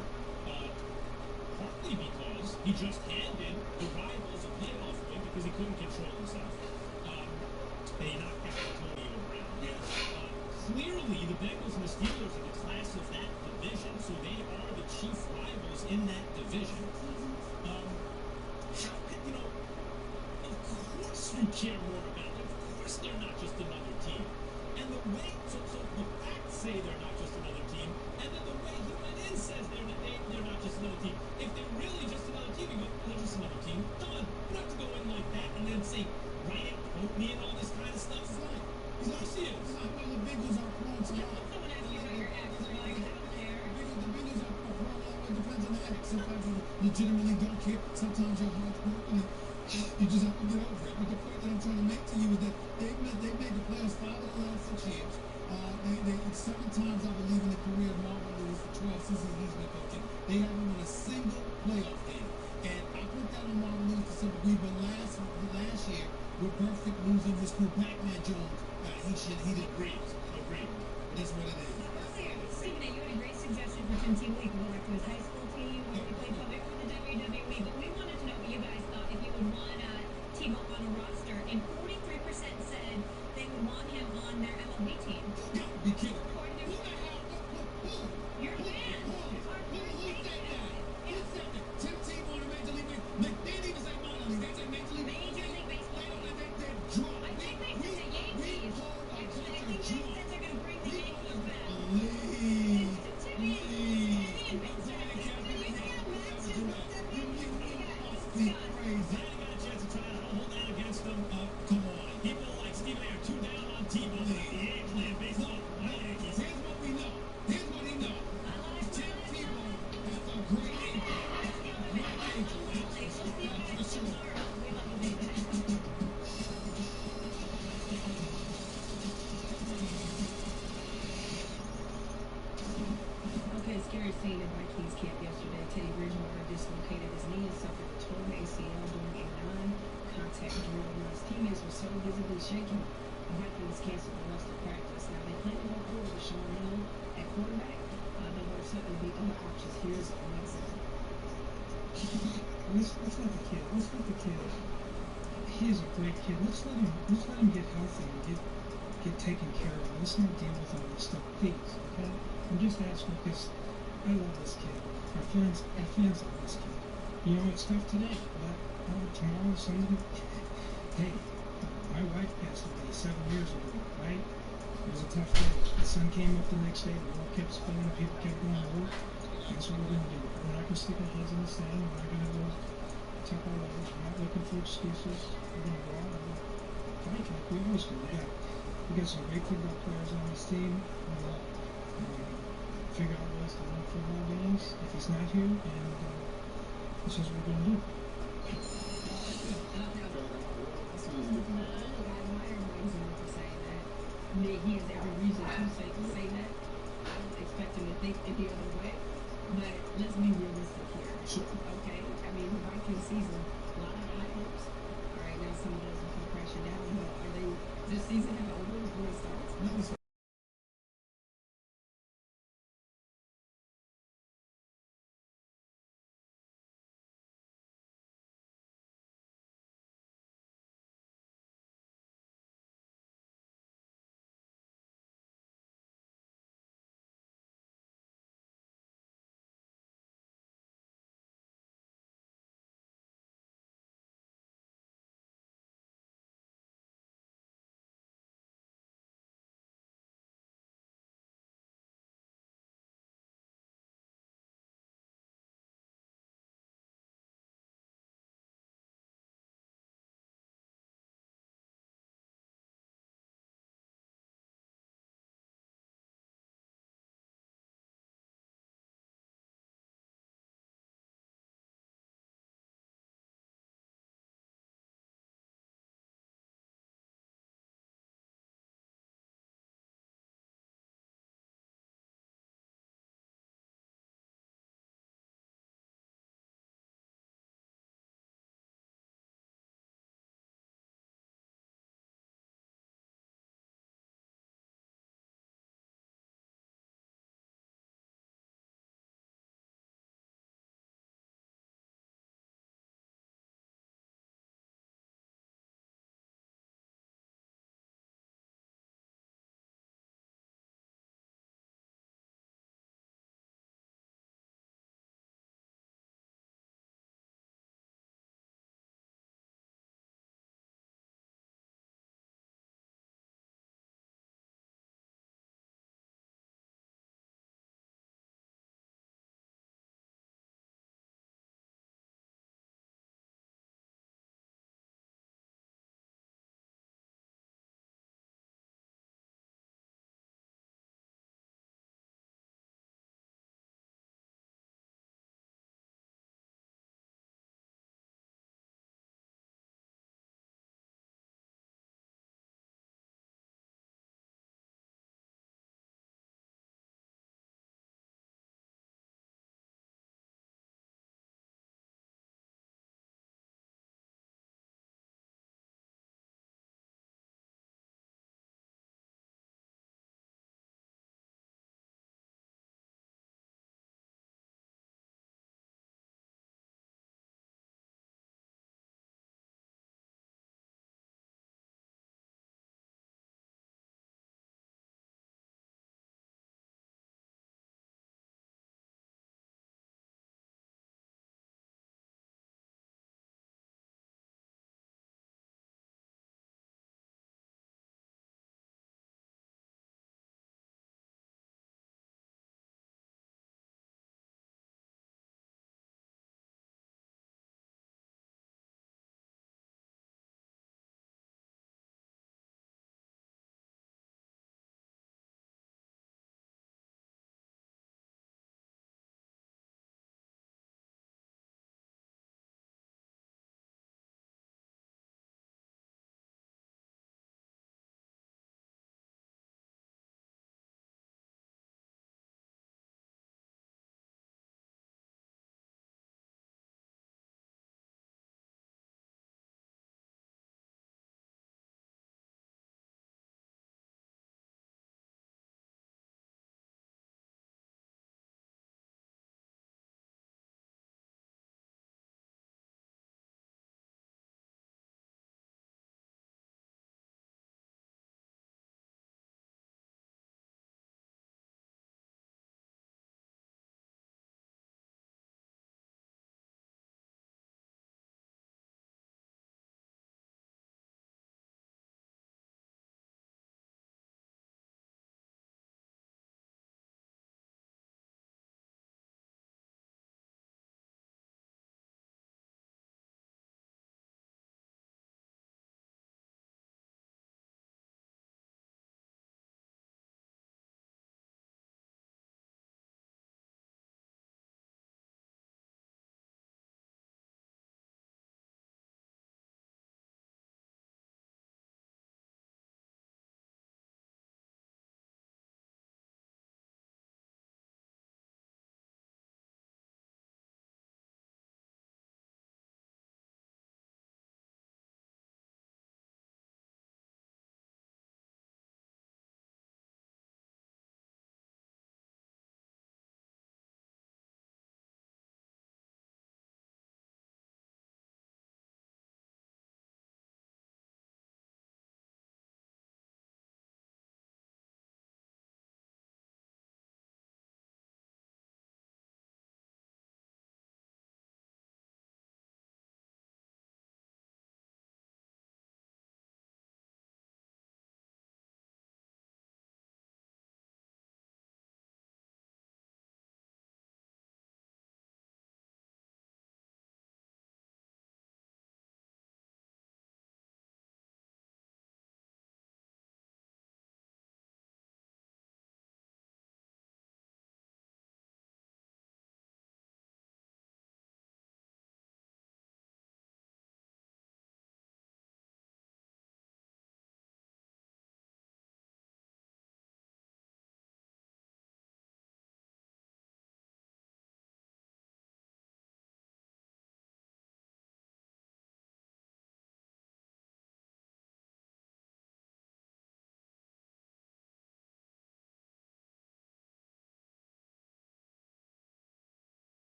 Partly because he just handed the rivals a playoff win because he couldn't control himself. And he knocked out Antonio Brown. Clearly, the Bengals and the Steelers are the class of that division, so they are the chief rivals in that division. How could, of course you care more about them. Of course they're not just another team. And the way, so the facts say they're not just another team, and then the way he went in says they're not just another team. If they're really just another team, you go, they're just another team. Done. You don't have to go in like that and then say, write it, quote me, and all this kind of stuff. Right. Of course he is. Well, the Bengals are prone to that. Someone asked you about your ex, and you're like, I don't care. The Bengals are prone to that. It depends on the addict. Sometimes you legitimately don't care. Sometimes your heart's broken and you just have to get over it. But the point that I'm trying to make to you is that they made the playoffs 5 of the last 6 years. They 7 times, I believe, in the career of Marvin Lewis, the 12 seasons he's been coaching. They haven't won a single playoff game. And I put that on Marvin Lewis to some degree, but last year, with perfect losing his crew, Pac-Man Jones, he did great. That's what it is. Stephen A., you had a great suggestion for Tim Tebow. He could go back to his high school team. He played for the WWE. But we wanted to know what you guys thought if you would want Tebow on a roster. And 43% said they would want him on their MLB team. You got to be kidding me. Who the hell? You're a fan. Who said that? Tim Tebow on a Major League Baseball. They didn't even say minor league. They said Major League Baseball. Major League Baseball. They're drunk. I think they said the Yankees. I think they said they're going to bring the Yankees back. Be crazy. I got a chance to try it. I don't hold that against them. Come on. People like Stephen A. are too down on Tebow. He ain't playing baseball. Here's what we know. Here's what he knows. Tim Tebow has a great angel. Great angel. That's for sure. Okay, scary scene in Vikings camp yesterday. Teddy Bridgewater dislocated his knee and suffered a torn ACL during a non-contact drill. When his teammates were so visibly shaking, the Vikings canceled the rest of practice. Now they plan to go forward with Sean Hill at quarterback. There were certainly be other options. Here's one example. Let's let the kid. He is a great kid. Let's let him get healthy and get taken care of. Let's not deal with all this stuff, please. Okay? I'm just asking because I love this kid. Our fans love this kid. It's tough today, but tomorrow, Sunday. Hey, my wife passed away 7 years ago, right? It was a tough day. The sun came up the next day, the world kept spinning, people kept going to work. That's what we're going to do. We're not going to stick our heads in the sand. We're not going to go tuck our legs. We're not looking for excuses. We're going to go out and fight like we always do. We got some great football players on this team. Figure out ways to win football games if he's not here, and this is what we're going to do. He has every reason to say that. I don't expect him to think any other way. But let's be realistic here. Sure. Okay? I mean, the Vikings season, a lot of high hopes. All right, now some of those are crashing down. But are they this season and over? Is going to